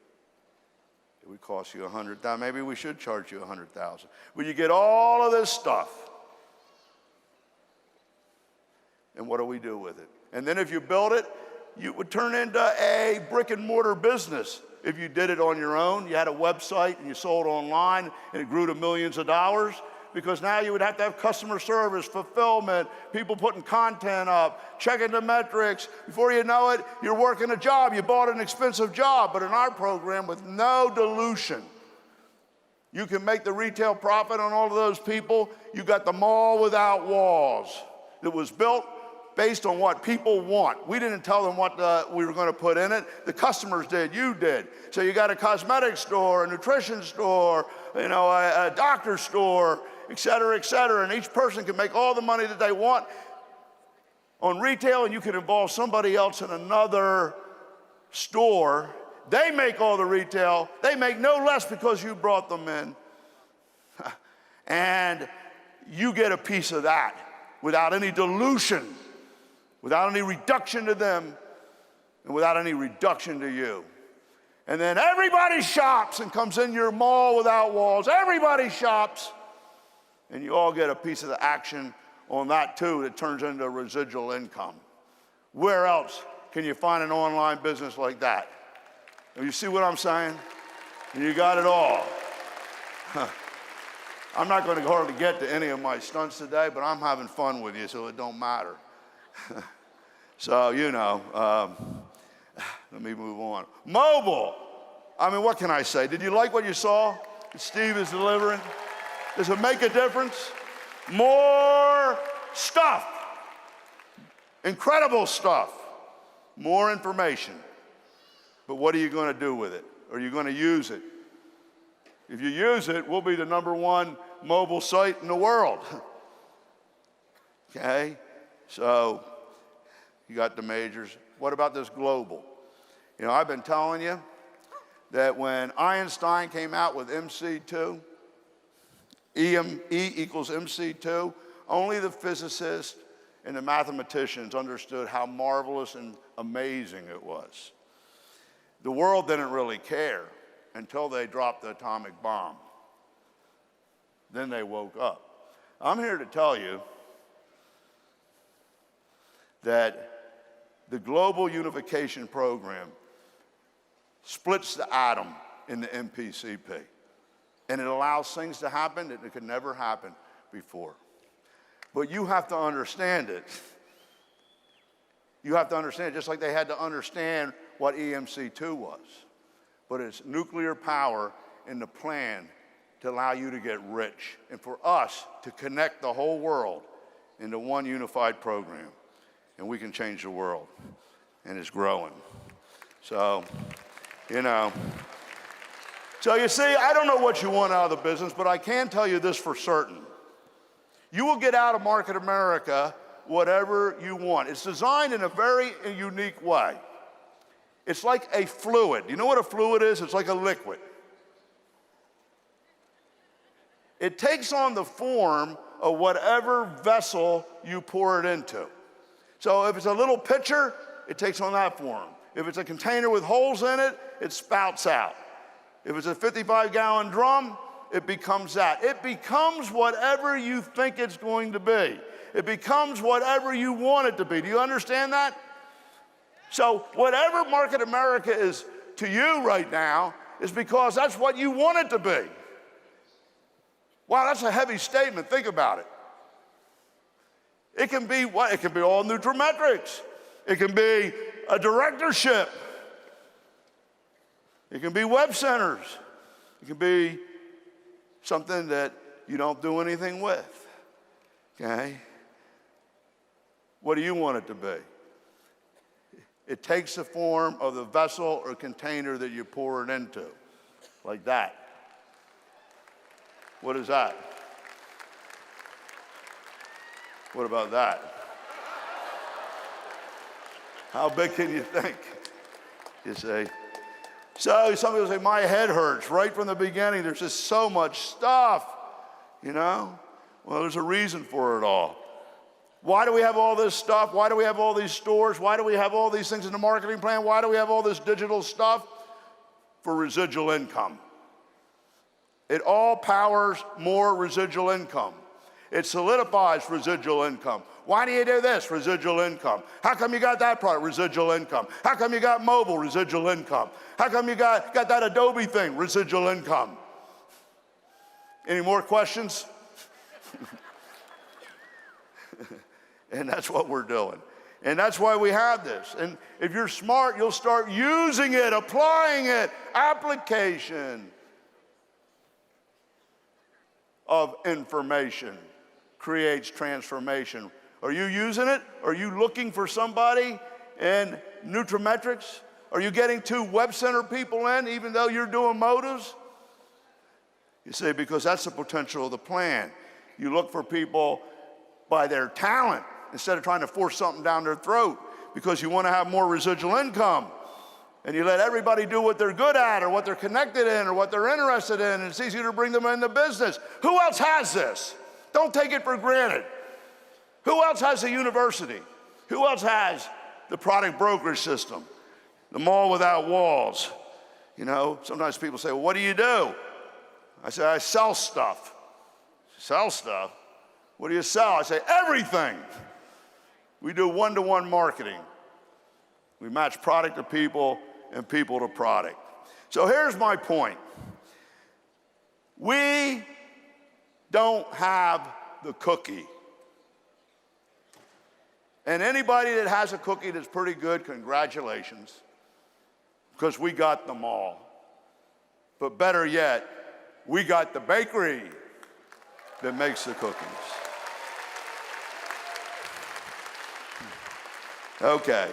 It would cost you $100,000. Maybe we should charge you $100,000. Well, you get all of this stuff. And what do we do with it? And then if you build it, you would turn into a brick and mortar business. If you did it on your own, you had a website and you sold online and it grew to millions of dollars, because now you would have to have customer service, fulfillment, people putting content up, checking the metrics. Before you know it, you're working a job. You bought an expensive job. But in our program, with no dilution, you can make the retail profit on all of those people. You got the mall without walls. It was built based on what people want. We didn't tell them what we were going to put in it. The customers did, you did. So you got a cosmetic store, a nutrition store, a doctor store, et cetera, and each person can make all the money that they want on retail, and you can involve somebody else in another store. They make all the retail. They make no less because you brought them in. And you get a piece of that without any dilution, without any reduction to them, and without any reduction to you. And then everybody shops and comes in your mall without walls. Everybody shops, and you all get a piece of the action on that too that turns into residual income. Where else can you find an online business like that? You see what I'm saying? And you got it all. I'm not going to hardly get to any of my stunts today, but I'm having fun with you, so it don't matter. So, let me move on. Mobile. I mean, what can I say? Did you like what you saw that Steve is delivering? Does it make a difference? More stuff. Incredible stuff. More information. But what are you going to do with it? Are you going to use it? If you use it, we'll be the #1 mobile site in the world. Okay? So, you got the majors. What about this global? I've been telling you that when Einstein came out with MC2, E equals MC2, only the physicists and the mathematicians understood how marvelous and amazing it was. The world didn't really care until they dropped the atomic bomb. Then they woke up. I'm here to tell you that the global unification program splits the atom in the MPCP. And it allows things to happen that could never happen before. But you have to understand it. You have to understand it just like they had to understand what EMC2 was. But it's nuclear power in the plan to allow you to get rich and for us to connect the whole world into one unified program. And we can change the world. And it's growing. So, So you see, I don't know what you want out of the business, but I can tell you this for certain. You will get out of Market America whatever you want. It's designed in a very unique way. It's like a fluid. You know what a fluid is? It's like a liquid. It takes on the form of whatever vessel you pour it into. So if it's a little pitcher, it takes on that form. If it's a container with holes in it, it spouts out. If it's a 55-gallon drum, it becomes that. It becomes whatever you think it's going to be. It becomes whatever you want it to be. Do you understand that? So whatever Market America is to you right now is because that's what you want it to be. Wow, that's a heavy statement. Think about it. It can be what? It can be all Nutrimetrics. It can be a directorship. It can be web centers. It can be something that you don't do anything with. Okay? What do you want it to be? It takes the form of the vessel or container that you pour it into, like that. What is that? What about that? How big can you think? You say, So some people say, my head hurts right from the beginning. There's just so much stuff, you know? Well, there's a reason for it all. Why do we have all this stuff? Why do we have all these stores? Why do we have all these things in the marketing plan? Why do we have all this digital stuff? For residual income. It all powers more residual income. It solidifies residual income. Why do you do this? Residual income. How come you got that product? Residual income. How come you got mobile? Residual income. How come you got that Adobe thing? Residual income. Any more questions? And that's what we're doing. And that's why we have this. And if you're smart, you'll start using it, applying it. Application of information creates transformation. Are you using it? Are you looking for somebody in Nutrimetrics? Are you getting 2 web center people in even though you're doing motives? You see, because that's the potential of the plan. You look for people by their talent instead of trying to force something down their throat because you want to have more residual income. And you let everybody do what they're good at or what they're connected in or what they're interested in, and it's easier to bring them into business. Who else has this? Don't take it for granted. Who else has a university? Who else has the product brokerage system? The mall without walls. You know, sometimes people say, well, what do you do? I say, I sell stuff. Sell stuff? What do you sell? I say, everything. We do one-to-one marketing. We match product to people and people to product. So here's my point. We don't have the cookie. And anybody that has a cookie that's pretty good, congratulations, because we got them all. But better yet, we got the bakery that makes the cookies. Okay,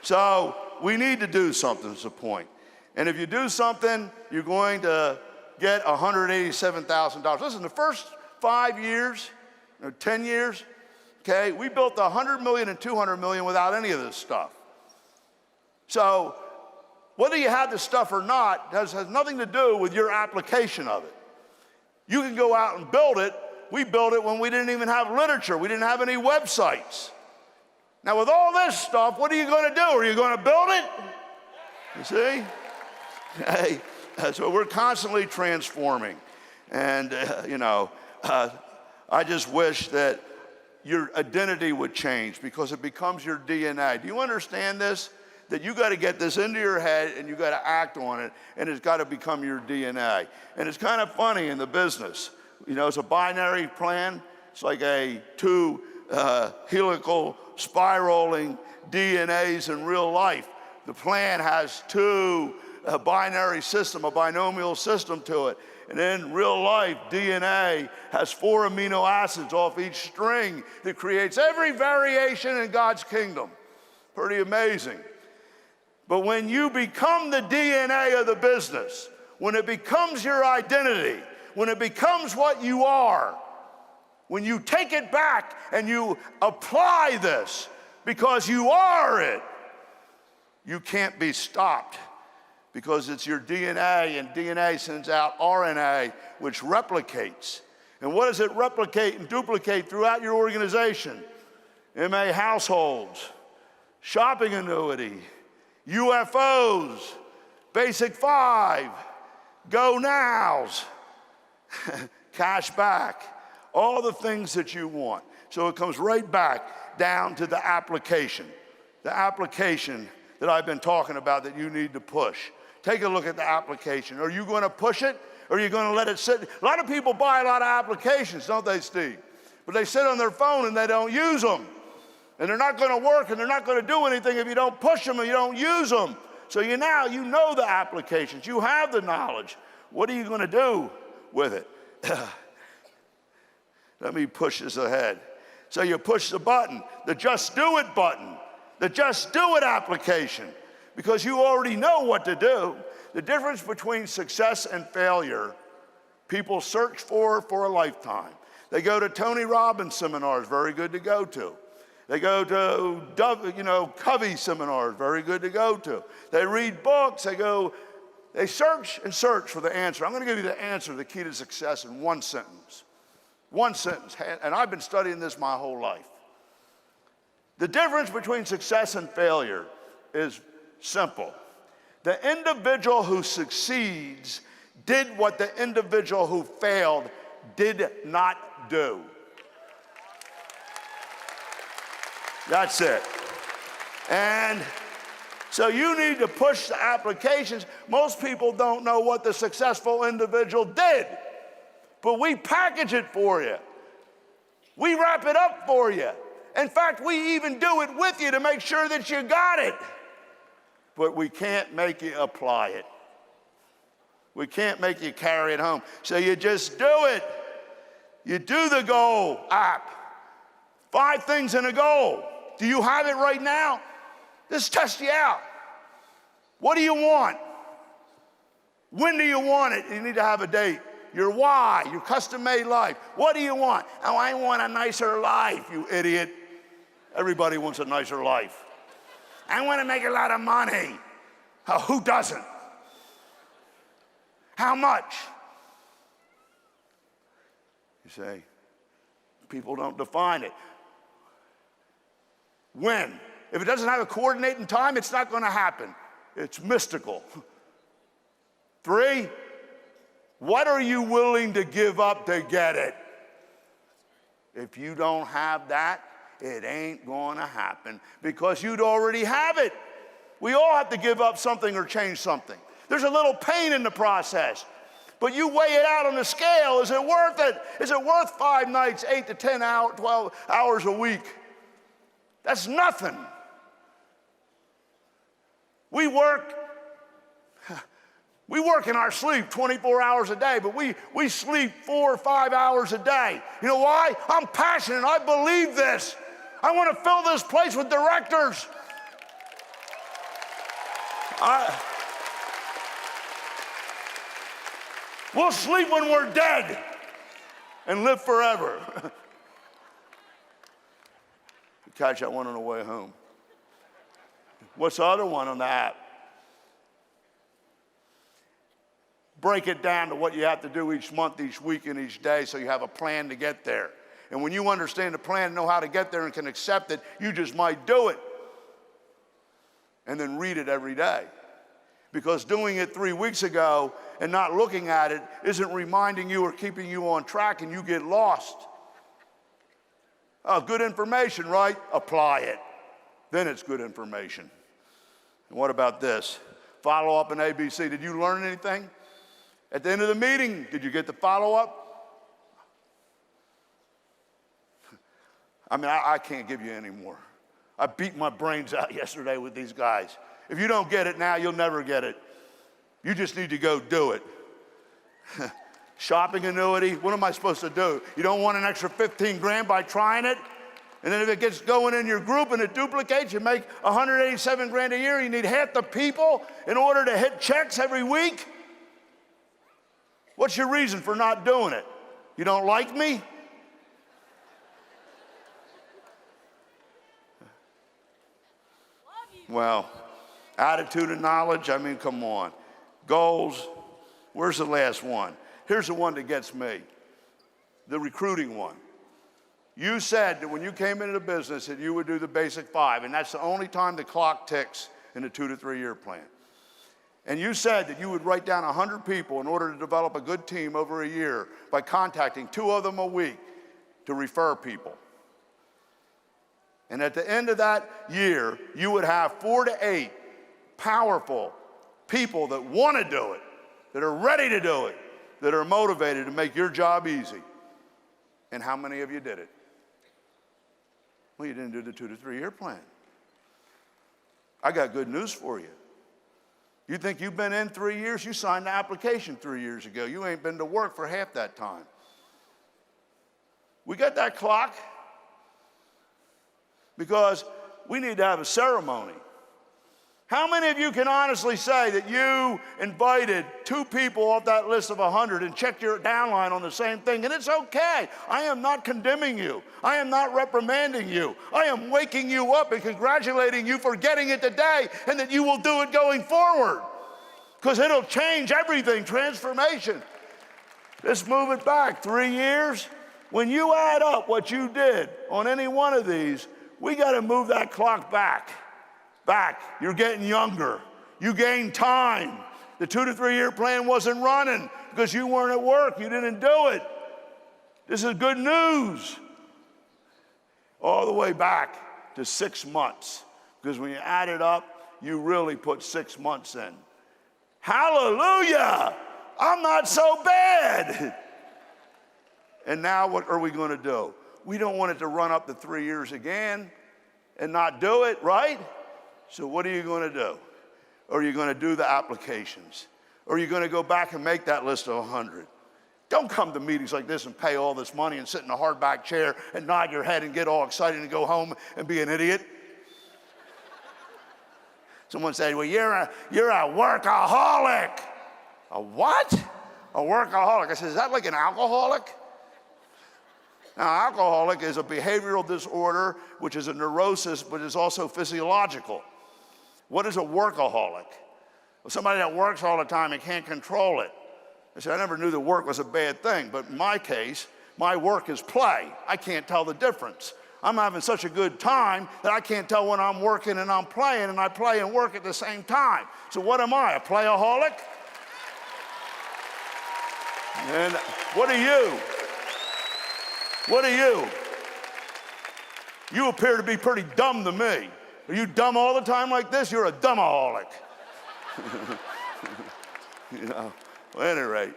so we need to do something is the point. And if you do something, you're going to get $187,000. Listen, the first 5 years, or 10 years, okay, we built $100 million and $200 million without any of this stuff. So whether you have this stuff or not has nothing to do with your application of it. You can go out and build it. We built it when we didn't even have literature. We didn't have any websites. Now with all this stuff, what are you going to do? Are you going to build it? You see? Hey, so we're constantly transforming. And, I just wish that your identity would change because it becomes your DNA. Do you understand this? That you got to get this into your head and you got to act on it, and it's got to become your DNA. And it's kind of funny in the business. You know, it's a binary plan. It's like a 2 helical spiraling DNAs in real life. The plan has 2 binary system, a binomial system to it. And in real life, DNA has 4 amino acids off each string that creates every variation in God's kingdom. Pretty amazing. But when you become the DNA of the business, when it becomes your identity, when it becomes what you are, when you take it back and you apply this because you are it, you can't be stopped because it's your DNA, and DNA sends out RNA, which replicates. And what does it replicate and duplicate throughout your organization? MA households, shopping annuity, UFOs, Basic 5, Go Nows, cash back, all the things that you want. So it comes right back down to the application that I've been talking about that you need to push. Take a look at the application. Are you going to push it, or are you going to let it sit? A lot of people buy a lot of applications, don't they, Steve? But they sit on their phone and they don't use them. And they're not going to work and they're not going to do anything if you don't push them or you don't use them. So you know the applications. You have the knowledge. What are you going to do with it? Let me push this ahead. So you push the button, the Just Do It button, the Just Do It application, because you already know what to do. The difference between success and failure, people search for a lifetime. They go to Tony Robbins seminars, very good to go to. They go to Covey seminars, very good to go to. They read books, they go They search and search for the answer. I'm going to give you the answer, the key to success in one sentence. One sentence, and I've been studying this my whole life. The difference between success and failure is simple. The individual who succeeds did what the individual who failed did not do. That's it. And so you need to push the applications. Most people don't know what the successful individual did, but we package it for you. We wrap it up for you. In fact, we even do it with you to make sure that you got it. But we can't make you apply it. We can't make you carry it home. So you just do it. You do the goal app. 5 things in a goal. Do you have it right now? Let's test you out. What do you want? When do you want it? You need to have a date. Your why, your custom-made life. What do you want? Oh, I want a nicer life, you idiot. Everybody wants a nicer life. I want to make a lot of money. Oh, who doesn't? How much? You say, people don't define it. When? If it doesn't have a coordinating time, it's not going to happen. It's mystical. 3, what are you willing to give up to get it? If you don't have that, it ain't going to happen because you'd already have it. We all have to give up something or change something. There's a little pain in the process, but you weigh it out on the scale. Is it worth it? Is it worth 5 nights, 8 to 10 hours, 12 hours a week? That's nothing. We work in our sleep 24 hours a day, but we sleep 4 or 5 hours a day. You know why? I'm passionate. I believe this. I want to fill this place with directors. We'll sleep when we're dead and live forever. Catch that one on the way home. What's the other one on the app? Break it down to what you have to do each month, each week, and each day so you have a plan to get there. And when you understand the plan and know how to get there and can accept it, you just might do it. And then read it every day. Because doing it 3 weeks ago and not looking at it isn't reminding you or keeping you on track and you get lost. Oh, good information, right? Apply it. Then it's good information. And what about this? Follow up in ABC. Did you learn anything? At the end of the meeting, did you get the follow-up? I mean, I can't give you any more. I beat my brains out yesterday with these guys. If you don't get it now, you'll never get it. You just need to go do it. Shopping annuity, what am I supposed to do? You don't want an extra 15 grand by trying it? And then if it gets going in your group and it duplicates, you make 187 grand a year, you need half the people in order to hit checks every week? What's your reason for not doing it? You don't like me? Well, attitude and knowledge, I mean, come on. Goals, where's the last one? Here's the one that gets me, the recruiting one. You said that when you came into the business that you would do the basic 5, and that's the only time the clock ticks in the 2 to 3 year plan. And you said that you would write down 100 people in order to develop a good team over a year by contacting 2 of them a week to refer people. And at the end of that year, you would have 4 to 8 powerful people that want to do it, that are ready to do it, that are motivated to make your job easy. And how many of you did it? Well, you didn't do the 2 to 3 year plan. I got good news for you. You think you've been in 3 years? You signed the application 3 years ago. You ain't been to work for half that time. We got that clock because we need to have a ceremony. How many of you can honestly say that you invited 2 people off that list of 100 and checked your downline on the same thing? And it's okay. I am not condemning you. I am not reprimanding you. I am waking you up and congratulating you for getting it today and that you will do it going forward. because it'll change everything, transformation. Let's move it back 3 years. When you add up what you did on any one of these, we got to move that clock back. You're getting younger. You gain time. The 2 to 3 year plan wasn't running because you weren't at work. You didn't do it. This is good news. All the way back to 6 months, because when you add it up, you really put 6 months in. Hallelujah! I'm not so bad. And now what are we going to do? We don't want it to run up to 3 years again and not do it, right? So what are you going to do? Are you going to do the applications? Or are you going to go back and make that list of 100? Don't come to meetings like this and pay all this money and sit in a hardback chair and nod your head and get all excited and go home and be an idiot. Someone said, well, you're a workaholic. A what? A workaholic. I said, is that like an alcoholic? Now, alcoholic is a behavioral disorder, which is a neurosis, but is also physiological. What is a workaholic? Well, somebody that works all the time and can't control it. I said, I never knew that work was a bad thing, but in my case, my work is play. I can't tell the difference. I'm having such a good time that I can't tell when I'm working and I'm playing, and I play and work at the same time. So what am I, a playaholic? And what are you? What are you? You appear to be pretty dumb to me. Are you dumb all the time like this? You're a dumbaholic. You know, well, at any rate.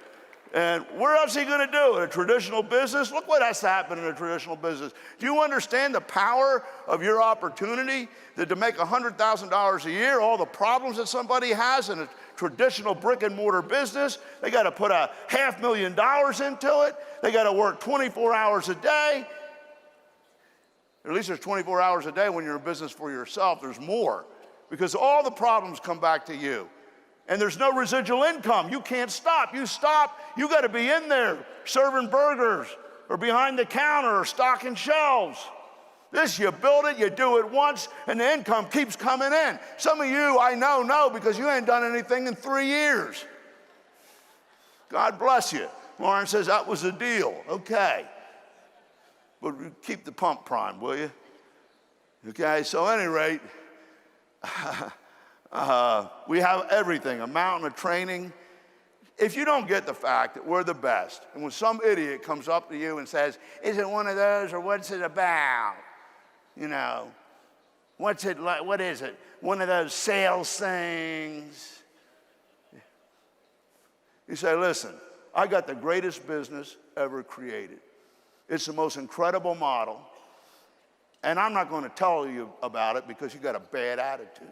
And where else are you going to do it? A traditional business? Look what has happened in a traditional business. Do you understand the power of your opportunity to make $100,000 a year, all the problems that somebody has in a traditional brick and mortar business? They got to put $500,000 into it. They got to work 24 hours a day. Or at least there's 24 hours a day when you're in business for yourself. There's more, because all the problems come back to you. And there's no residual income. You can't stop. You stop, you got to be in there serving burgers or behind the counter or stocking shelves. This, you build it, you do it once, and the income keeps coming in. Some of you, I know because you ain't done anything in 3 years. God bless you. Lauren says that was the deal. Okay. But keep the pump prime, will you? Okay, so at any rate, we have everything, a mountain of training. If you don't get the fact that we're the best, and when some idiot comes up to you and says, is it one of those or what's it about? You know, what's it like, what is it? One of those sales things? You say, listen, I got the greatest business ever created. It's the most incredible model, and I'm not going to tell you about it because you got a bad attitude.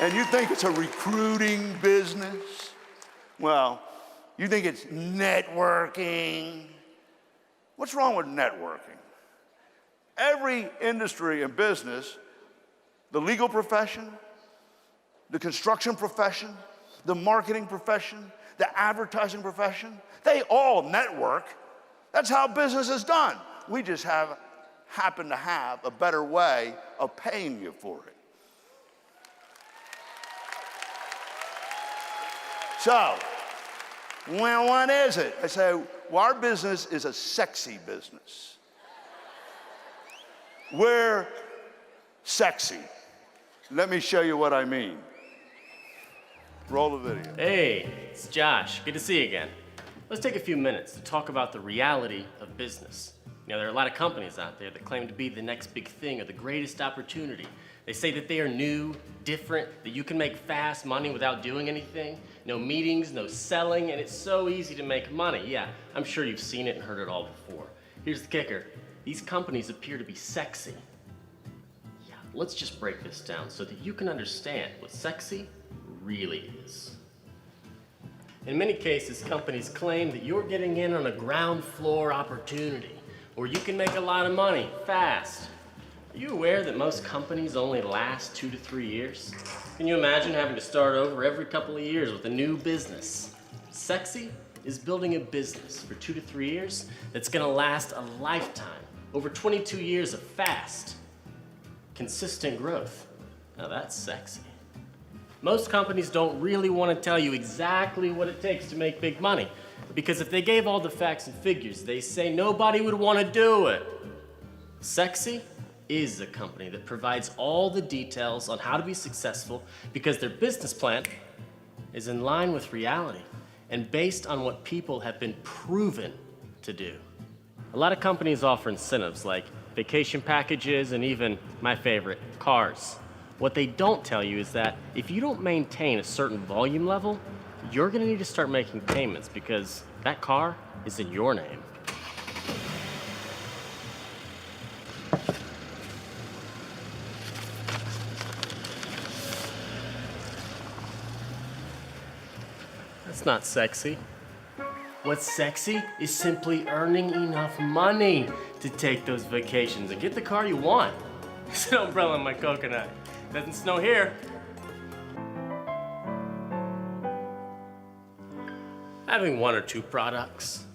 And you think it's a recruiting business? Well, you think it's networking. What's wrong with networking? Every industry and business, the legal profession, the construction profession, the marketing profession, the advertising profession, they all network. That's how business is done. We just happen to have a better way of paying you for it. So, well, what is it? I say, well, our business is a sexy business. We're sexy. Let me show you what I mean. Roll the video. Hey, it's Josh. Good to see you again. Let's take a few minutes to talk about the reality of business. You know, there are a lot of companies out there that claim to be the next big thing or the greatest opportunity. They say that they are new, different, that you can make fast money without doing anything. No meetings, no selling, and it's so easy to make money. Yeah, I'm sure you've seen it and heard it all before. Here's the kicker. These companies appear to be sexy. Yeah, let's just break this down so that you can understand what sexy really is. In many cases, companies claim that you're getting in on a ground floor opportunity, or you can make a lot of money fast. Are you aware that most companies only last 2 to 3 years? Can you imagine having to start over every couple of years with a new business? Sexy is building a business for 2 to 3 years that's gonna last a lifetime, over 22 years of fast. consistent growth. Now that's sexy. Most companies don't really want to tell you exactly what it takes to make big money, because if they gave all the facts and figures, they say nobody would want to do it. Sexy is a company that provides all the details on how to be successful because their business plan is in line with reality and based on what people have been proven to do. A lot of companies offer incentives like vacation packages and even, my favorite, cars. What they don't tell you is that if you don't maintain a certain volume level, you're gonna need to start making payments because that car is in your name. That's not sexy. What's sexy is simply earning enough money to take those vacations and get the car you want. There's an umbrella on my coconut. Doesn't snow here. Having one or two products,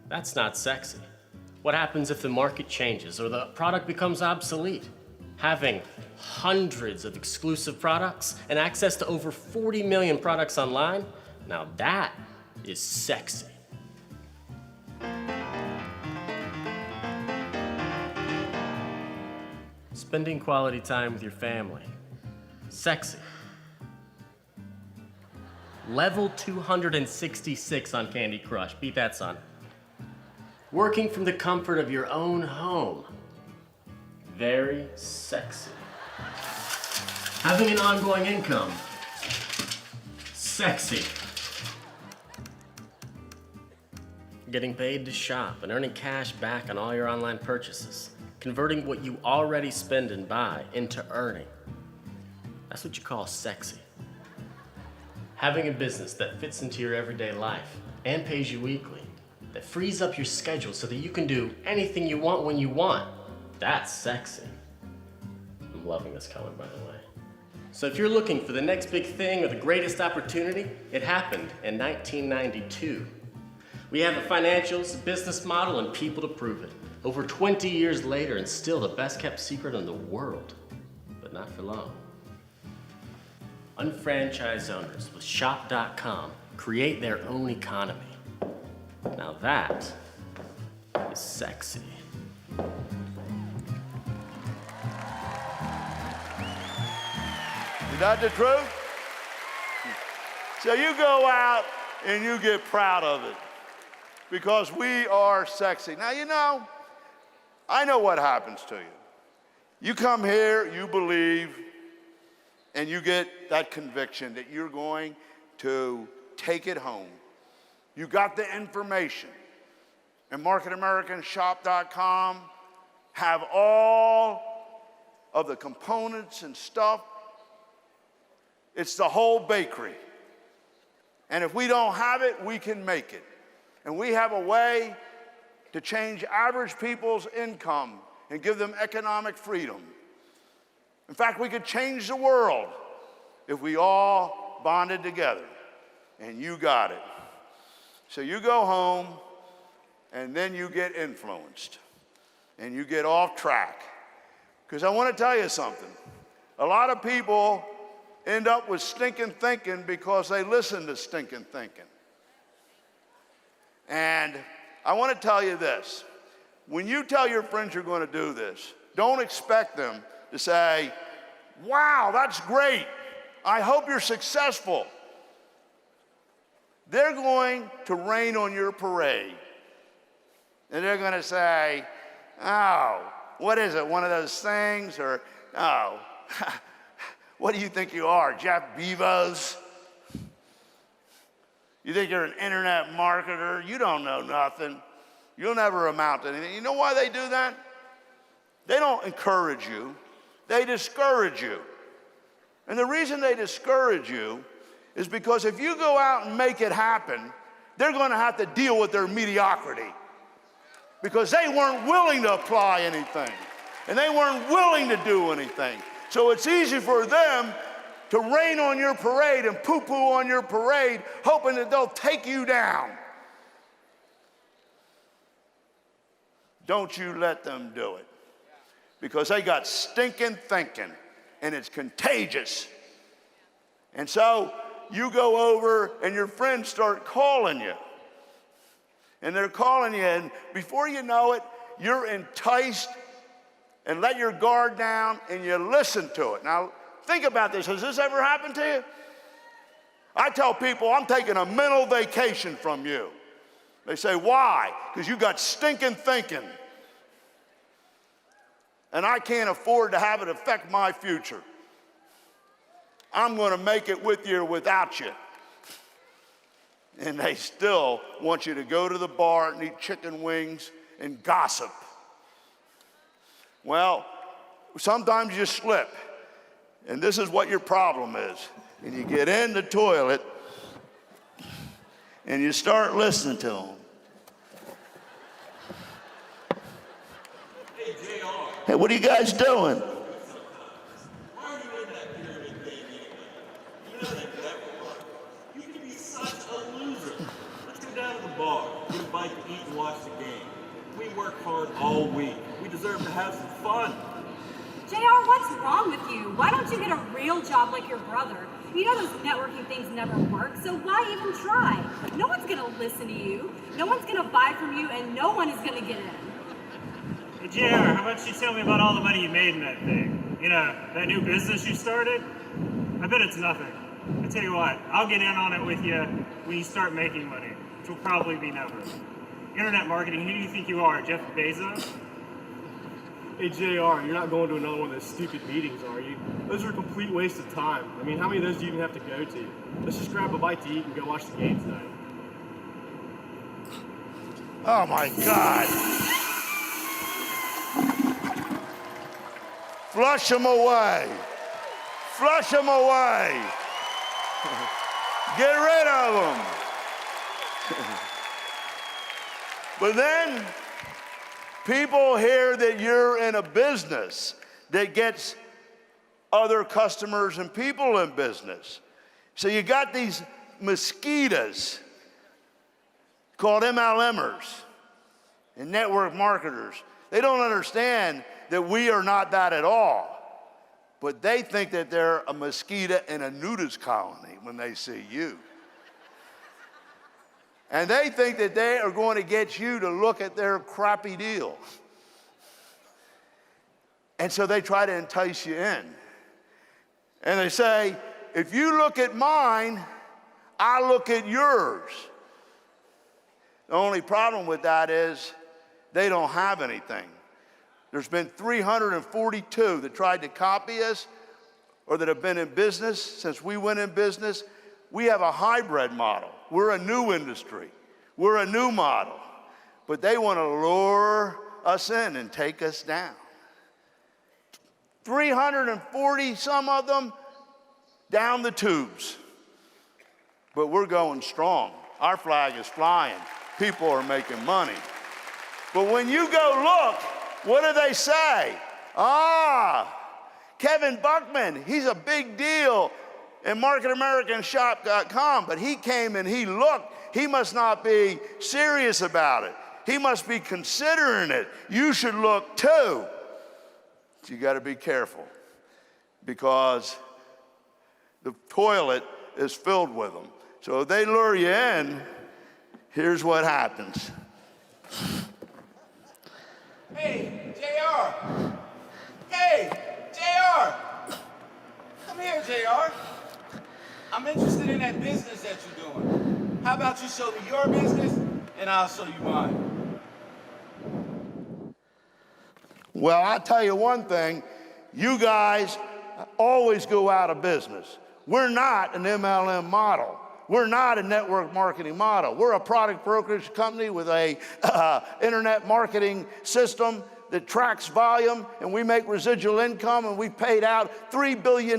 that's not sexy. What happens if the market changes or the product becomes obsolete? Having hundreds of exclusive products and access to over 40 million products online, now that is sexy. Spending quality time with your family, sexy. Level 266 on Candy Crush, beat that, son. Working from the comfort of your own home, very sexy. Having an ongoing income, sexy. Getting paid to shop and earning cash back on all your online purchases. Converting what you already spend and buy into earning. That's what you call sexy. Having a business that fits into your everyday life and pays you weekly, that frees up your schedule so that you can do anything you want when you want, that's sexy. I'm loving this color, by the way. So if you're looking for the next big thing or the greatest opportunity, it happened in 1992. We have the financials, business model, and people to prove it. Over 20 years later, and still the best kept secret in the world, but not for long. Unfranchised owners with Shop.com create their own economy. Now that is sexy. Is that the truth? So you go out and you get proud of it because we are sexy. Now, you know, I know what happens to you. You come here, you believe, and you get that conviction that you're going to take it home. You got the information. And Market America and Shop.com have all of the components and stuff. It's the whole bakery. And if we don't have it, we can make it. And we have a way to change average people's income and give them economic freedom. In fact, we could change the world if we all bonded together. And you got it. So you go home, and then you get influenced, and you get off track. Because I want to tell you something. A lot of people end up with stinking thinking because they listen to stinking thinking. And I want to tell you this. When you tell your friends you're going to do this, don't expect them to say, wow, that's great. I hope you're successful. They're going to rain on your parade. And they're going to say, oh, what is it, one of those things? Or, oh, what do you think you are, Jeff Bezos? You think you're an internet marketer? You don't know nothing. You'll never amount to anything. You know why they do that? They don't encourage you. They discourage you. And the reason they discourage you is because if you go out and make it happen, they're going to have to deal with their mediocrity because they weren't willing to apply anything and they weren't willing to do anything. So it's easy for them to rain on your parade and poo-poo on your parade, hoping that they'll take you down. Don't you let them do it. because they got stinking thinking, and it's contagious. And so you go over and your friends start calling you. And they're calling you, and before you know it, you're enticed and let your guard down and you listen to it. Now, think about this. Has this ever happened to you? I tell people, I'm taking a mental vacation from you. They say, why? Because you got stinking thinking. And I can't afford to have it affect my future. I'm going to make it with you or without you. And they still want you to go to the bar and eat chicken wings and gossip. Well, sometimes you slip. And this is what your problem is. And you get in the toilet and you start listening to them. Hey, JR. Hey, what are you guys doing? Why are you in that pyramid game anyway? You know that never work. You can be such a loser. Let's go down to the bar, get a bite to eat and watch the game. We work hard all week. We deserve to have some fun. JR, what's wrong with you? Why don't you get a real job like your brother? You know those networking things never work, so why even try? No one's gonna listen to you, no one's gonna buy from you, and no one is gonna get in. Hey, JR, how about you tell me about all the money you made in that thing? You know, that new business you started? I bet it's nothing. I tell you what, I'll get in on it with you when you start making money, which will probably be never. Internet marketing, who do you think you are, Jeff Bezos? Hey JR, you're not going to another one of those stupid meetings, are you? Those are a complete waste of time. I mean, how many of those do you even have to go to? Let's just grab a bite to eat and go watch the game tonight. Oh my God. Flush them away. Flush them away. Get rid of them. But then people hear that you're in a business that gets other customers and people in business. So you got these mosquitoes called MLMers and network marketers. They don't understand that we are not that at all. But they think that they're a mosquito in a nudist colony when they see you. And they think that they are going to get you to look at their crappy deal. And so they try to entice you in. And they say, if you look at mine, I look at yours. The only problem with that is they don't have anything. There's been 342 that tried to copy us or that have been in business since we went in business. We have a hybrid model. We're a new industry. We're a new model. But they want to lure us in and take us down. 340 some of them down the tubes. But we're going strong. Our flag is flying. People are making money. But when you go look, what do they say? Kevin Buckman, he's a big deal in MarketAmericanShop.com, but he came and he looked. He must not be serious about it. He must be considering it. You should look too. But you got to be careful because the toilet is filled with them. So if they lure you in, here's what happens. Hey, JR. Hey, JR. Come here, JR. I'm interested in that business that you're doing. How about you show me your business and I'll show you mine? Well, I'll tell you one thing. You guys always go out of business. We're not an MLM model. We're not a network marketing model. We're a product brokerage company with a internet marketing system that tracks volume, and we make residual income, and we paid out $3 billion.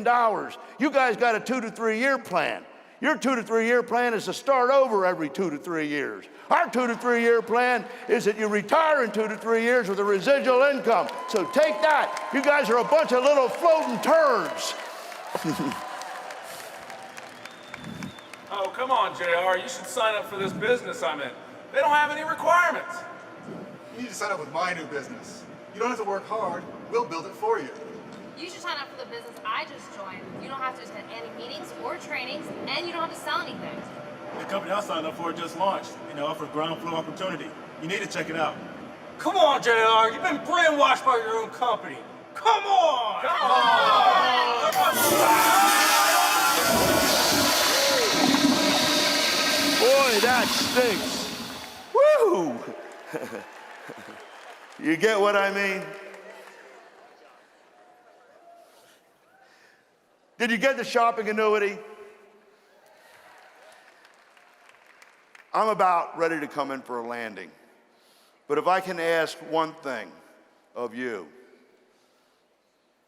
You guys got a 2 to 3 year plan. Your 2 to 3 year plan is to start over every 2 to 3 years. Our 2 to 3 year plan is that you retire in 2 to 3 years with a residual income. So take that. You guys are a bunch of little floating turds. Oh, come on, JR. You should sign up for this business I'm in. They don't have any requirements. You need to sign up with my new business. You don't have to work hard. We'll build it for you. You should sign up for the business I just joined. You don't have to attend any meetings or trainings, and you don't have to sell anything. The company I signed up for just launched. Offer ground floor opportunity. You need to check it out. Come on, JR. You've been brainwashed by your own company. Come on! Come on! Boy, that stinks. Woo! You get what I mean? Did you get the shopping annuity? I'm about ready to come in for a landing. But if I can ask one thing of you,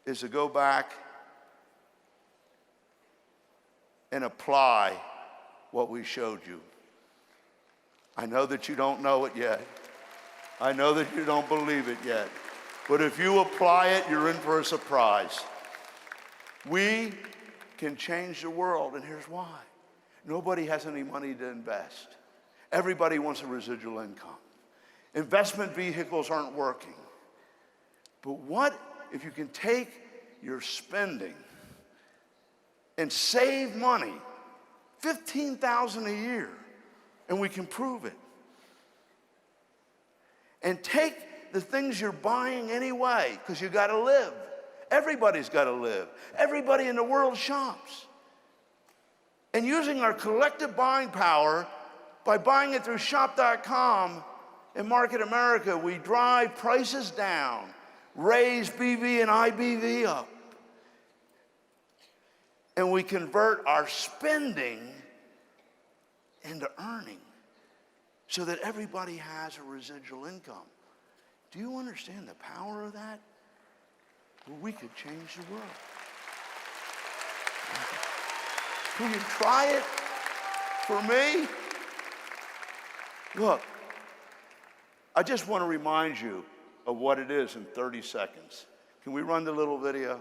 is to go back and apply what we showed you. I know that you don't know it yet. I know that you don't believe it yet. But if you apply it, you're in for a surprise. We can change the world, and here's why. Nobody has any money to invest. Everybody wants a residual income. Investment vehicles aren't working. But what if you can take your spending and save money, $15,000 a year, and we can prove it. And take the things you're buying anyway, because you got to live. Everybody's got to live. Everybody in the world shops. And using our collective buying power, by buying it through shop.com and Market America, we drive prices down, raise BV and IBV up, and we convert our spending into earning so that everybody has a residual income. Do you understand the power of that? Well, we could change the world. Will you try it for me? Look, I just want to remind you of what it is in 30 seconds. Can we run the little video?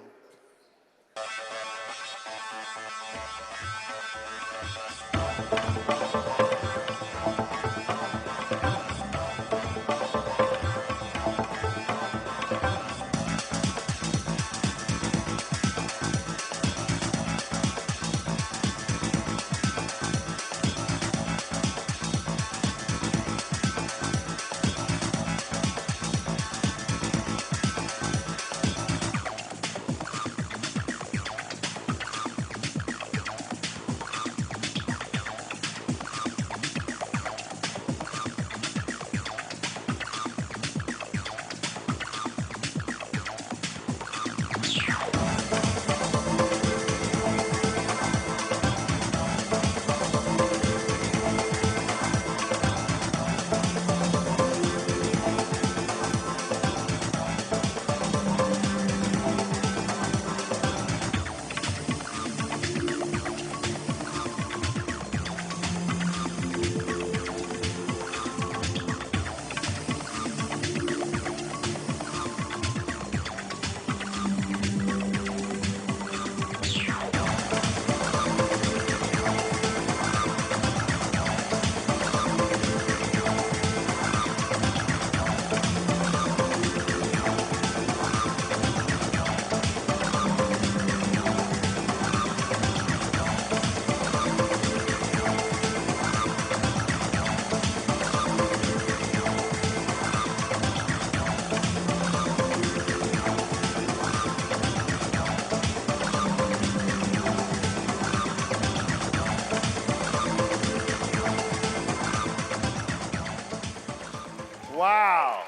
Wow.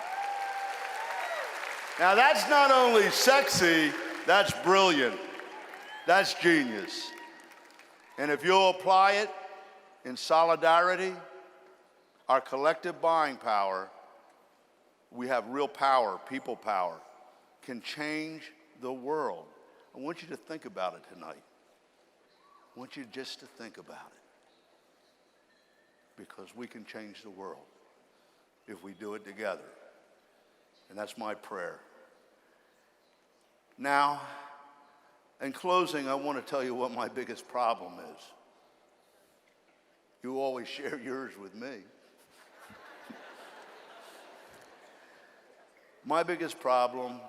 Now that's not only sexy, that's brilliant. That's genius. And if you'll apply it in solidarity, our collective buying power, we have real power, people power, can change the world. I want you to think about it tonight. I want you just to think about it. Because we can change the world if we do it together. And that's my prayer. Now, in closing, I want to tell you what my biggest problem is. You always share yours with me. My biggest problem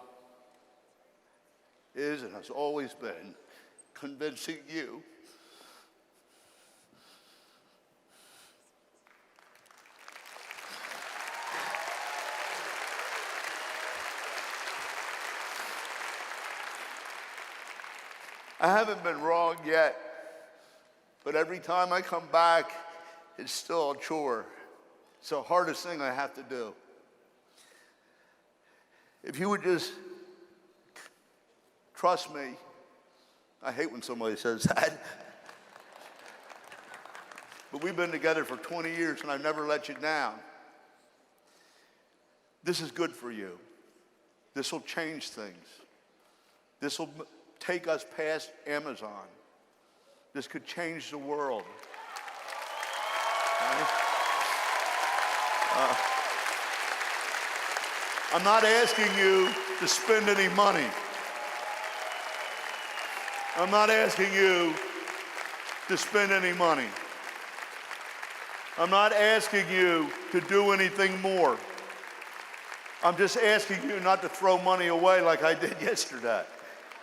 is and has always been convincing you. I haven't been wrong yet, but every time I come back, it's still a chore. It's the hardest thing I have to do. If you would just trust me, I hate when somebody says that, but we've been together for 20 years and I've never let you down. This is good for you. This will change things. This will take us past Amazon. This could change the world. I'm not asking you to spend any money. I'm not asking you to spend any money. I'm not asking you to do anything more. I'm just asking you not to throw money away like I did yesterday.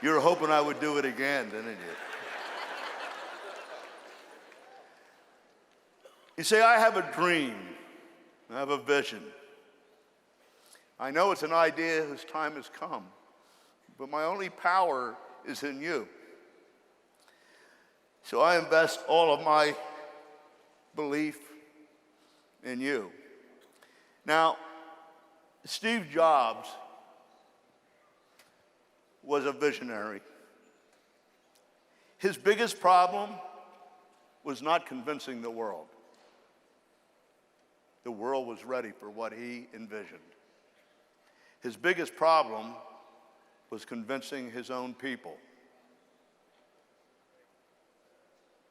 You were hoping I would do it again, didn't you? You say, I have a dream. I have a vision. I know it's an idea whose time has come, but my only power is in you. So I invest all of my belief in you. Now, Steve Jobs was a visionary. His biggest problem was not convincing the world. The world was ready for what he envisioned. His biggest problem was convincing his own people.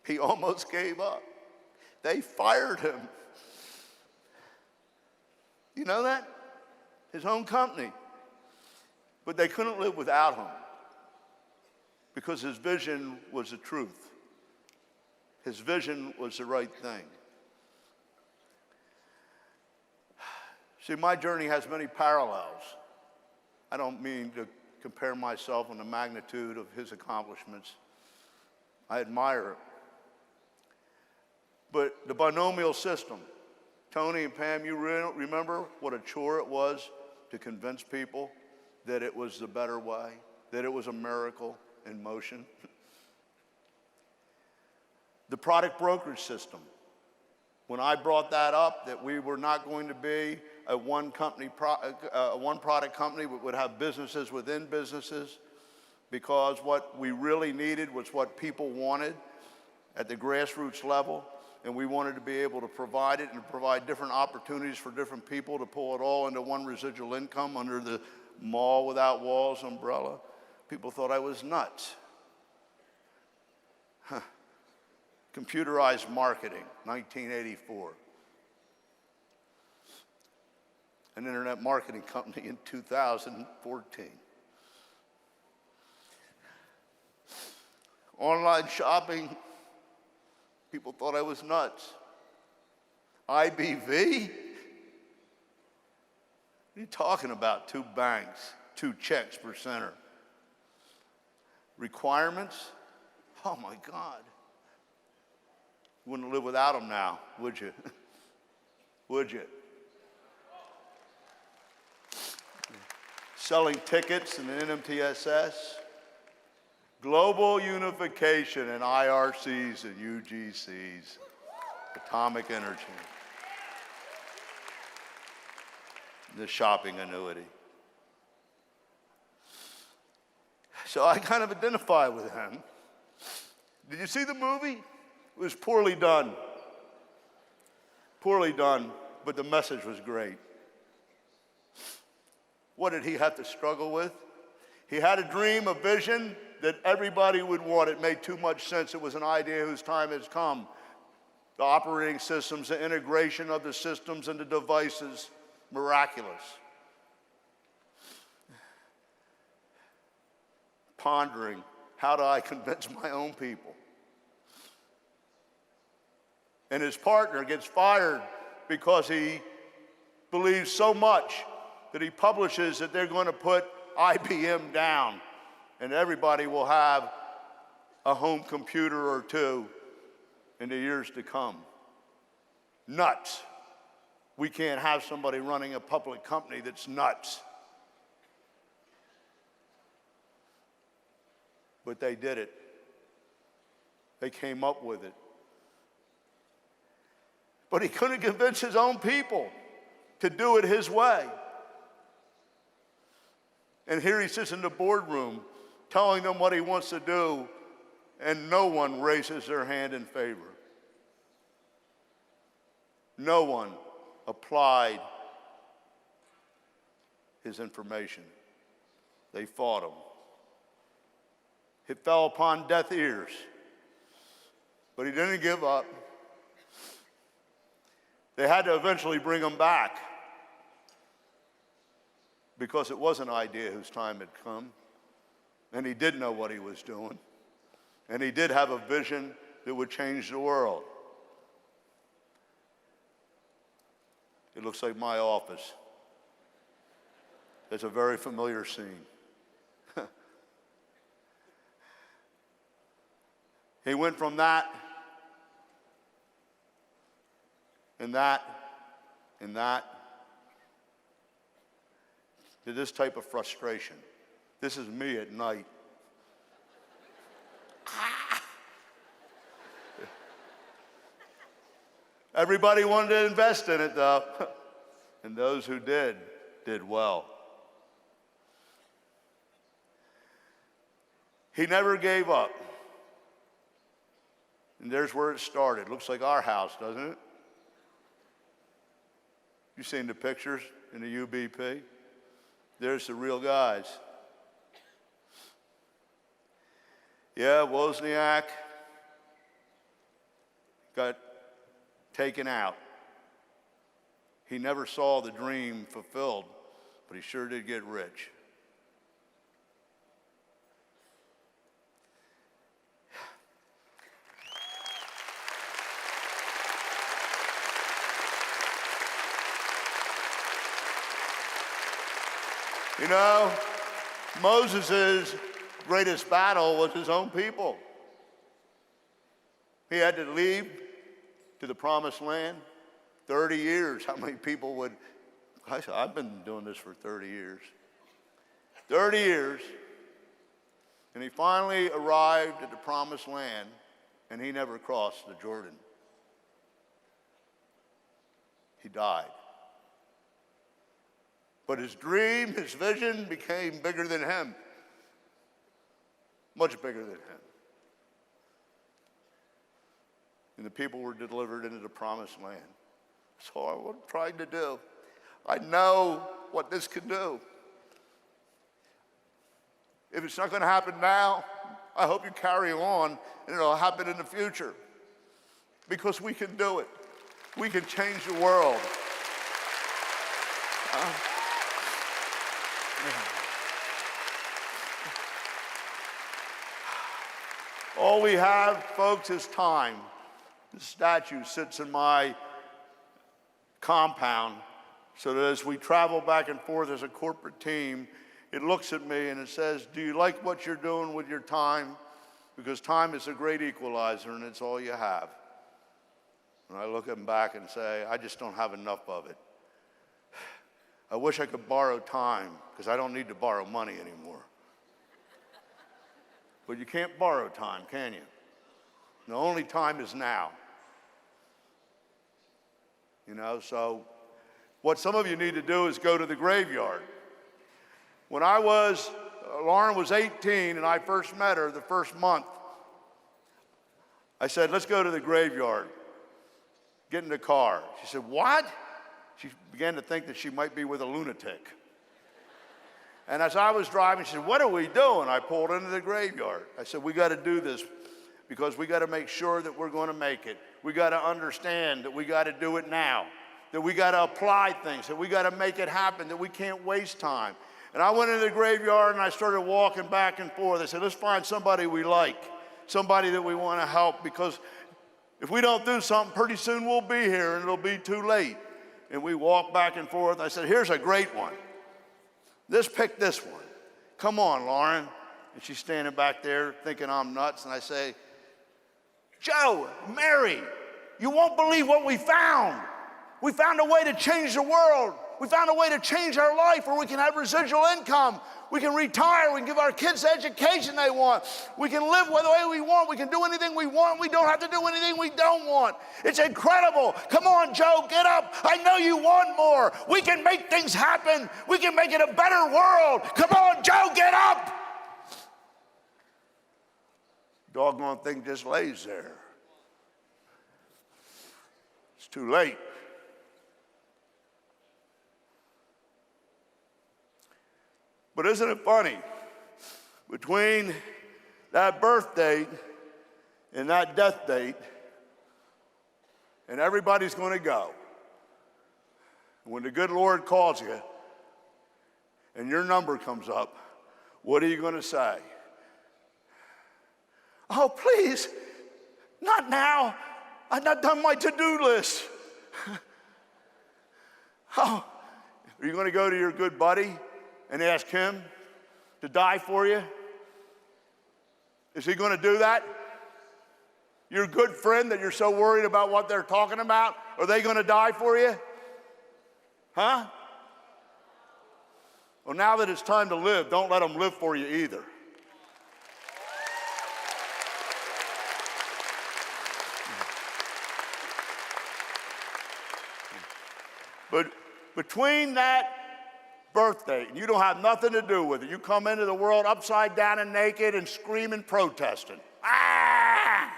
He almost gave up. They fired him. You know that? His own company. But they couldn't live without him because his vision was the truth. His vision was the right thing. See, my journey has many parallels. I don't mean to compare myself on the magnitude of his accomplishments. I admire it. But the binomial system, Tony and Pam, you remember what a chore it was to convince people that it was the better way, that it was a miracle in motion? The product brokerage system. When I brought that up, that we were not going to be a one product company, but would have businesses within businesses, because what we really needed was what people wanted at the grassroots level, and we wanted to be able to provide it and provide different opportunities for different people to pull it all into one residual income under the Mall Without Walls umbrella. People thought I was nuts. Computerized marketing, 1984. An internet marketing company in 2014. Online shopping, people thought I was nuts. IBV? What are you talking about? 2 banks, 2 checks per center. Requirements? Oh my God. You wouldn't live without them now, would you? Would you? Selling tickets in the NMTSS. Global unification in IRCs and UGCs. Atomic energy. The shopping annuity. So I kind of identify with him. Did you see the movie? It was poorly done. Poorly done, but the message was great. What did he have to struggle with? He had a dream, a vision that everybody would want. It made too much sense. It was an idea whose time has come. The operating systems, the integration of the systems and the devices, miraculous. Pondering, how do I convince my own people? And his partner gets fired because he believes so much that he publishes that they're going to put IBM down. and everybody will have a home computer or two in the years to come. Nuts. We can't have somebody running a public company that's nuts. But they did it. They came up with it. But he couldn't convince his own people to do it his way. And here he sits in the boardroom telling them what he wants to do, and no one raises their hand in favor. No one applied his information. They fought him. It fell upon deaf ears, but he didn't give up. They had to eventually bring him back because it was an idea whose time had come, and he did know what he was doing, and he did have a vision that would change the world. It looks like my office. It's a very familiar scene. He went from that, and that, and that, to this type of frustration. This is me at night. Everybody wanted to invest in it, though. And those who did well. He never gave up. And there's where it started. Looks like our house, doesn't it? You've seen the pictures in the UBP? There's the real guys. Yeah, Wozniak got taken out. He never saw the dream fulfilled, but he sure did get rich. You know, Moses' greatest battle was his own people. He had to leave to the promised land. 30 years. How many people would, I've been doing this for 30 years. 30 years. And he finally arrived at the promised land, and he never crossed the Jordan. He died. But his dream, his vision became bigger than him. Much bigger than him. And the people were delivered into the promised land. So what I'm trying to do, I know what this can do. If it's not going to happen now, I hope you carry on and it'll happen in the future. Because we can do it. We can change the world. All we have, folks, is time. The statue sits in my compound so that as we travel back and forth as a corporate team, it looks at me and it says, do you like what you're doing with your time? Because time is a great equalizer and it's all you have. And I look at them back and say, I just don't have enough of it. I wish I could borrow time because I don't need to borrow money anymore. But you can't borrow time, can you? The only time is now. You know, so what some of you need to do is go to the graveyard. When Lauren was 18 and I first met her the first month, I said, let's go to the graveyard. Get in the car. She said, what? She began to think that she might be with a lunatic. And as I was driving, she said, what are we doing? I pulled into the graveyard. I said, we got to do this because we got to make sure that we're going to make it. We got to understand that we got to do it now, that we got to apply things, that we got to make it happen, that we can't waste time. And I went into the graveyard and I started walking back and forth. I said, let's find somebody we like, somebody that we want to help, because if we don't do something, pretty soon we'll be here and it'll be too late. And we walked back and forth. I said, here's a great one. Let's pick this one. Come on, Lauren. And she's standing back there thinking I'm nuts. And I say, Joe, Mary, you won't believe what we found. We found a way to change the world. We found a way to change our life where we can have residual income. We can retire. We can give our kids the education they want. We can live the way we want. We can do anything we want. We don't have to do anything we don't want. It's incredible. Come on, Joe, get up. I know you want more. We can make things happen. We can make it a better world. Come on, Joe, get up. Doggone thing just lays there. It's too late. But isn't it funny? Between that birth date and that death date, and everybody's going to go. When the good Lord calls you and your number comes up, what are you going to say? Oh, please, not now. I've not done my to-do list. Oh, are you going to go to your good buddy and ask him to die for you? Is he going to do that? Your good friend that you're so worried about what they're talking about, are they going to die for you? Huh? Well, now that it's time to live, don't let them live for you either. But between that birthday, and you don't have nothing to do with it, you come into the world upside down and naked and screaming, protesting. Ah!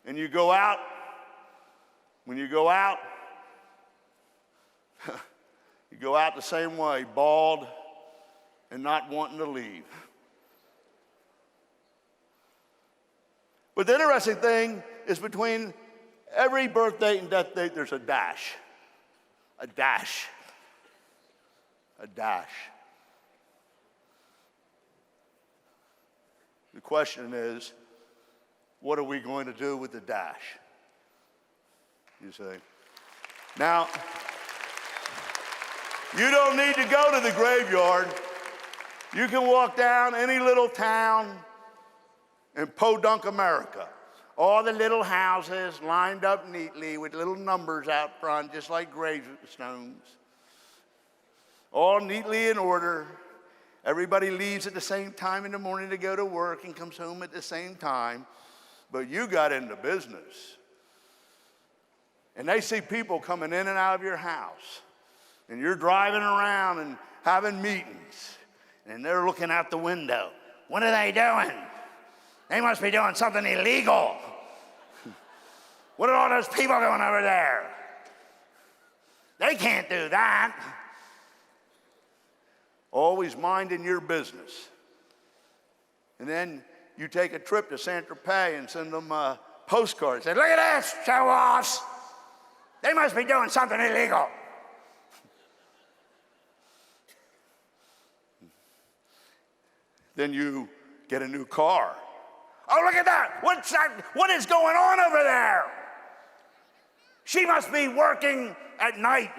And you go out. When you go out, you go out the same way, bald and not wanting to leave. But the interesting thing is between every birth date and death date, there's a dash. A dash. A dash. The question is, what are we going to do with the dash? You say. Now, you don't need to go to the graveyard. You can walk down any little town in Podunk, America. All the little houses lined up neatly with little numbers out front, just like gravestones. All neatly in order. Everybody leaves at the same time in the morning to go to work and comes home at the same time. But you got into business. And they see people coming in and out of your house. And you're driving around and having meetings. And they're looking out the window. What are they doing? They must be doing something illegal. What are all those people doing over there? They can't do that. Always minding your business. And then you take a trip to Saint-Tropez and send them postcards. Say, look at this, show-offs. They must be doing something illegal. Then you get a new car. Oh, look at that. What's that? What is going on over there? She must be working at night.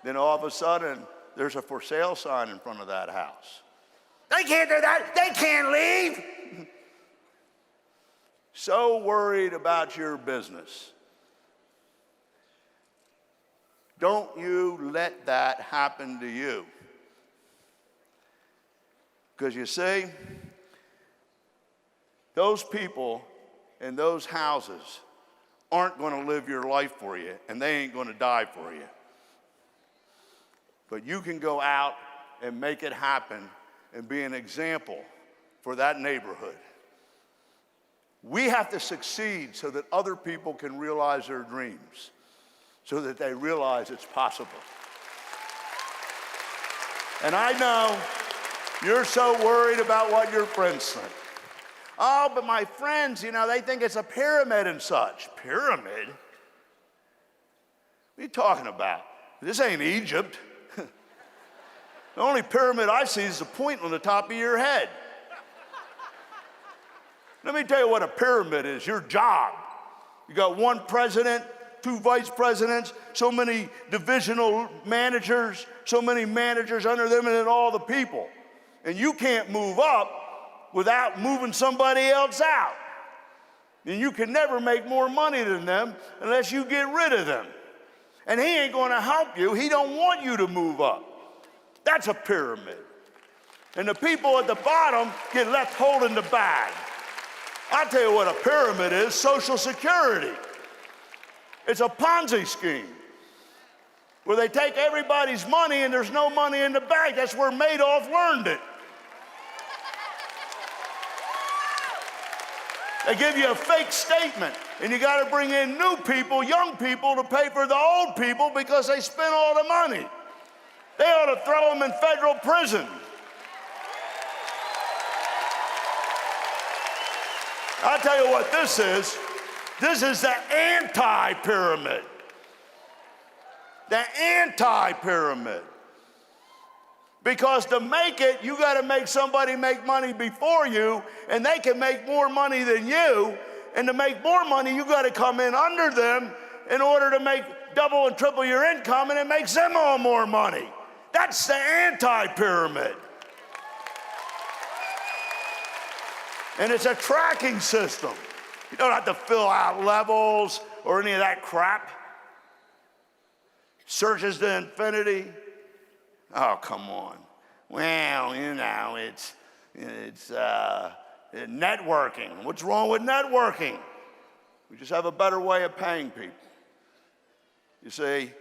Then all of a sudden, there's a for sale sign in front of that house. They can't do that. They can't leave. So worried about your business. Don't you let that happen to you. Because you see, those people in those houses aren't going to live your life for you, and they ain't going to die for you. But you can go out and make it happen and be an example for that neighborhood. We have to succeed so that other people can realize their dreams, so that they realize it's possible. And I know you're so worried about what your friends think. Oh, but my friends, you know, they think it's a pyramid and such. Pyramid? What are you talking about? This ain't Egypt. The only pyramid I see is the point on the top of your head. Let me tell you what a pyramid is, your job. You got one president, 2 vice presidents, so many divisional managers, so many managers under them, and then all the people. And you can't move up without moving somebody else out. And you can never make more money than them unless you get rid of them. And he ain't gonna help you. He don't want you to move up. That's a pyramid. And the people at the bottom get left holding the bag. I'll tell you what a pyramid is, Social Security. It's a Ponzi scheme where they take everybody's money and there's no money in the bank. That's where Madoff learned it. They give you a fake statement, and you got to bring in new people, young people, to pay for the old people because they spent all the money. They ought to throw them in federal prison. I'll tell you what this is. This is the anti-pyramid. The anti-pyramid. Because to make it, you got to make somebody make money before you, and they can make more money than you. And to make more money, you got to come in under them in order to make double and triple your income, and it makes them all more money. That's the anti-pyramid. And it's a tracking system. You don't have to fill out levels or any of that crap. Searches to infinity. Oh, come on. Well, you know, it's networking. What's wrong with networking? We just have a better way of paying people. You see,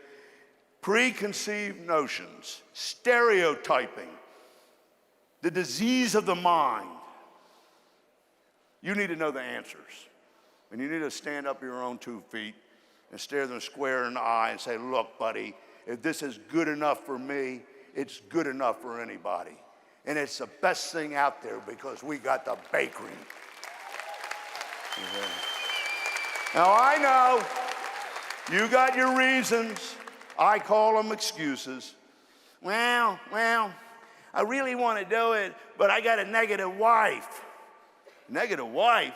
preconceived notions, stereotyping, the disease of the mind. You need to know the answers. And you need to stand up your own 2 feet and stare them square in the eye and say, look, buddy, if this is good enough for me, it's good enough for anybody. And it's the best thing out there because we got the bakery. Now, I know you got your reasons. I call them excuses. Well, I really want to do it, but I got a negative wife. Negative wife?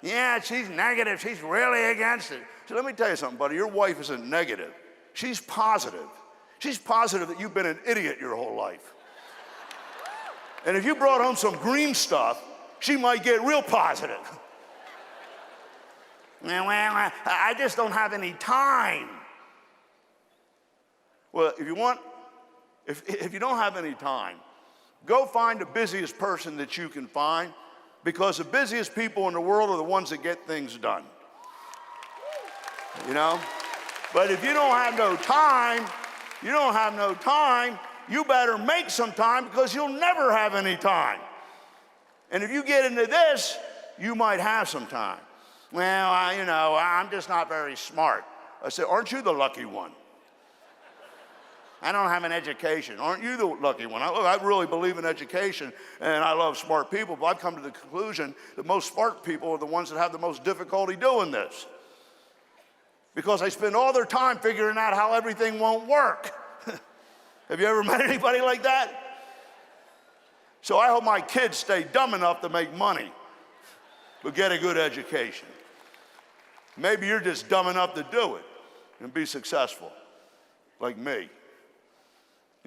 Yeah, she's negative. She's really against it. So let me tell you something, buddy. Your wife isn't negative. She's positive. She's positive that you've been an idiot your whole life. And if you brought home some green stuff, she might get real positive. Well, I just don't have any time. Well, if you don't have any time, go find the busiest person that you can find, because the busiest people in the world are the ones that get things done. You know? But if you don't have no time, you better make some time, because you'll never have any time. And if you get into this, you might have some time. Well, I'm just not very smart. I said, aren't you the lucky one? I don't have an education. Aren't you the lucky one? I really believe in education, and I love smart people, but I've come to the conclusion that most smart people are the ones that have the most difficulty doing this, because they spend all their time figuring out how everything won't work. Have you ever met anybody like that? So I hope my kids stay dumb enough to make money, but get a good education. Maybe you're just dumb enough to do it and be successful, like me.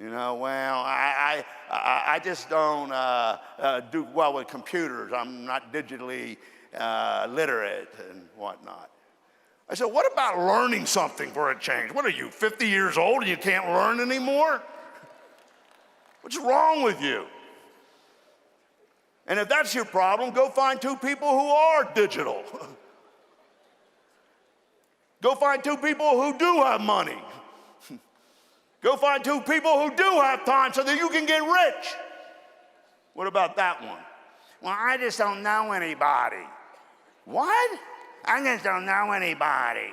I just don't do well with computers. I'm not digitally literate and whatnot. I said, what about learning something for a change? What are you, 50 years old and you can't learn anymore? What's wrong with you? And if that's your problem, go find 2 people who are digital. Go find 2 people who do have money. Go find 2 people who do have time so that you can get rich. What about that one? Well, I just don't know anybody. What? I just don't know anybody.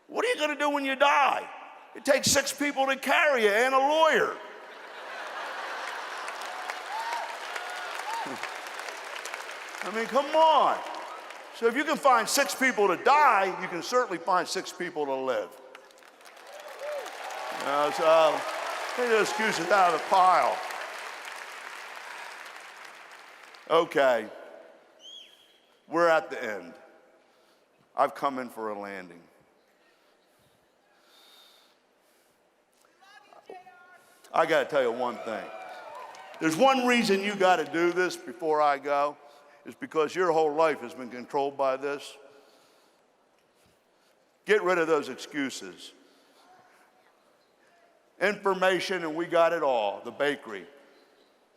What are you going to do when you die? It takes 6 people to carry you and a lawyer. I mean, come on. So if you can find 6 people to die, you can certainly find 6 people to live. So take the excuses out of the pile. Okay, we're at the end. I've come in for a landing. I got to tell you one thing. There's one reason you got to do this before I go, is because your whole life has been controlled by this. Get rid of those excuses. Information, and we got it all, the bakery,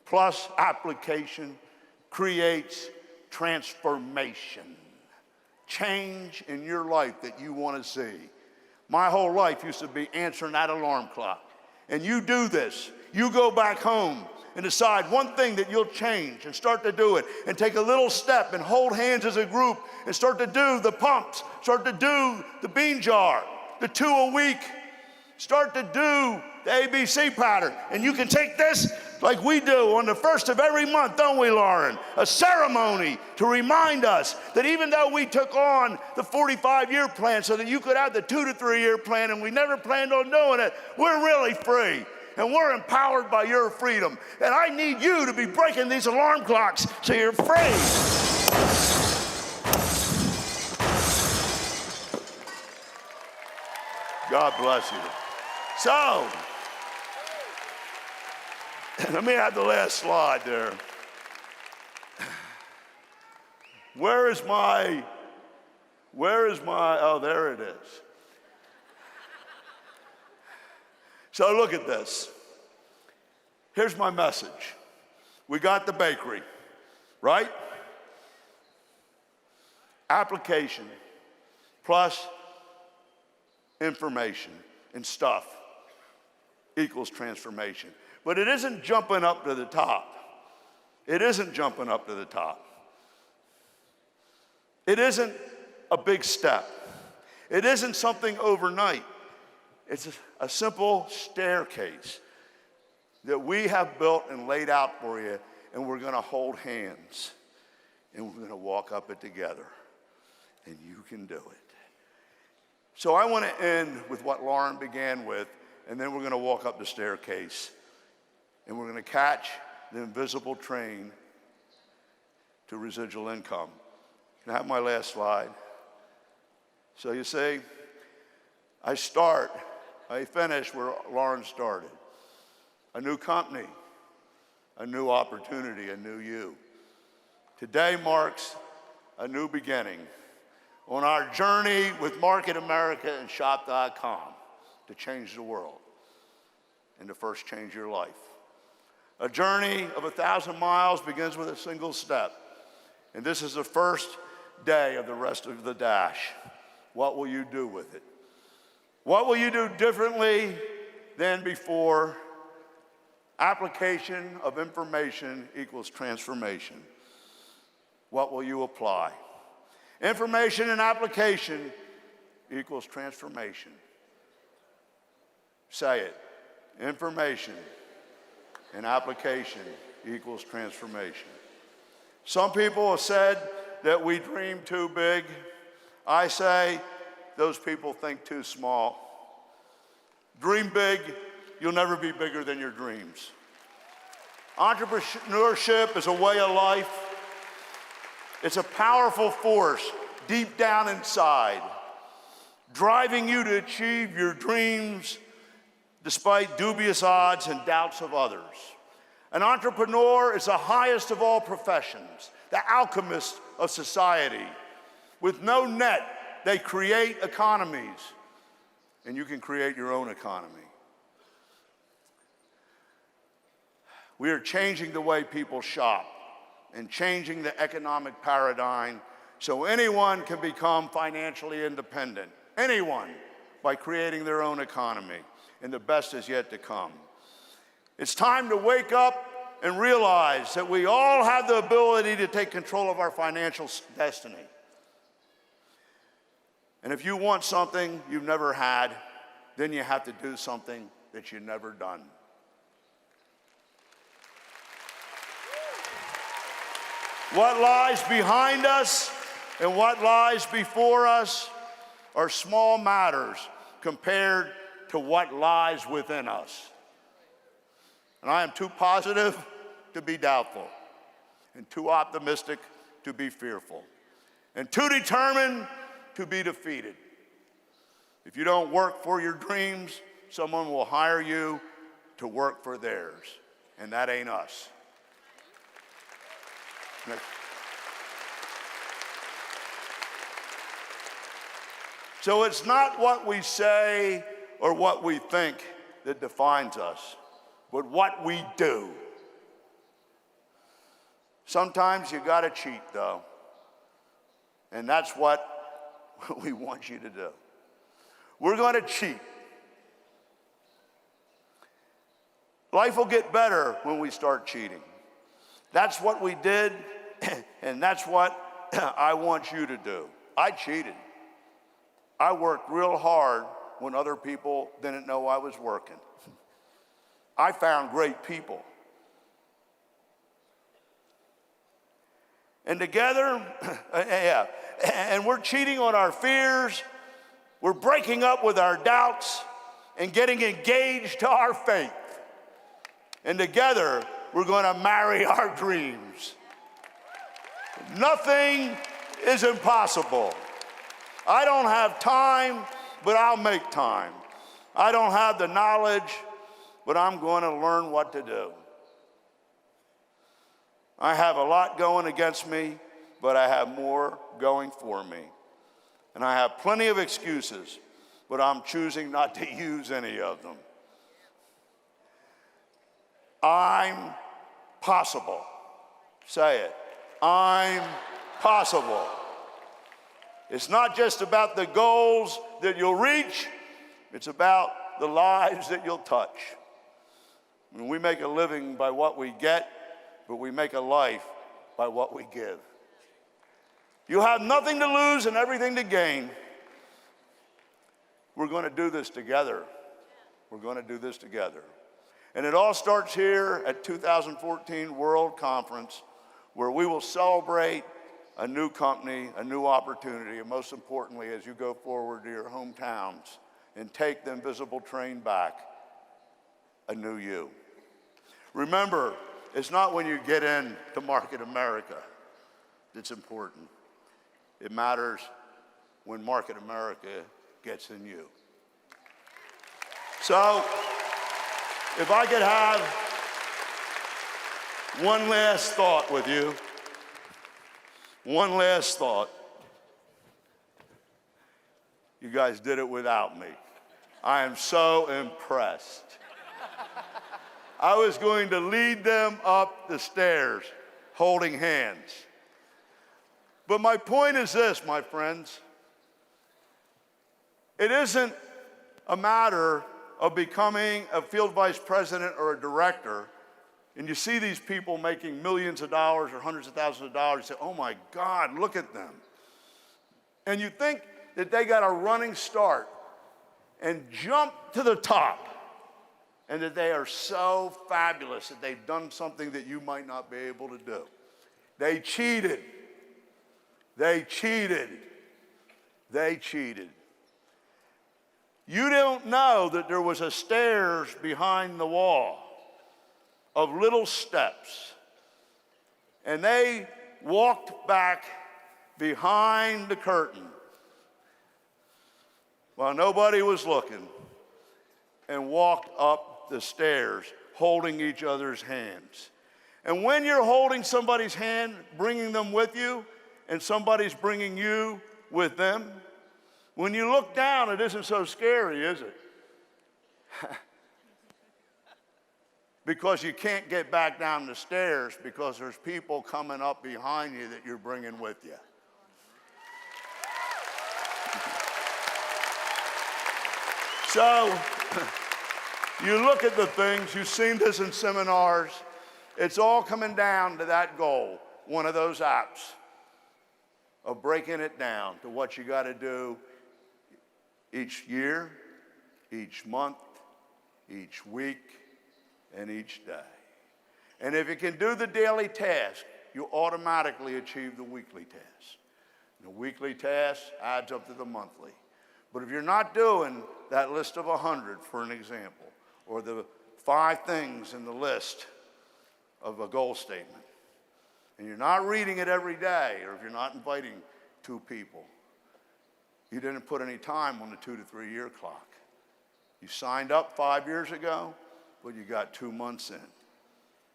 plus application creates transformation. Change in your life that you want to see. My whole life used to be answering that alarm clock. And you do this. You go back home and decide one thing that you'll change and start to do it and take a little step and hold hands as a group and start to do the pumps, start to do the bean jar, the 2 a week, start to do the ABC pattern. And you can take this like we do on the first of every month, don't we, Lauren? A ceremony to remind us that even though we took on the 45-year plan so that you could have the 2 to 3 year plan and we never planned on doing it, we're really free. And we're empowered by your freedom. And I need you to be breaking these alarm clocks so you're free. God bless you. So, let me have the last slide there. Where is my, oh, there it is. So look at this. Here's my message. We got the bakery, right? Application plus information and stuff equals transformation. But it isn't jumping up to the top. It isn't jumping up to the top. It isn't a big step. It isn't something overnight. It's a simple staircase that we have built and laid out for you, and we're going to hold hands, and we're going to walk up it together, and you can do it. So I want to end with what Lauren began with, and then we're going to walk up the staircase, and we're going to catch the invisible train to residual income. Can I have my last slide? So you see, I finish where Lauren started. A new company, a new opportunity, a new you. Today marks a new beginning on our journey with Market America and Shop.com to change the world and to first change your life. A journey of 1,000 miles begins with a single step. And this is the first day of the rest of the dash. What will you do with it? What will you do differently than before? Application of information equals transformation. What will you apply? Information and application equals transformation. Say it. Information and application equals transformation. Some people have said that we dream too big. I say those people think too small. Dream big, you'll never be bigger than your dreams. Entrepreneurship is a way of life. It's a powerful force deep down inside, driving you to achieve your dreams despite dubious odds and doubts of others. An entrepreneur is the highest of all professions, the alchemist of society. With no net, they create economies, and you can create your own economy. We are changing the way people shop and changing the economic paradigm so anyone can become financially independent. Anyone, by creating their own economy, and the best is yet to come. It's time to wake up and realize that we all have the ability to take control of our financial destiny. And if you want something you've never had, then you have to do something that you've never done. What lies behind us and what lies before us are small matters compared to what lies within us. And I am too positive to be doubtful, and too optimistic to be fearful, and too determined to be defeated. If you don't work for your dreams, someone will hire you to work for theirs, and that ain't us. So it's not what we say or what we think that defines us, but what we do. Sometimes you gotta cheat though, and that's what we want you to do. We're gonna cheat. Life will get better when we start cheating. That's what we did, and that's what I want you to do. I cheated. I worked real hard when other people didn't know I was working. I found great people. And together, and we're cheating on our fears, we're breaking up with our doubts, and getting engaged to our faith. And together, we're gonna marry our dreams. Nothing is impossible. I don't have time, but I'll make time. I don't have the knowledge, but I'm going to learn what to do. I have a lot going against me, but I have more going for me. And I have plenty of excuses, but I'm choosing not to use any of them. I'm possible. Say it. I'm possible. It's not just about the goals that you'll reach, it's about the lives that you'll touch. I mean, we make a living by what we get, but we make a life by what we give. You have nothing to lose and everything to gain. We're going to do this together. We're going to do this together. And it all starts here at 2014 World Conference, where we will celebrate a new company, a new opportunity, and most importantly, as you go forward to your hometowns and take the invisible train back, a new you. Remember, it's not when you get into Market America that's important. It matters when Market America gets in you. So, if I could have one last thought with you, one last thought. You guys did it without me. I am so impressed. I was going to lead them up the stairs, holding hands. But my point is this, my friends. It isn't a matter of becoming a field vice president or a director, and you see these people making millions of dollars or hundreds of thousands of dollars, you say, oh my God, look at them. And you think that they got a running start and jump to the top, and that they are so fabulous that they've done something that you might not be able to do. They cheated. They cheated. They cheated. You don't know that there was a stairs behind the wall of little steps. And they walked back behind the curtain while nobody was looking and walked up the stairs holding each other's hands. And when you're holding somebody's hand, bringing them with you, and somebody's bringing you with them, when you look down, it isn't so scary, is it? Because you can't get back down the stairs because there's people coming up behind you that you're bringing with you. So, you look at the things, you've seen this in seminars, it's all coming down to that goal, one of those apps of breaking it down to what you got to do each year, each month, each week, and each day. And if you can do the daily task, you automatically achieve the weekly task. And the weekly task adds up to the monthly. But if you're not doing that list of 100, for an example, or the 5 things in the list of a goal statement, and you're not reading it every day, or if you're not inviting 2 people, you didn't put any time on the 2 to 3 year clock. You signed up 5 years ago, but you got 2 months in.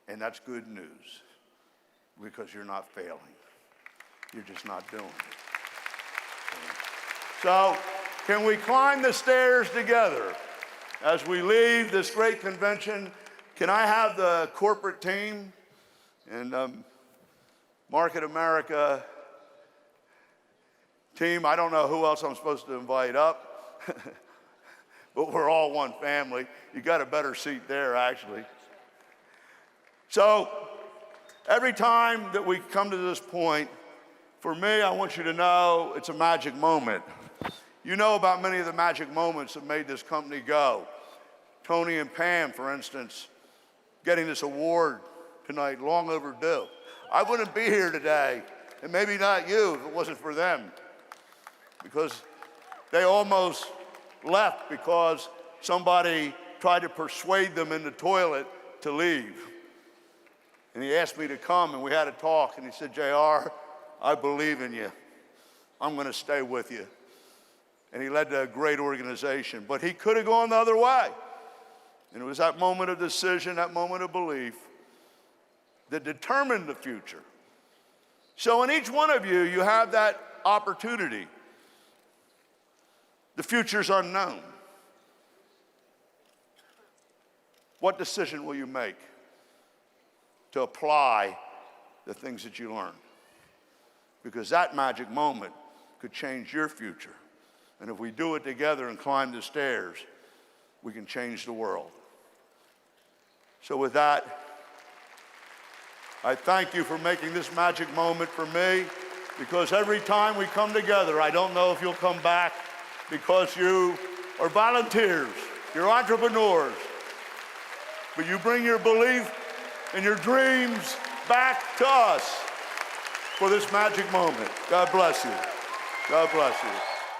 And that's good news because you're not failing. You're just not doing it. So, can we climb the stairs together as we leave this great convention? Can I have the corporate team and Market America team? I don't know who else I'm supposed to invite up, but we're all one family. You got a better seat there, actually. So, every time that we come to this point, for me, I want you to know it's a magic moment. You know about many of the magic moments that made this company go. Tony and Pam, for instance, getting this award tonight, long overdue. I wouldn't be here today, and maybe not you, if it wasn't for them, because they almost left because somebody tried to persuade them in the toilet to leave. And he asked me to come, and we had a talk, and he said, JR, I believe in you. I'm going to stay with you. And he led to a great organization. But he could have gone the other way. And it was that moment of decision, that moment of belief, that determined the future. So in each one of you, you have that opportunity. The future's unknown. What decision will you make to apply the things that you learned? Because that magic moment could change your future. And if we do it together and climb the stairs, we can change the world. So with that, I thank you for making this magic moment for me, because every time we come together, I don't know if you'll come back because you are volunteers, you're entrepreneurs, but you bring your belief and your dreams back to us for this magic moment. God bless you. God bless you.